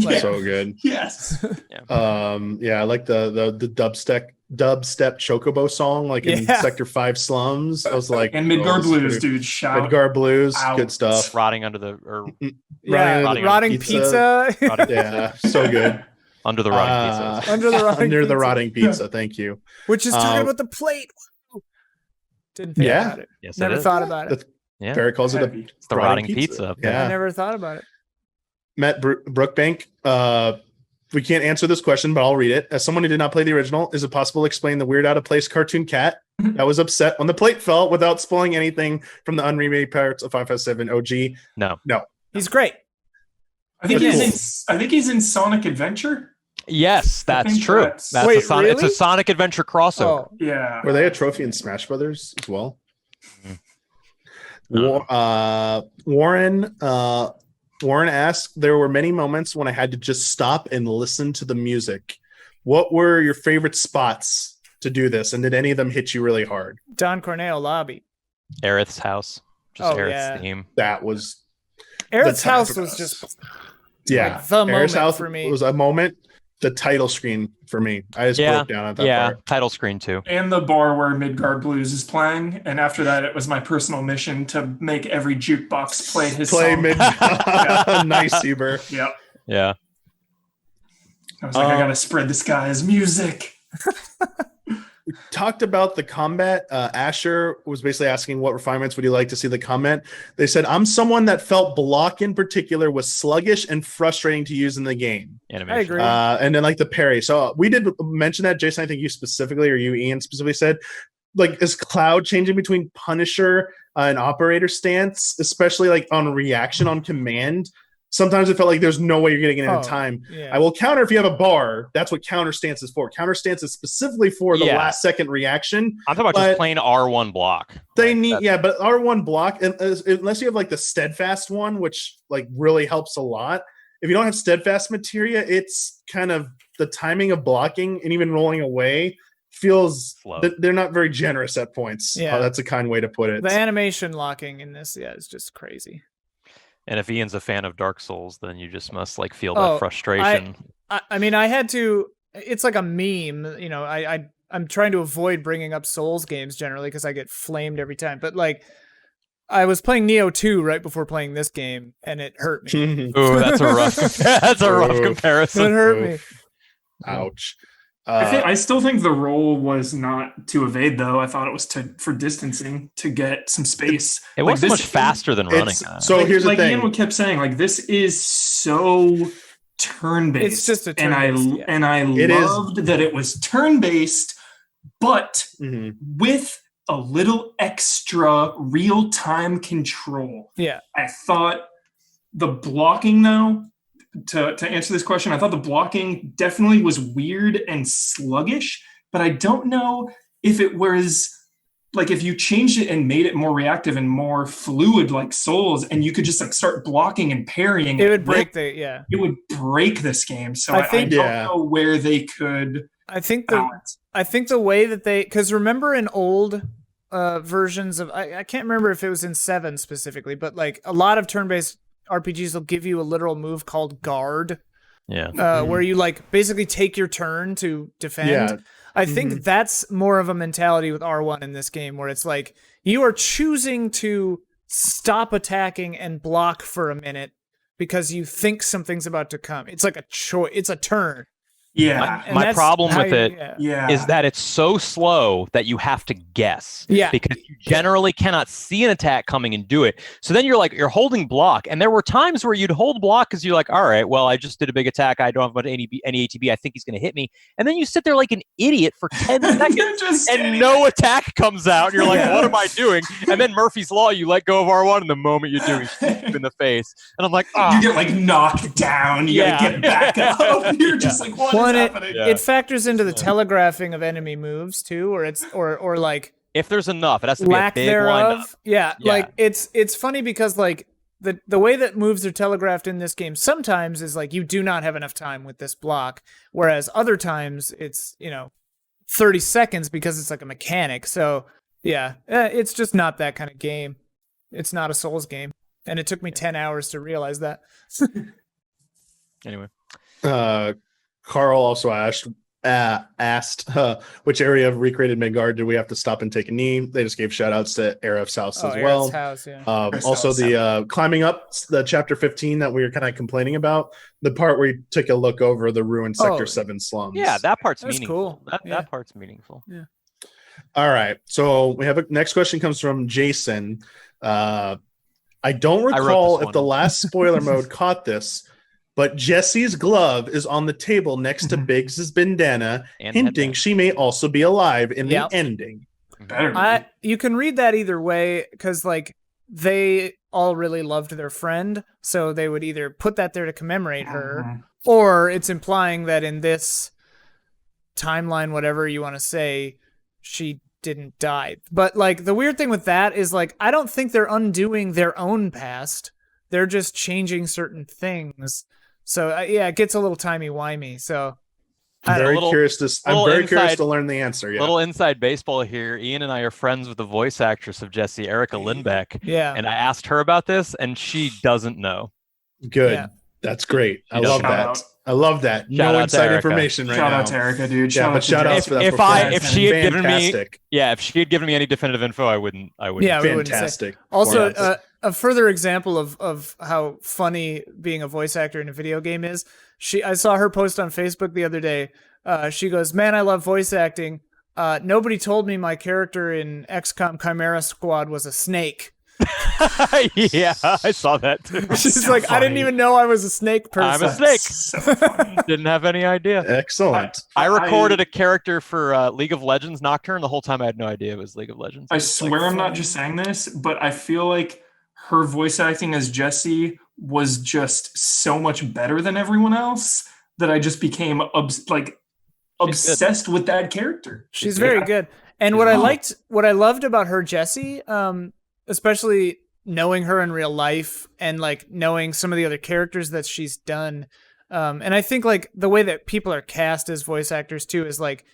Like, so good. Yes. I like the dubstep chocobo song, like in Sector 5 slums. I was like, and Midgar Blues, dude. Midgar Blues, good stuff. Rotting under the rotting pizza. Yeah, so good. Under the rotting pizza. Under the rotting pizza. Thank you. Which is talking about the plate. Didn't think about it. Yes, never thought about it. Yeah, Barrett calls it it's the rotting pizza. Yeah, I never thought about it. Matt Brookbank, we can't answer this question, but I'll read it. As someone who did not play the original, is it possible to explain the weird out of place cartoon cat that was upset when the plate fell without spoiling anything from the unremade parts of 557 OG? No. He's great. I think he's in Sonic Adventure. Yes, that's true. It's a Sonic Adventure crossover. Oh, yeah. Were they a trophy in Smash Brothers as well? Warren asked, there were many moments when I had to just stop and listen to the music. What were your favorite spots to do this? And did any of them hit you really hard? Don Corneo lobby. Aerith's house. Aerith's theme. That was... Aerith's house was just... Yeah. like the Aerith's moment house for me. was a moment. the title screen for me. I just broke down at that part. Title screen too. And the bar where Midgard Blues is playing. And after that, it was my personal mission to make every jukebox play his song. Nice, Eber. Yep. Yeah. I was like, I gotta spread this guy's music. We talked about the combat. Asher was basically asking what refinements would you like to see the comment. They said, I'm someone that felt block in particular was sluggish and frustrating to use in the game. Animation. I agree. And then like the parry. So we did mention that, Jason, I think you specifically, or you, Ian, specifically said, like, is Cloud changing between Punisher and Operator stance, especially like on reaction on command? Sometimes it felt like there's no way you're getting it in time. Yeah. I will counter if you have a bar. That's what counter stance is for. Counter stance is specifically for the last second reaction. I'm talking about just plain R1 block. They need, but R1 block, unless you have like the steadfast one, which like really helps a lot. If you don't have steadfast materia, it's kind of the timing of blocking and even rolling away feels slow. They're not very generous at points. Yeah. That's a kind way to put it. The animation locking in this, is just crazy. And if Ian's a fan of Dark Souls, then you just must like feel that frustration. I mean, I had to. It's like a meme, you know. I'm trying to avoid bringing up Souls games generally because I get flamed every time. But like, I was playing Neo 2 right before playing this game, and it hurt me. Ooh, that's a rough. That's a rough comparison. It hurt me. Ouch. I still think the roll was not to evade, though. I thought it was for distancing, to get some space. It wasn't much faster than running. So here's the thing. Like Ian kept saying, like, this is so turn-based. It's just a turn-based, and I loved that it was turn-based, but with a little extra real-time control. Yeah. I thought the blocking, though, to answer this question, I thought the blocking definitely was weird and sluggish, but I don't know if it was like if you changed it and made it more reactive and more fluid like Souls, and you could just like start blocking and parrying. It would break it would break this game. So I don't know where they could. I think the way that because remember in old versions of I can't remember if it was in 7 specifically, but like a lot of turn-based RPGs will give you a literal move called guard. Yeah. Where you like basically take your turn to defend. Yeah. I think that's more of a mentality with R1 in this game, where it's like you are choosing to stop attacking and block for a minute because you think something's about to come. It's like a choice. It's a turn. Yeah. My problem with it is that it's so slow that you have to guess. Yeah. Because you generally cannot see an attack coming and do it. So then you're holding block. And there were times where you'd hold block because you're like, all right, well, I just did a big attack. I don't have any ATB. I think he's going to hit me. And then you sit there like an idiot for 10 seconds and no attack comes out. And you're like, what am I doing? And then Murphy's Law, you let go of R1 and the moment you do, he shoots you in the face. And I'm like, you get like knocked down. You gotta get back up. You're just like, what? It factors into the telegraphing of enemy moves too, or like if there's enough, it has to be a big windup. Yeah, like it's funny because like the way that moves are telegraphed in this game sometimes is like you do not have enough time with this block, whereas other times it's 30 seconds because it's like a mechanic. So yeah, it's just not that kind of game. It's not a Souls game, and it took me 10 hours to realize that. Anyway. Carl also asked which area of recreated Midgard did we have to stop and take a knee. They just gave shout outs to Arif's house as well. House, yeah. Also the climbing up the chapter 15 that we were kind of complaining about, the part where you took a look over the ruined sector 7 slums. Yeah, that part's That's meaningful. Cool. That part's meaningful. Yeah. All right, so we have a next question comes from Jason. I don't recall if the last spoiler mode caught this, but Jessie's glove is on the table next to Biggs's bandana, hinting she may also be alive in the ending. You can read that either way, because like they all really loved their friend, so they would either put that there to commemorate her, or it's implying that in this timeline, whatever you want to say, she didn't die. But like the weird thing with that is like I don't think they're undoing their own past. They're just changing certain things. So it gets a little timey-wimey. So I'm very curious to learn the answer. Yeah. Little inside baseball here. Ian and I are friends with the voice actress of Jessie, Erica Lindbeck. Yeah. And I asked her about this, and she doesn't know. Good. Yeah. That's great. I love that. I love that. Shout No out to inside Erica. information right Shout now. out to Erica, dude. Yeah, but shout out to that if she had given me, fantastic. if she had given me any definitive info, I wouldn't. Yeah, we wouldn't say. Fantastic. Also, Yes. a further example of how funny being a voice actor in a video game is. I saw her post on Facebook the other day. She goes, "Man, I love voice acting. Nobody told me my character in XCOM Chimera Squad was a snake." Yeah, I saw that too. She's so like, "I didn't funny. even know I was a snake person." I'm a snake. So funny. Didn't have any idea. Excellent. I recorded a character for League of Legends Nocturne. The whole time I had no idea it was League of Legends. I swear I'm not just saying this, but I feel like her voice acting as Jessie was just so much better than everyone else that I just became obsessed with that character. She's very good. And what I loved about her Jessie, especially knowing her in real life and like knowing some of the other characters that she's done. And I think like the way that people are cast as voice actors too is like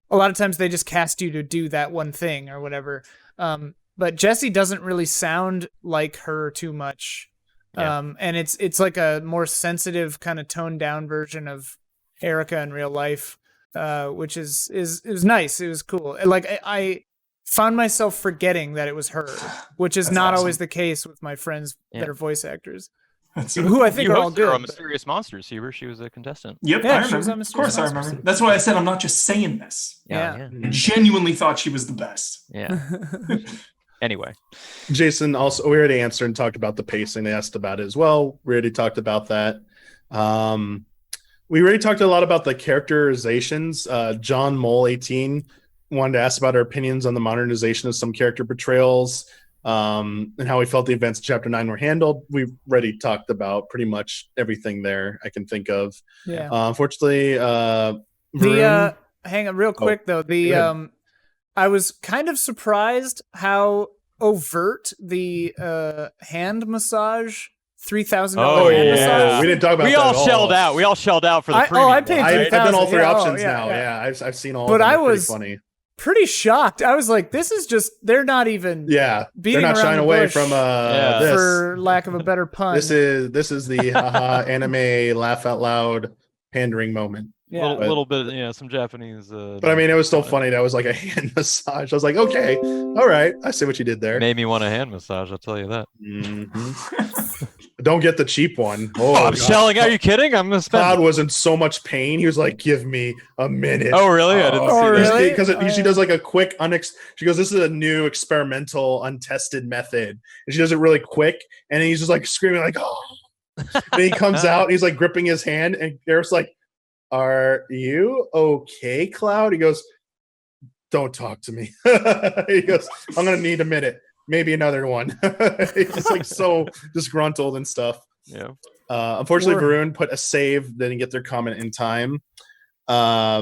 a lot of times they just cast you to do that one thing or whatever. But Jessie doesn't really sound like her too much. Yeah. And it's like a more sensitive kind of toned down version of Erica in real life, which is it was nice. It was cool. Like I found myself forgetting that it was her, which is not always the case with my friends that are voice actors, who I think are all good. On Mysterious Monsters, Huber. She was a contestant. Yep, Yeah, I she was remember. on Of Mysterious course I Monsters. remember. That's why I said I'm not just saying this. Yeah. I genuinely thought she was the best. Yeah. Anyway, Jason, also, we already answered and talked about the pacing. They asked about it as well. We already talked about that. We already talked a lot about the characterizations. John Mole 18 wanted to ask about our opinions on the modernization of some character portrayals, and how we felt the events of Chapter 9 were handled. We've already talked about pretty much everything there I can think of. Yeah. Unfortunately, Hang on real quick though. I was kind of surprised how overt the hand massage $3,000 hand massage. We didn't talk about we that all at all. shelled out. We all shelled out for the premium. I paid I've done all 3,000. three Yeah, options yeah, now. yeah. Yeah, I've seen all. But of them. I They're pretty was funny. pretty shocked. I was like, this is just they're not even Yeah, beating they're not around shying the away bush from this. for lack of a better pun. This is the haha anime laugh out loud pandering moment. yeah. little bit, some Japanese. But I mean, it was still funny. That was like a hand massage. I was like, okay, all right, I see what you did there. Made me want a hand massage. I'll tell you that. Mhm. Don't get the cheap one. Oh, I'm God. shelling. Are you kidding? I'm gonna spend. Cloud was in so much pain. He was like, "Give me a minute." Oh, really? I didn't see that. really? Because she does like a quick she goes, "This is a new experimental, untested method," and she does it really quick. And he's just like screaming, like, "Oh!" And he comes out. And he's like gripping his hand, and Garrett's like, "Are you okay, Cloud?" He goes, "Don't talk to me." He goes, "I'm gonna need a minute, maybe another one." He's like so disgruntled and stuff. Yeah. Unfortunately, Varun put a save. They didn't get their comment in time.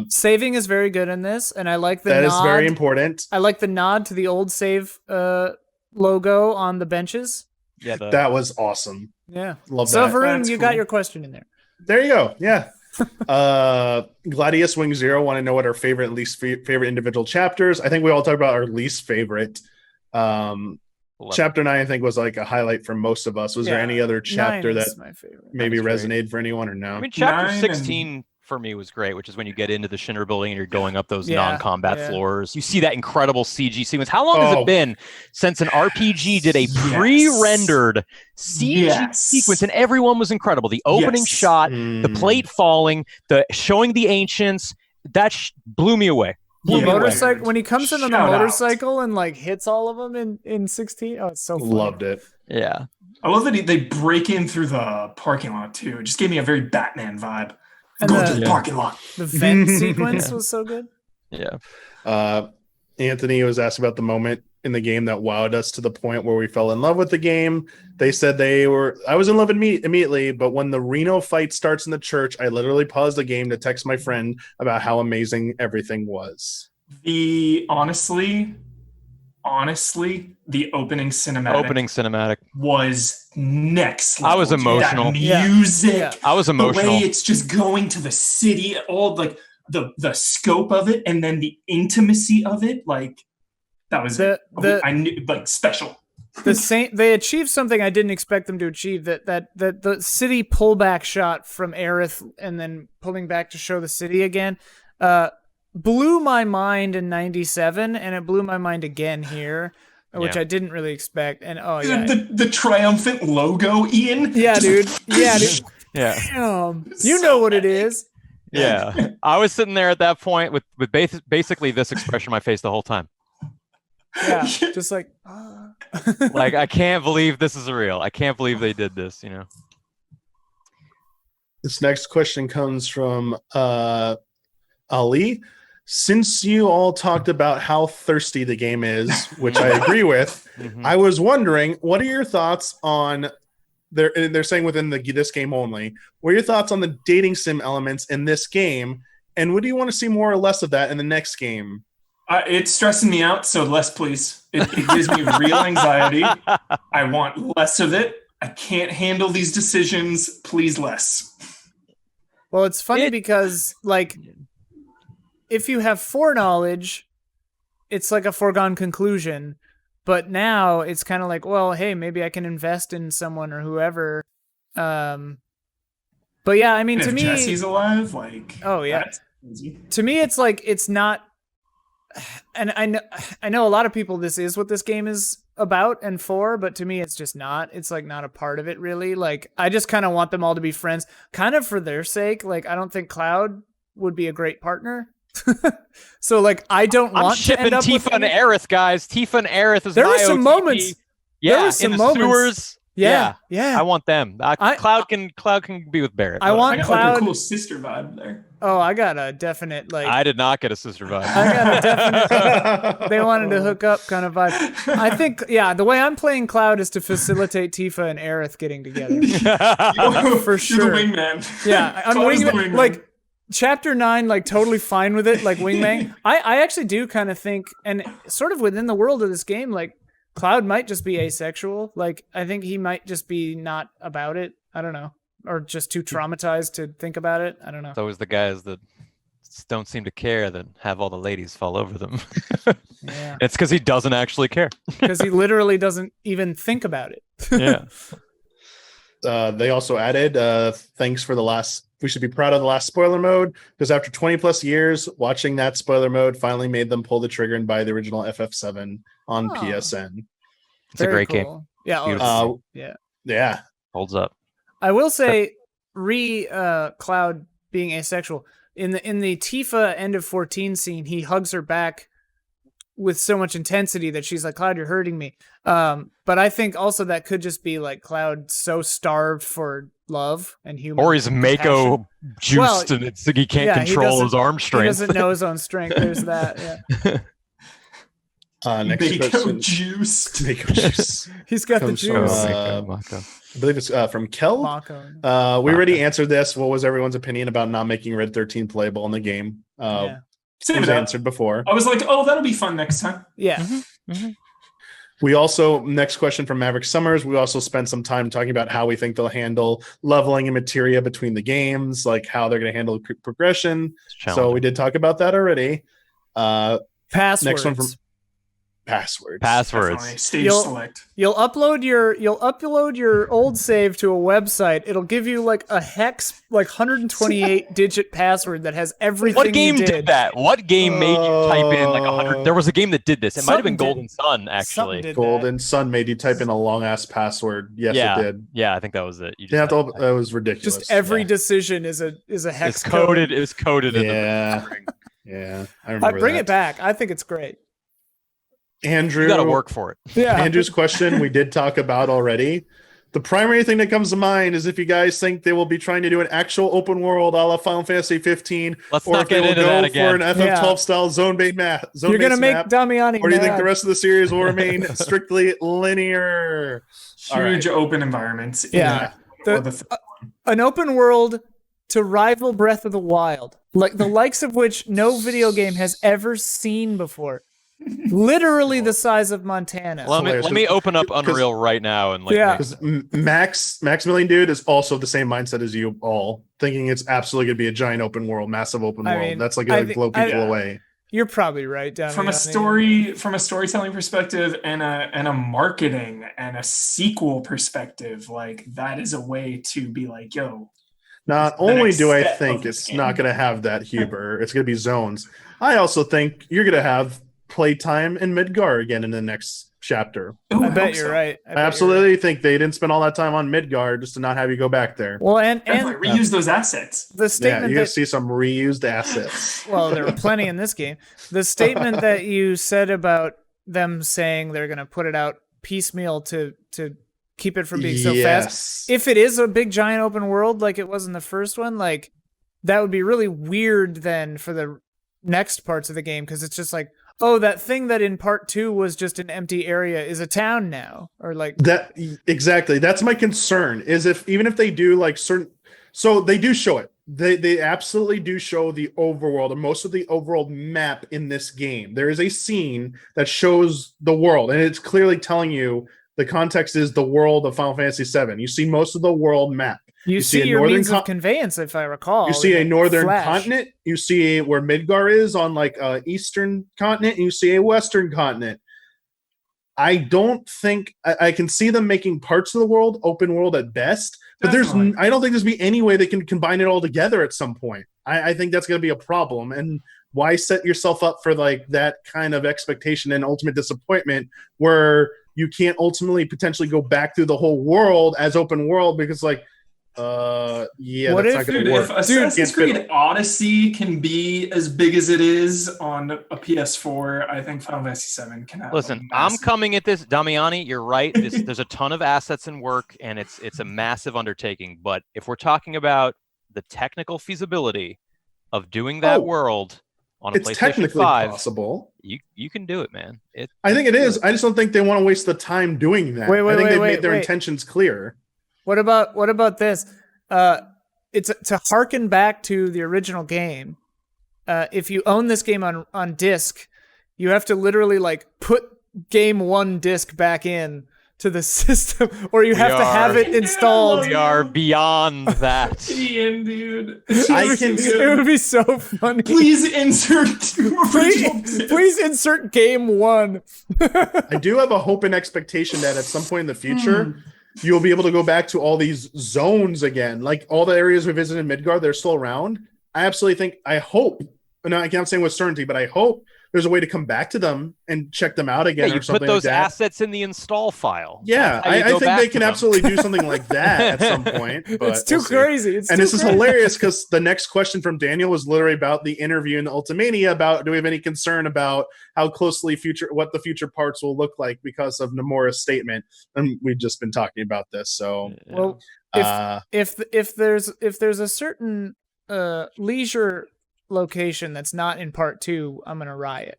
Saving is very good in this, and I like the That nod. is very important. I like the nod to the old save logo on the benches. Yeah. That was awesome. Yeah. Love So that. Varun, That's you cool. got your question in there. There you go. Yeah. Gladius Wing Zero want to know what our favorite and least favorite individual chapters. I think we all talked about our least favorite. Chapter 9, I think, was like a highlight for most of us. Was there Yeah. any other chapter 9 that is my favorite. maybe That was resonated for anyone or no? I mean, chapter 9 and- 16 for me was great, which is when you get into the Shinra building and you're going up those Yeah, non-combat yeah. floors. You see that incredible CG sequence. How long has Oh. it been since an RPG did a Yes. pre-rendered CG Yes. sequence, and everyone was incredible? The opening Yes. shot, the plate falling, the showing the ancients, that blew me away. The Yeah. motorcycle when he comes in on the Shout out. motorcycle and like hits all of them in 16. Oh, it's so funny. Loved it. Yeah. I love that they break in through the parking lot too. It just gave me a very Batman vibe. And Go the- to the parking lot. The vent sequence was so good. Yeah. Anthony was asked about the moment in the game that wowed us to the point where we fell in love with the game. They said I was in love immediately, but when the Reno fight starts in the church, I literally paused the game to text my friend about how amazing everything was. Honestly, the opening cinematic was next level. I was emotional. That Yeah. music, Yeah. I was the emotional. way it's just going to the city, all like the scope of it, and then the intimacy of it, like that was The I knew, like special. they achieved something I didn't expect them to achieve. That the city pullback shot from Aerith and then pulling back to show the city again, blew my mind in '97, and it blew my mind again here, which I didn't really expect. And the triumphant logo, Ian. Yeah, dude. Yeah, dude. Yeah. Damn. You know what it is. Yeah. I was sitting there at that point with basically this expression on my face the whole time. Yeah, just like, like, I can't believe this is real. I can't believe they did this, you know. This next question comes from Ali. Since you all talked about how thirsty the game is, which I agree with, I was wondering, what are your thoughts on they're saying within this game only, what are your thoughts on the dating sim elements in this game, and would you want to see more or less of that in the next game? It's stressing me out, so less, please. It gives me real anxiety. I want less of it. I can't handle these decisions. Please, less. Well, it's funny because, like, if you have foreknowledge, it's like a foregone conclusion. But now it's kind of like, well, hey, maybe I can invest in someone or whoever. But yeah, I mean, and to if me, Jesse's alive, like, oh yeah, that's easy. To me, it's like it's not. And I know a lot of people, this is what this game is about and for, but to me, it's just not. It's like not a part of it, really. Like, I just kind of want them all to be friends, kind of for their sake. Like, I don't think Cloud would be a great partner. So, like, I don't want to end up with Tifa and Aerith, guys. Tifa and Aerith is there my were some OTP. moments. Yeah, there were some in the moments. sewers. Yeah. I want them. Cloud can be with Barrett. I want I got Cloud. like a cool sister vibe there. Oh, I got a definite, like, I did not get a sister vibe. I got a definite they wanted to hook up kind of vibe. I think, yeah, the way I'm playing Cloud is to facilitate Tifa and Aerith getting together. For sure. You're the wingman. Yeah, I'm Cloud is the wingman. Like, Chapter 9, like, totally fine with it, like, wingman. I actually do kind of think, and sort of within the world of this game, like, Cloud might just be asexual. Like, I think he might just be not about it. I don't know. Or just too traumatized to think about it. I don't know. It's always the guys that don't seem to care that have all the ladies fall over them. Yeah. It's because he doesn't actually care. Because he literally doesn't even think about it. Yeah. They also added, thanks for the last, we should be proud of the last spoiler mode, because after 20 plus years, watching that spoiler mode finally made them pull the trigger and buy the original FF7 on PSN. It's a great game. Yeah. Yeah. Holds up. I will say, Cloud being asexual, in the Tifa end of 14 scene, he hugs her back with so much intensity that she's like, Cloud, you're hurting me. But I think also that could just be like Cloud so starved for love and human. Or he's Mako juiced and it's like he can't control his arm strength. He doesn't know his own strength. There's that. Yeah. Next Mako question. juiced. Mako juice. He's got the juice. I believe it's from Kel. Mako. We already answered this. What was everyone's opinion about not making Red 13 playable in the game? It was answered before. I was like, oh, that'll be fun next time. Yeah. We also, next question from Maverick Summers, we also spent some time talking about how we think they'll handle leveling and materia between the games, like how they're going to handle progression. So we did talk about that already. Passwords. Next one from Passwords. Definitely. Stage select. You'll upload your old save to a website. It'll give you like a hex, like 128 digit password that has everything. What game you did that? What game made you type in like 100? There was a game that did this. It might have been Golden Sun, actually. Golden Sun made you type in a long ass password. Yes, it did. Yeah, I think that was it. You just that was ridiculous. Just every decision is a hex. It's coded. It was coded. Yeah. Yeah. I remember Bring that. it back. I think it's great. Andrew, you got to work for it. Yeah. Andrew's question we did talk about already. The primary thing that comes to mind is if you guys think they will be trying to do an actual open world a la Final Fantasy 15, Let's or not if they get will into go that for again. an FF12 style zone-based map. You're gonna make Damiani. Or do you think the rest of the series will remain strictly linear? Huge open environments. Yeah. An open world to rival Breath of the Wild, like the likes of which no video game has ever seen before. Literally the size of Montana. Let me open up Unreal right now and because Maximilian dude is also the same mindset as you all, thinking it's absolutely gonna be a giant open world, massive open world. That's like gonna blow people away. You're probably right, Damiani. From a storytelling perspective and a marketing and a sequel perspective, like that is a way to be like, yo. Not only do I think it's not going to have that Huber, it's going to be zones. I also think you're going to have playtime in Midgar again in the next chapter. I bet you're right. I absolutely think they didn't spend all that time on Midgar just to not have you go back there. Well, and reuse those assets. The statement you're going to see some reused assets. Well, there were plenty in this game. The statement that you said about them saying they're going to put it out piecemeal to keep it from being so fast. If it is a big giant open world like it was in the first one, like that would be really weird then for the next parts of the game, because it's just like, oh, that thing that in part 2 was just an empty area is a town now, or like that. Exactly. That's my concern, is even if they do like certain, so they do show it. They absolutely do show the overworld and most of the overworld map in this game. There is a scene that shows the world, and it's clearly telling you the context is the world of Final Fantasy VII. You see most of the world map. You see your means of conveyance, if I recall. You see a northern continent. You see where Midgar is on like eastern continent. And you see a western continent. I don't think I can see them making parts of the world open world at best, but I don't think there's be any way they can combine it all together at some point. I think that's going to be a problem. And why set yourself up for like that kind of expectation and ultimate disappointment where you can't ultimately potentially go back through the whole world as open world, because like, that's not going to work. If Assassin's Creed Odyssey can be as big as it is on a PS4, I think Final Fantasy VII can have. Listen, I'm coming at this, Damiani. You're right. There's a ton of assets and work, and it's a massive undertaking. But if we're talking about the technical feasibility of doing that world on a PlayStation 5, technically possible. You can do it, man. I think it is. I just don't think they want to waste the time doing that. I think they've made their intentions clear. What about this? It's to harken back to the original game. If you own this game on disc, you have to literally like put game 1 disc back in to the system, or you have to have it installed. We are beyond that. Ian, dude. It would be so funny. Please insert please insert game 1. I do have a hope and expectation that at some point in the future, you'll be able to go back to all these zones again. Like all the areas we visited in Midgar, they're still around. I hope, and I can't say with certainty, but I hope there's a way to come back to them and check them out again. Yeah, you put those assets in the install file. Yeah, I think they can absolutely do something like that at some point. But it's too crazy. This is hilarious because the next question from Daniel was literally about the interview in Ultimania about, do we have any concern about how closely what the future parts will look like because of Nomura's statement? And we've just been talking about this. So, well, if there's a certain leisure location that's not in part 2, I'm gonna riot.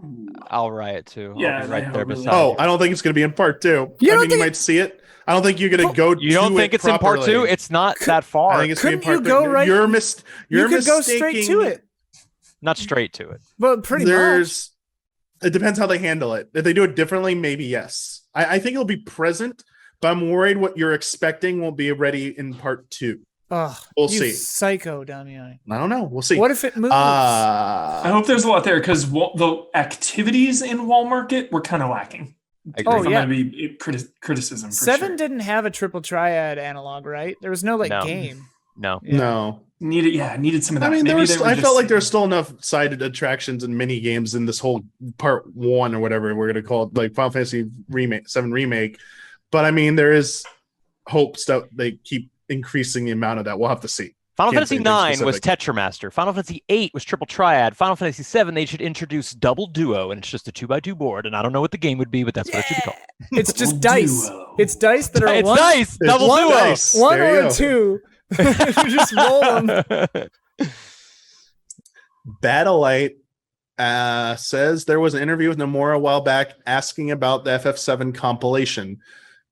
I'll riot too. Yeah, right there beside you. I don't think it's gonna be in part 2. You might see it. I don't think you're gonna go. You don't think it's properly. in part 2? It's not that far. I think it's in part 2. You're you could go straight to it. Not straight to it. But pretty much. It depends how they handle it. If they do it differently, maybe yes. I think it'll be present, but I'm worried what you're expecting won't be ready in part 2. We'll see. Psycho, Damiani. I don't know. We'll see. What if it moves? I hope there's a lot there, because the activities in Wall Market were kind of lacking. Oh, yeah. Maybe criticism. For 7 didn't have a triple triad analog, right? There was no game. No. Yeah. No. Needed some of that. I mean, I felt like there's still enough sided attractions and mini games in this whole part 1 or whatever we're gonna call it, like Final Fantasy VII Remake. But I mean, there is hopes that they keep increasing the amount of that. We'll have to see. Final Fantasy IX was Tetramaster. Final Fantasy VIII was Triple Triad. Final Fantasy VII, they should introduce Double Duo, and it's just a 2x2 board. And I I don't know what the game would be, but that's what it should be called. It's just dice. It's dice that are Double Duo. Dice. 1 or 2. You just roll them. Battlelight says there was an interview with Nomura a while back asking about the FF7 compilation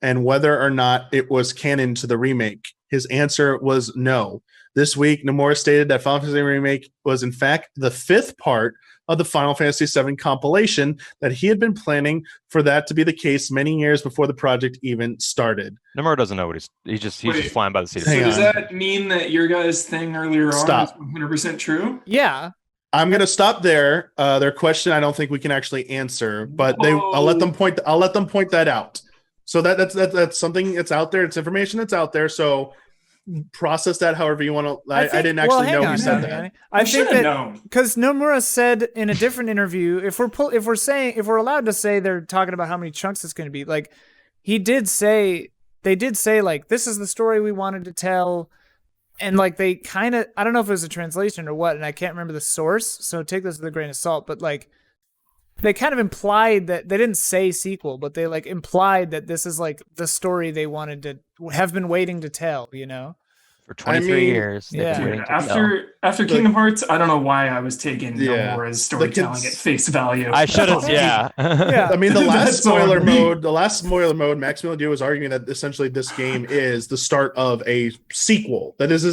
and whether or not it was canon to the remake. His answer was no. This week, Nomura stated that Final Fantasy Remake was in fact the 5th part of the Final Fantasy VII compilation, that he had been planning for that to be the case many years before the project even started. Nomura doesn't know what he's just flying by the seat. So does that mean that your guys' thing earlier on is 100% true? Yeah. I'm gonna stop there. Their question, I don't think we can actually answer, but I'll let them point that out. So that's something that's out there. It's information that's out there. So process that however you want to. I didn't actually know who said that. I think that because Nomura said in a different interview, if we're allowed to say they're talking about how many chunks it's going to be, like they did say like this is the story we wanted to tell. And like they kind of, I don't know if it was a translation or what, and I can't remember the source, so take this with a grain of salt, but like they kind of implied that they didn't say sequel, but they like implied that this is like the story they wanted to have been waiting to tell, you know? For 23 years. Yeah. After Kingdom Hearts, I don't know why I was taking Nomura's storytelling at face value. I should have, yeah. I mean, the last spoiler mode, Maximilian Duo was arguing that essentially this game is the start of a sequel. That this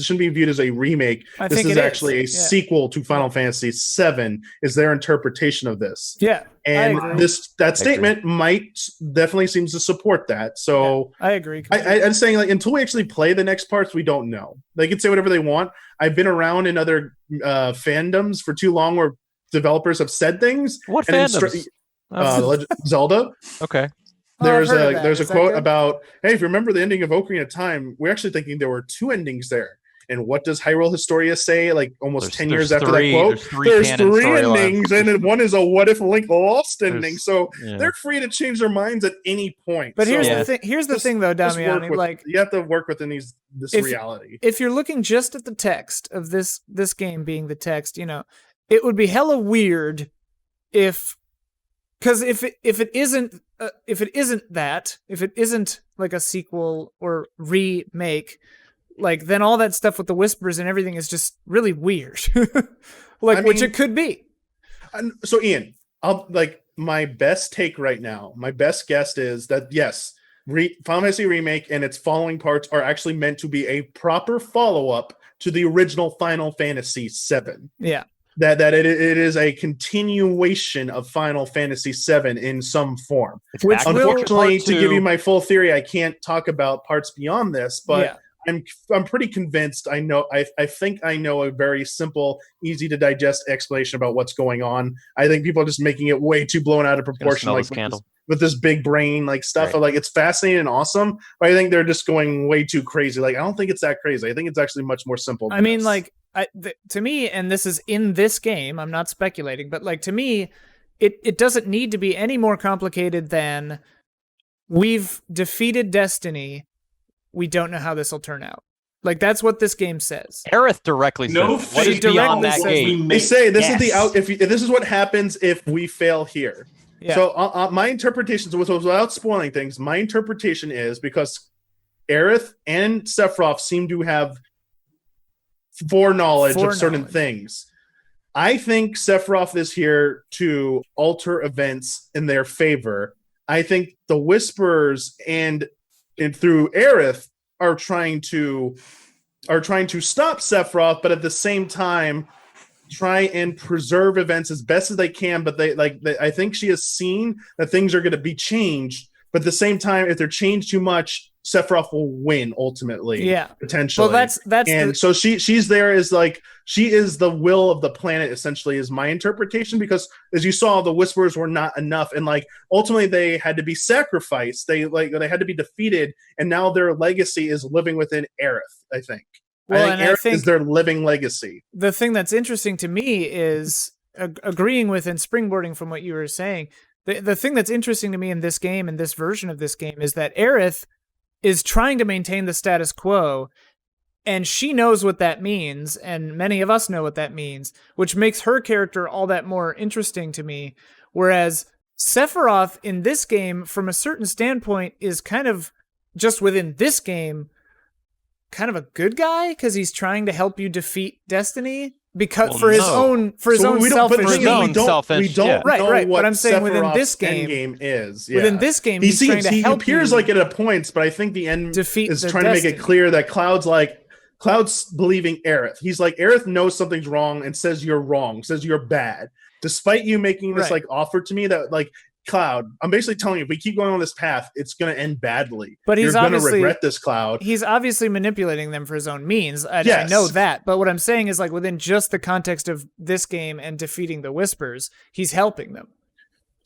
shouldn't be viewed as a remake. This is actually a sequel to Final Fantasy VII. Is their interpretation of this? Yeah. And that statement might definitely seems to support that. So I agree. I'm saying like until we actually play the next parts, we don't know. They can say whatever they want. I've been around in other fandoms for too long where developers have said things. What fandoms? Zelda. Okay. There's a quote about, hey, if you remember the ending of Ocarina of Time, we're actually thinking there were 2 endings there. And what does Hyrule Historia say? Like almost 10 years after that quote, there's 3 endings, and one is a what if Link lost ending. So they're free to change their minds at any point. But here's the thing. Here's the thing, though, Damiani. Like you have to work within this reality. If you're looking just at the text of this game being the text, you know, it would be hella weird if it isn't like a sequel or remake. Like then all that stuff with the whispers and everything is just really weird, which it could be. So Ian, my best take right now, my best guess is that yes, Final Fantasy Remake and its following parts are actually meant to be a proper follow-up to the original Final Fantasy VII. Yeah. That it is a continuation of Final Fantasy VII in some form. Unfortunately, to give you my full theory, I can't talk about parts beyond this, but I'm pretty convinced. I think I know a very simple, easy to digest explanation about what's going on. I think people are just making it way too blown out of proportion, like with this big brain like stuff. Right. Like it's fascinating and awesome, but I think they're just going way too crazy. Like I don't think it's that crazy. I think it's actually much more simple. I mean, like to me, and this is in this game. I'm not speculating, but like to me, it doesn't need to be any more complicated than we've defeated Destiny. We don't know how this will turn out. Like that's what this game says. Aerith directly says, "What is beyond that gate?" They say this is the out. If this is what happens if we fail here. Yeah. So my interpretation, without spoiling things, my interpretation is because Aerith and Sephiroth seem to have foreknowledge of certain things. I think Sephiroth is here to alter events in their favor. I think the Whisperers and through Aerith are trying to stop Sephiroth, but at the same time try and preserve events as best as they can. But I think she has seen that things are going to be changed, but at the same time, if they're changed too much, Sephiroth will win ultimately. Yeah, potentially. Well, that's so she's there as like she is the will of the planet. Essentially, is my interpretation, because as you saw, the Whisperers were not enough, and like ultimately they had to be sacrificed. They had to be defeated, and now their legacy is living within Aerith. I think. Well, I think Aerith is their living legacy. The thing that's interesting to me is agreeing with and springboarding from what you were saying. The thing that's interesting to me in this game and this version of this game is that Aerith is trying to maintain the status quo, and she knows what that means, and many of us know what that means, which makes her character all that more interesting to me. Whereas Sephiroth in this game, from a certain standpoint, is kind of just within this game, kind of a good guy because he's trying to help you defeat Destiny. Because for his own selfish reasons. We don't know what but I'm saying within this game is. Yeah. Within this game, he's trying to help appears like it at points, but I think the end defeat is trying to make it clear that Cloud's believing Aerith. He's like, Aerith knows something's wrong and says you're wrong, says you're bad. Despite you making this like offer to me that like Cloud, I'm basically telling you, if we keep going on this path, it's going to end badly. But you're going to regret this, Cloud. He's obviously manipulating them for his own means. I Yes. know that. But what I'm saying is, like, within just the context of this game and defeating the Whispers, he's helping them.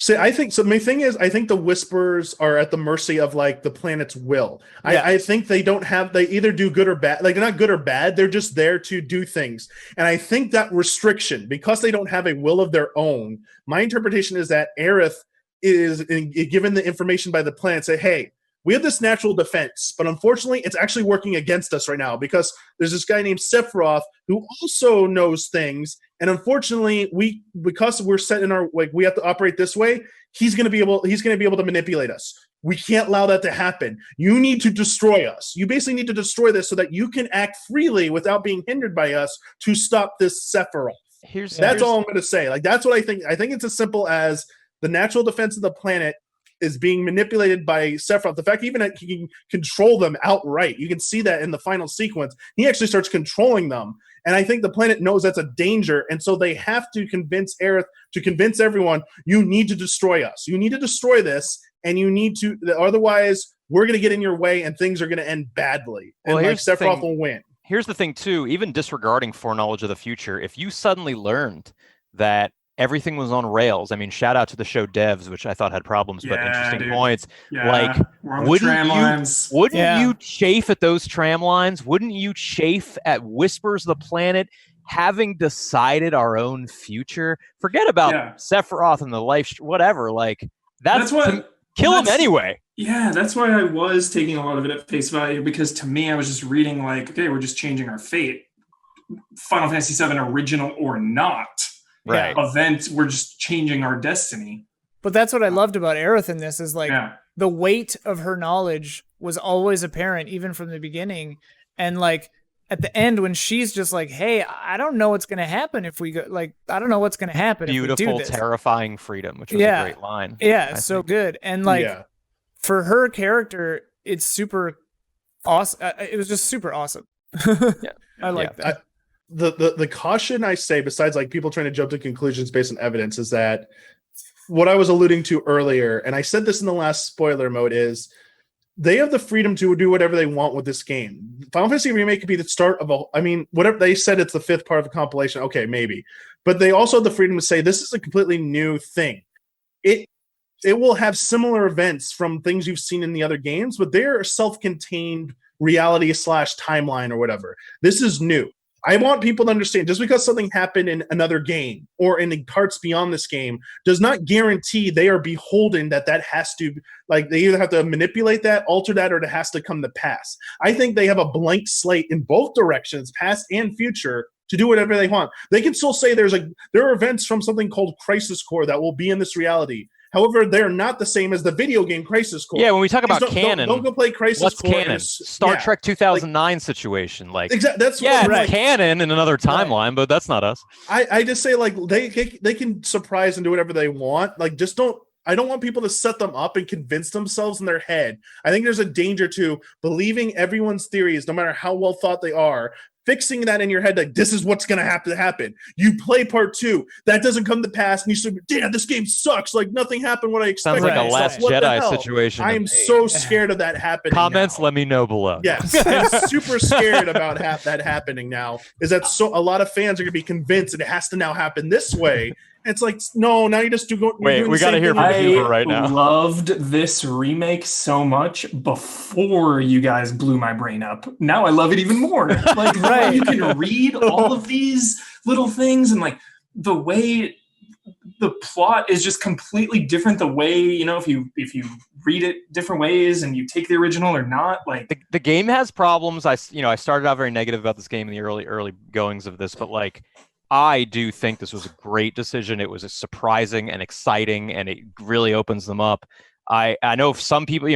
See, I think so. My thing is, I think the Whispers are at the mercy of like the planet's will. Yeah. I think they either do good or bad. Like they're not good or bad. They're just there to do things. And I think that restriction, because they don't have a will of their own, my interpretation is that Aerith is given the information by the planet, say, hey, we have this natural defense, but unfortunately it's actually working against us right now because there's this guy named Sephiroth who also knows things. And unfortunately, because we're set in our, like, we have to operate this way, he's going to be able to manipulate us. We can't allow that to happen. You need to destroy us. You basically need to destroy this so that you can act freely without being hindered by us to stop this Sephiroth. That's all I'm going to say. Like, that's what I think. I think it's as simple as the natural defense of the planet is being manipulated by Sephiroth. The fact even that he can control them outright. You can see that in the final sequence. He actually starts controlling them. And I think the planet knows that's a danger. And so they have to convince Aerith, to convince everyone, you need to destroy us. You need to destroy this. And you need to, otherwise we're going to get in your way and things are going to end badly. And well, like Sephiroth will win. Here's the thing too, even disregarding foreknowledge of the future, if you suddenly learned that everything was on rails. I mean, shout out to the show devs, which I thought had problems, but interesting points. Yeah, like, wouldn't you chafe at those tram lines? Wouldn't you chafe at Whispers of the Planet having decided our own future? Forget about Sephiroth and the life, whatever. Like, that's what kill him anyway. Yeah, that's why I was taking a lot of it at face value, because to me, I was just reading like, okay, we're just changing our fate. Final Fantasy VII original or not. Right. Event, we're just changing our destiny. But that's what I loved about Aerith in this is like the weight of her knowledge was always apparent even from the beginning. And like at the end when she's just like, hey, I don't know what's going to happen if we go, like, I don't know what's going to happen if we do beautiful, this. Terrifying freedom, which was a great line. Yeah, so good. And like for her character, it's super awesome. It was just super awesome. I like that. The caution I say, besides like people trying to jump to conclusions based on evidence, is that what I was alluding to earlier, and I said this in the last spoiler mode, is they have the freedom to do whatever they want with this game. Final Fantasy Remake could be the start of whatever they said, it's the fifth part of the compilation. Okay, maybe. But they also have the freedom to say this is a completely new thing. It will have similar events from things you've seen in the other games, but they're self-contained reality / timeline or whatever. This is new. I want people to understand, just because something happened in another game or in the parts beyond this game does not guarantee they are beholden that has to, like, they either have to manipulate that, alter that, or it has to come to pass. I think they have a blank slate in both directions, past and future, to do whatever they want. They can still say there are events from something called Crisis Core that will be in this reality. However, they're not the same as the video game Crisis Core. Yeah, when we talk about canon, don't go play Crisis what's Core. Canon? Star Trek 2009 situation, like exactly. That's it's canon in another timeline, but that's not us. I just say like they can surprise and do whatever they want. Like just don't. I don't want people to set them up and convince themselves in their head. I think there's a danger to believing everyone's theories, no matter how well thought they are. Fixing that in your head, like this is what's going to have to happen. You play part 2, that doesn't come to pass, and you say, "Damn, this game sucks. Like nothing happened what I expected." Sounds like a Last Jedi situation. I am so scared of that happening. Comments, now. Let me know below. Yes, I'm super scared about that happening now. Is that so? A lot of fans are going to be convinced it has to now happen this way. It's like, no, now you just do go. Wait, we got to hear from Huber right now. I loved this remake so much before you guys blew my brain up. Now I love it even more. Like the way you can read all of these little things, and like the way the plot is just completely different. The way, if you read it different ways and you take the original or not, like the game has problems. I started out very negative about this game in the early goings of this, but like, I do think this was a great decision. It was surprising and exciting, and it really opens them up. I know some people,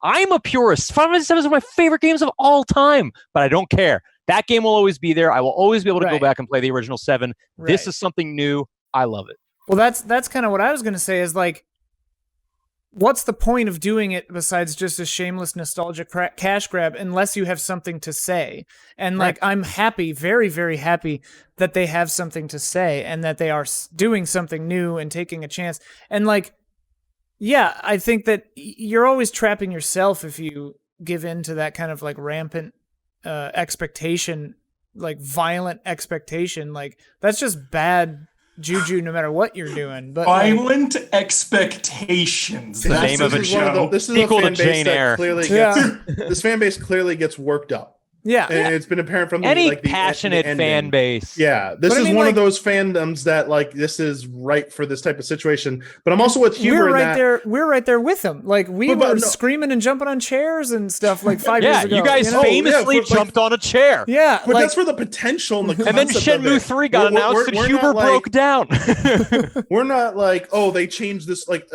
I'm a purist. Final Fantasy VII is one of my favorite games of all time, but I don't care. That game will always be there. I will always be able to go back and play the original 7. Right. This is something new. I love it. Well, that's kind of what I was going to say is like, what's the point of doing it besides just a shameless nostalgia cash grab unless you have something to say? And like, I'm happy, very, very happy that they have something to say and that they are doing something new and taking a chance. And like, Yeah, I think that you're always trapping yourself if you give in to that kind of like rampant expectation, like violent expectation. Like that's just bad juju no matter what you're doing. But Violent expectations. the That's name of a show. This is Sequel a to fan base Jane Eyre. that clearly Yeah. gets this fan base clearly gets worked up. yeah, And it's been apparent from the, Any like, the passionate ending. fan base. Yeah, this But I is mean, one like- of those fandoms that like this is right for this type of situation. But I'm also with Huber we're in right that. there. We're right there with them. Like we But were no. screaming and jumping on chairs and stuff like 5 years Yeah, ago. you guys know? famously yeah, for, like- jumped on a chair. Yeah, But like, that's for the potential and the And then concept of Shenmue it. 3 got announced and we're Huber not, like- broke down. We're not like, oh, they changed this. Like,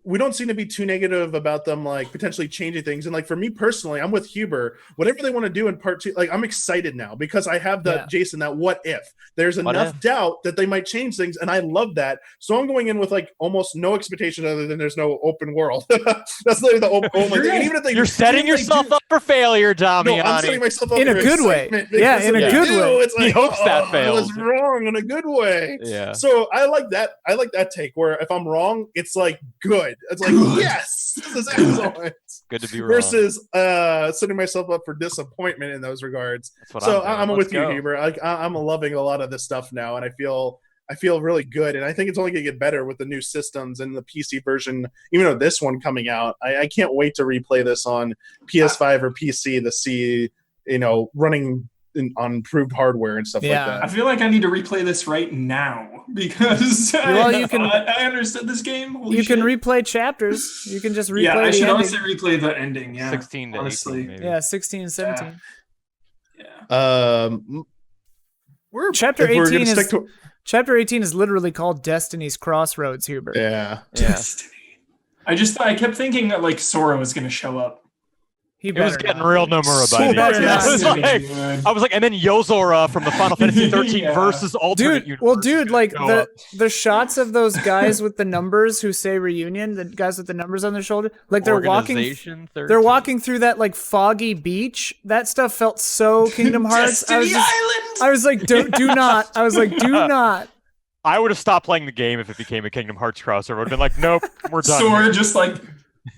we don't seem to be too negative about them like potentially changing things. And like for me personally, I'm with Huber. Whatever they want to do in part 2, like I'm excited now because I have that Jason, that what if. There's What enough if? doubt that they might change things, and I love that. So I'm going in with like almost no expectation other than there's no open world. That's literally the only thing. And even if they, You're setting even if they yourself do- up for failure, Damiani. No, I'm setting myself up In a for good way. excitement Yeah, because in a if good they do, way. It's He like, hopes that I was fails. wrong in a good way. Yeah. So I like that. I like that take where if I'm wrong, it's like good. It's like Good. yes, this is excellent. Good to be wrong. Versus setting myself up for disappointment in those regards. That's what So I'm doing. I'm Let's with you, go. Huber. I'm loving a lot of this stuff now, and I feel really good. And I think it's only going to get better with the new systems and the PC version. Even though this one coming out, I can't wait to replay this on PS5 or PC to see running on improved hardware and stuff Yeah. like I that. feel like I need to replay this right now because Well, you can- I understood this game. Holy you can shit. replay chapters. You can just replay Yeah, I the should ending. honestly replay the ending. Yeah, 16 to honestly. 18, maybe. Yeah, 16 and 17. Yeah. We're Chapter if we're 18 gonna is stick to Chapter 18 is literally called Destiny's Crossroads, Huber. yeah. Yeah. Destiny. I kept thinking that like Sora was gonna show up. He It was better getting not. real Nomura So by the better end. not. I was like, and then Yozora from the Final Fantasy 13 Yeah. versus Alternate Dude, Universe. well, is dude, gonna like show the up. the shots of those guys with the numbers who say reunion, the guys with the numbers on their shoulder, like they're walking Organization 13. they're walking through that like foggy beach. That stuff felt so Kingdom Hearts. Destiny Island. I was like, do not. I was like, do not. I would have stopped playing the game if it became a Kingdom Hearts crossover. I would have been like, nope, we're done. Sora here. just like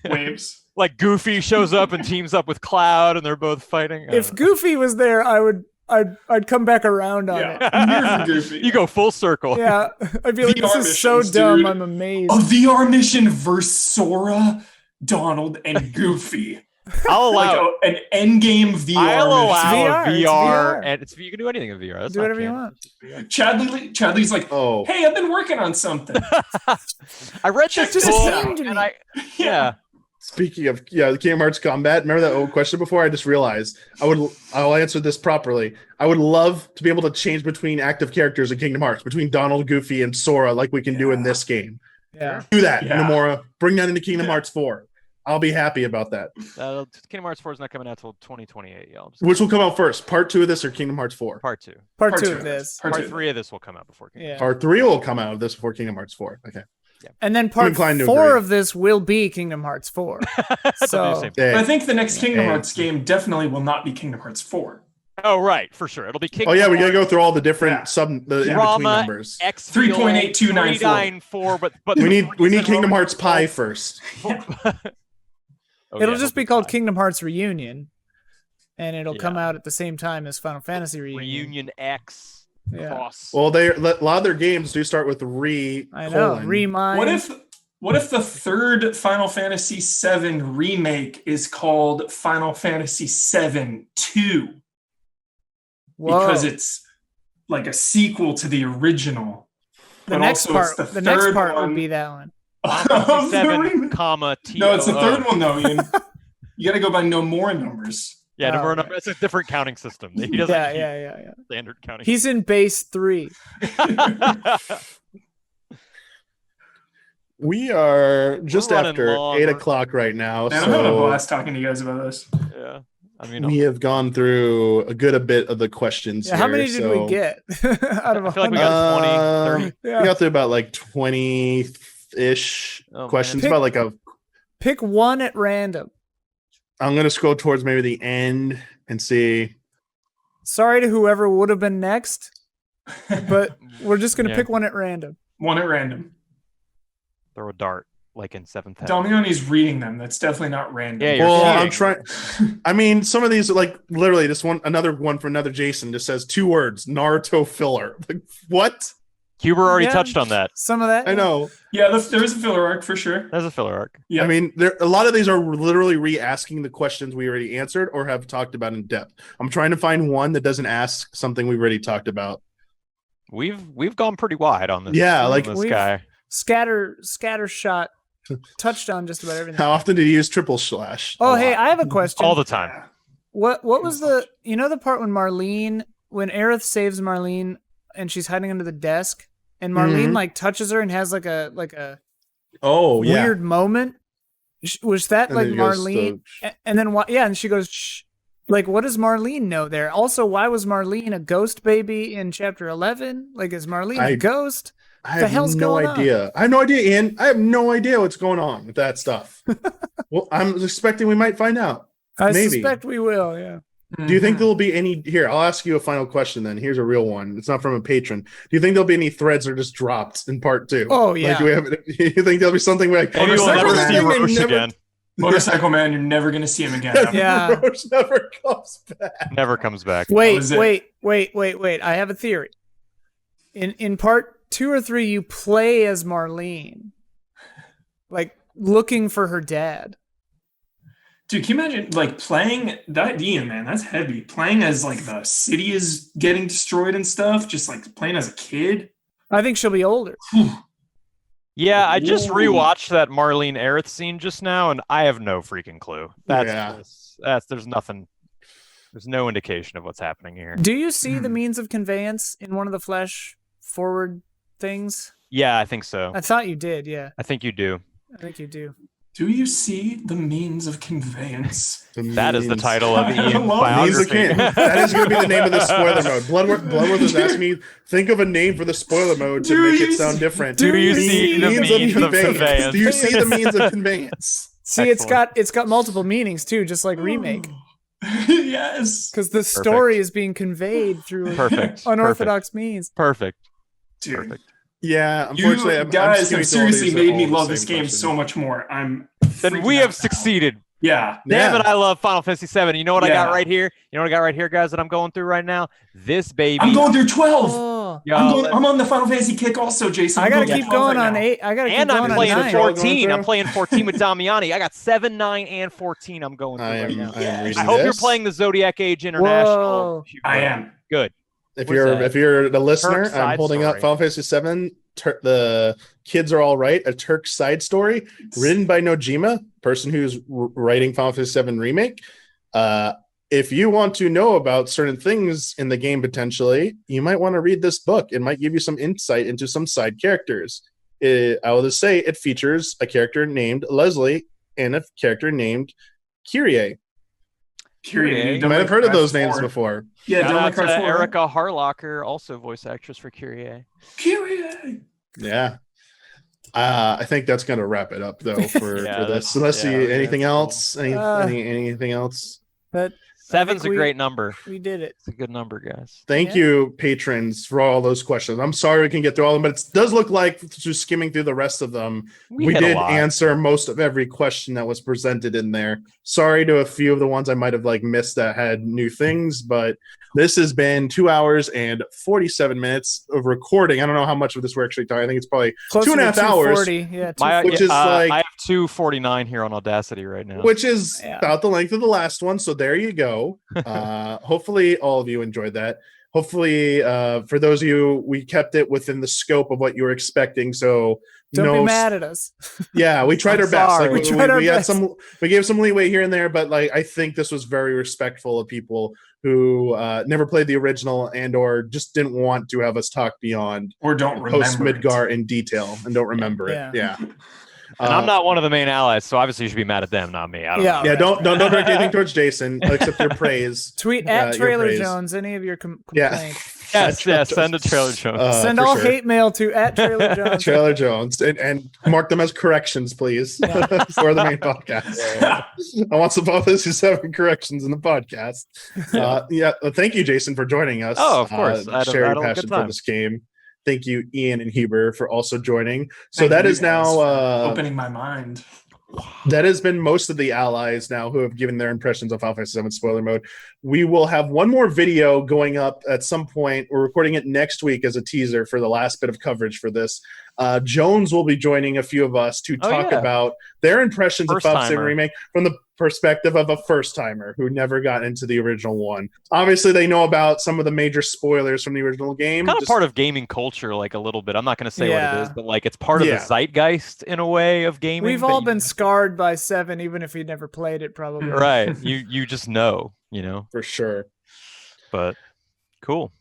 waves. Like Goofy shows up and teams up with Cloud, and they're both fighting. If Goofy was there, I'd come back around on it. Yeah, I'm here for Goofy. You go full circle. Yeah, I'd be like, this VR is so missions, dumb. dude. I'm amazed. A VR mission versus Sora, Donald, and Goofy. I'll Like allow. an endgame VR I'll allow VR, a it's VR, VR. and you can do anything in VR. That's Do not whatever you canon. want. mission. Chadley's like, Oh, hey, I've been working on something. I read this Just book, came to me. and yeah. speaking of the Kingdom Hearts combat, remember that old question before? I just realized I'll answer this properly. I would love to be able to change between active characters in Kingdom Hearts, between Donald, Goofy, and Sora, like we can do in this game. Yeah. Do that, Yeah. Nomura. Bring that into Kingdom Hearts 4. I'll be happy about that. Kingdom Hearts 4 is not coming out till 2028, y'all. Which will come out first? Part 2 of this or Kingdom Hearts 4? Part 2. Part Part two two. of this. Part Part two. 3 of this will come out before Kingdom Yeah. Part 3 will come out of this before Kingdom Hearts 4. Okay. And then part inclined to 4 agree. of this will be Kingdom Hearts 4. Hearts. So- They'll do the same thing. Hey. But I think the next Kingdom Hey. Hearts game definitely will not be Kingdom Hearts 4. Oh, right, for sure. It'll be Kingdom Oh yeah, we gotta Hearts, go through all the different Yeah. in-between Drama, numbers. X 3.8294. 394, but We the need threes in Kingdom Roman Hearts Pi numerals- first. Oh, it'll yeah, just it'll be called fine. Kingdom Hearts Reunion. And it'll come Yeah. out at the same time as Final Fantasy Reunion. Reunion X Yeah. cross. Well, a lot of their games do start with re. I know. colon. Remind. What if the third Final Fantasy VII remake is called Final Fantasy VII 2 Whoa. because it's like a sequel to the original? the but next also it's part. the The next third part one would be that one. of the 7, remake. comma T. No, it's the third one though, Ian. You got to go by no more numbers. Yeah, Oh, number, right. number. It's a different counting system. He doesn't Yeah, keep yeah. standard counting. He's in base 3. We are just running after long. 8 o'clock right now, Man, I'm having a so blast talking to you guys about this. Yeah, I mean, we have gone through a bit of the questions. Yeah, how here, many did so- we get out of I feel like we 100? got 20, 30. Yeah. We got through about like 20-ish Oh, questions. man. About like a. Pick one at random. I'm gonna scroll towards maybe the end and see. Sorry to whoever would have been next, but we're just going to Yeah. pick one at random. One at random. Throw a dart. like in 7th heaven. Damiani's reading them. That's definitely not random. Yeah, you're Well, cheating. I'm trying. I mean, some of these are like literally this one. Another one for another Jason just says 2 words: Naruto filler. Like, what? Huber already Yeah. touched on that. Some of that. I know. Yeah, there is a filler arc for sure. There's a filler arc. Yeah. I mean, a lot of these are literally re-asking the questions we already answered or have talked about in depth. I'm trying to find one that doesn't ask something we've already talked about. We've gone pretty wide on this. Yeah, on like this guy. Scatter shot touched on just about everything. How often did you use triple slash? Oh, A hey, lot. I have a question. All the time. What was the the part when Aerith saves Marlene and she's hiding under the desk and Marlene like touches her and has like a Oh yeah. weird moment? Was that And like then he goes Marlene? And then what? Yeah, and she goes, shh. Like, what does Marlene know there? Also, why was Marlene a ghost baby in chapter 11? Like, is Marlene a ghost? I the have hell's no going on? idea. I have no idea, Ian. I have no idea what's going on with that stuff. Well, I'm expecting we might find out. I Maybe. suspect we will. Yeah. Do you think there'll be any here? I'll ask you a final question then. Here's a real one. It's not from a patron. Do you think there'll be any threads that are just dropped in part 2? Oh, yeah. Like, do we have? You think there'll be something like Maybe we'll never see Roche again. Motorcycle Man, you're never gonna see him again. Yeah. Roche never comes back. Never comes back. Wait. was it. I have a theory. In part 2 or 3, you play as Marlene, like looking for her dad. Dude, can you imagine like playing that Ian, man? That's heavy. Playing as like the city is getting destroyed and stuff, just like playing as a kid. I think she'll be older. Yeah, I just Ooh. rewatched that Marlene Aerith scene just now, and I have no freaking clue. Yeah. There's nothing. There's no indication of what's happening here. Do you see the means of conveyance in one of the flash forward things? Yeah, I think so. I thought you did. Yeah, I think you do. I think you do. Do you see the means of conveyance? That is the title of I Ian's love Means of biography. King. That is going to be the name of the spoiler mode. Bloodworth was asking me, think of a name for the spoiler mode to Do make you it sound see- different. Do you see the means of conveyance? Do you see the means of conveyance? See, it's got multiple meanings too, just like remake, Yes. because the story is being conveyed through Perfect. unorthodox means. Perfect. Dude. Perfect. Yeah, You unfortunately, guys I'm have skewing to all seriously these made are me all the love same this game question. so much more. I'm Then freaking we out have now. succeeded. Yeah. Damn Yeah. it, I love Final Fantasy VII. You know what I got Yeah. right here? You know what I got right here, guys, that I'm going through right now? This baby. I'm going through 12. Oh, Yo, I'm on the Final Fantasy kick also, Jason. I I'm gotta through keep 12 going right on now. 8. I gotta keep and going I'm on playing 9. 14. Going I'm playing 14 with Damiani. I got 7, 9, and 14 I'm going through right now. I am reading I hope you're this. playing the Zodiac Age International. Whoa. I am. Good. If What's you're that? if you're the listener, Turk I'm side holding up story. Final Fantasy VII. The kids are all right. A Turk side story written by Nojima, person who's writing Final Fantasy VII remake. If you want to know about certain things in the game potentially, you might want to read this book. It might give you some insight into some side characters. I will just say it features a character named Leslie and a character named Kyrie. Period. You might have heard of those names before. Yeah, Shout Devil May out to Cry 4. Erica Harlocker, also voice actress for Kyrie. Kyrie. Yeah. I think that's going to wrap it up though for Yeah, this. that's- Unless yeah, you anything that's else, Uh, anything else. But Seven's a we- great number. we did it. It's a good number, guys. Thank Yeah. you, patrons, for all those questions. I'm sorry we can get through all of them, but it does look like just skimming through the rest of them, we hit a did lot. answer most of every question that was presented in there. Sorry to a few of the ones I might have missed that had new things, but this has been 2 hours and 47 minutes of recording. I don't know how much of this we're actually talking. I think it's probably Closer 2.5 to hours. 240. Yeah, Which is like- I have 249 here on Audacity right now. Which is Yeah. about the length of the last one. So there you go. Hopefully all of you enjoyed that. Hopefully, for those of you, we kept it within the scope of what you were expecting. So Don't be mad at us. Yeah, we tried I'm our best. sorry. Like, We tried our we had best. we gave some leeway here and there, but I think this was very respectful of people who never played the original and or just didn't want to have us talk beyond Or don't remember post Midgar in detail and don't remember Yeah. it. Yeah. and I'm not one of the main allies, so obviously you should be mad at them, not me. I don't Yeah. know. Yeah, Right, don't direct anything towards Jason except your praise. Tweet Yeah, at your Trailer praise. Jones any of your Yeah. complaints. Yes, send a Trailer Jones. Send for all sure. hate mail to at Trailer Jones. Trailer Jones and mark them as corrections, please, for the main podcast. I want some of this 7 corrections in the podcast. Thank you, Jason, for joining us. Oh, of course. I had a Sharing good passion for time. this game. Thank you, Ian and Huber, for also joining. So Thank that you is guys now for opening my mind. that has been most of the allies now who have given their impressions of Final Fantasy VII Spoiler Mode. We will have one more video going up at some point. We're recording it next week as a teaser for the last bit of coverage for this. Jones will be joining a few of us to talk about their impressions of Final Fantasy Remake from the perspective of a first-timer who never got into the original one. Obviously, they know about some of the major spoilers from the original game. Kind of part of gaming culture, like a little bit. I'm not going to say what it is, but like it's part of Yeah. the zeitgeist in a way of gaming. We've all been scarred by 7, even if we never played it, probably. Right. You just know, you know. For sure. But cool.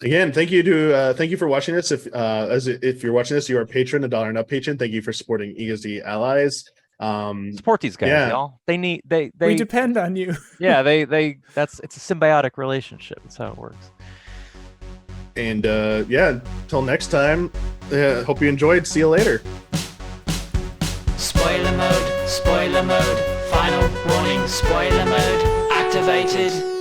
Again, thank you for watching this. If you're watching this, you are a patron, $1 and up patron. Thank you for supporting ESD allies. Support these guys, y'all. We depend on you. Yeah, it's a symbiotic relationship. That's how it works. And till next time, hope you enjoyed. See you later. Spoiler mode, final warning, spoiler mode activated.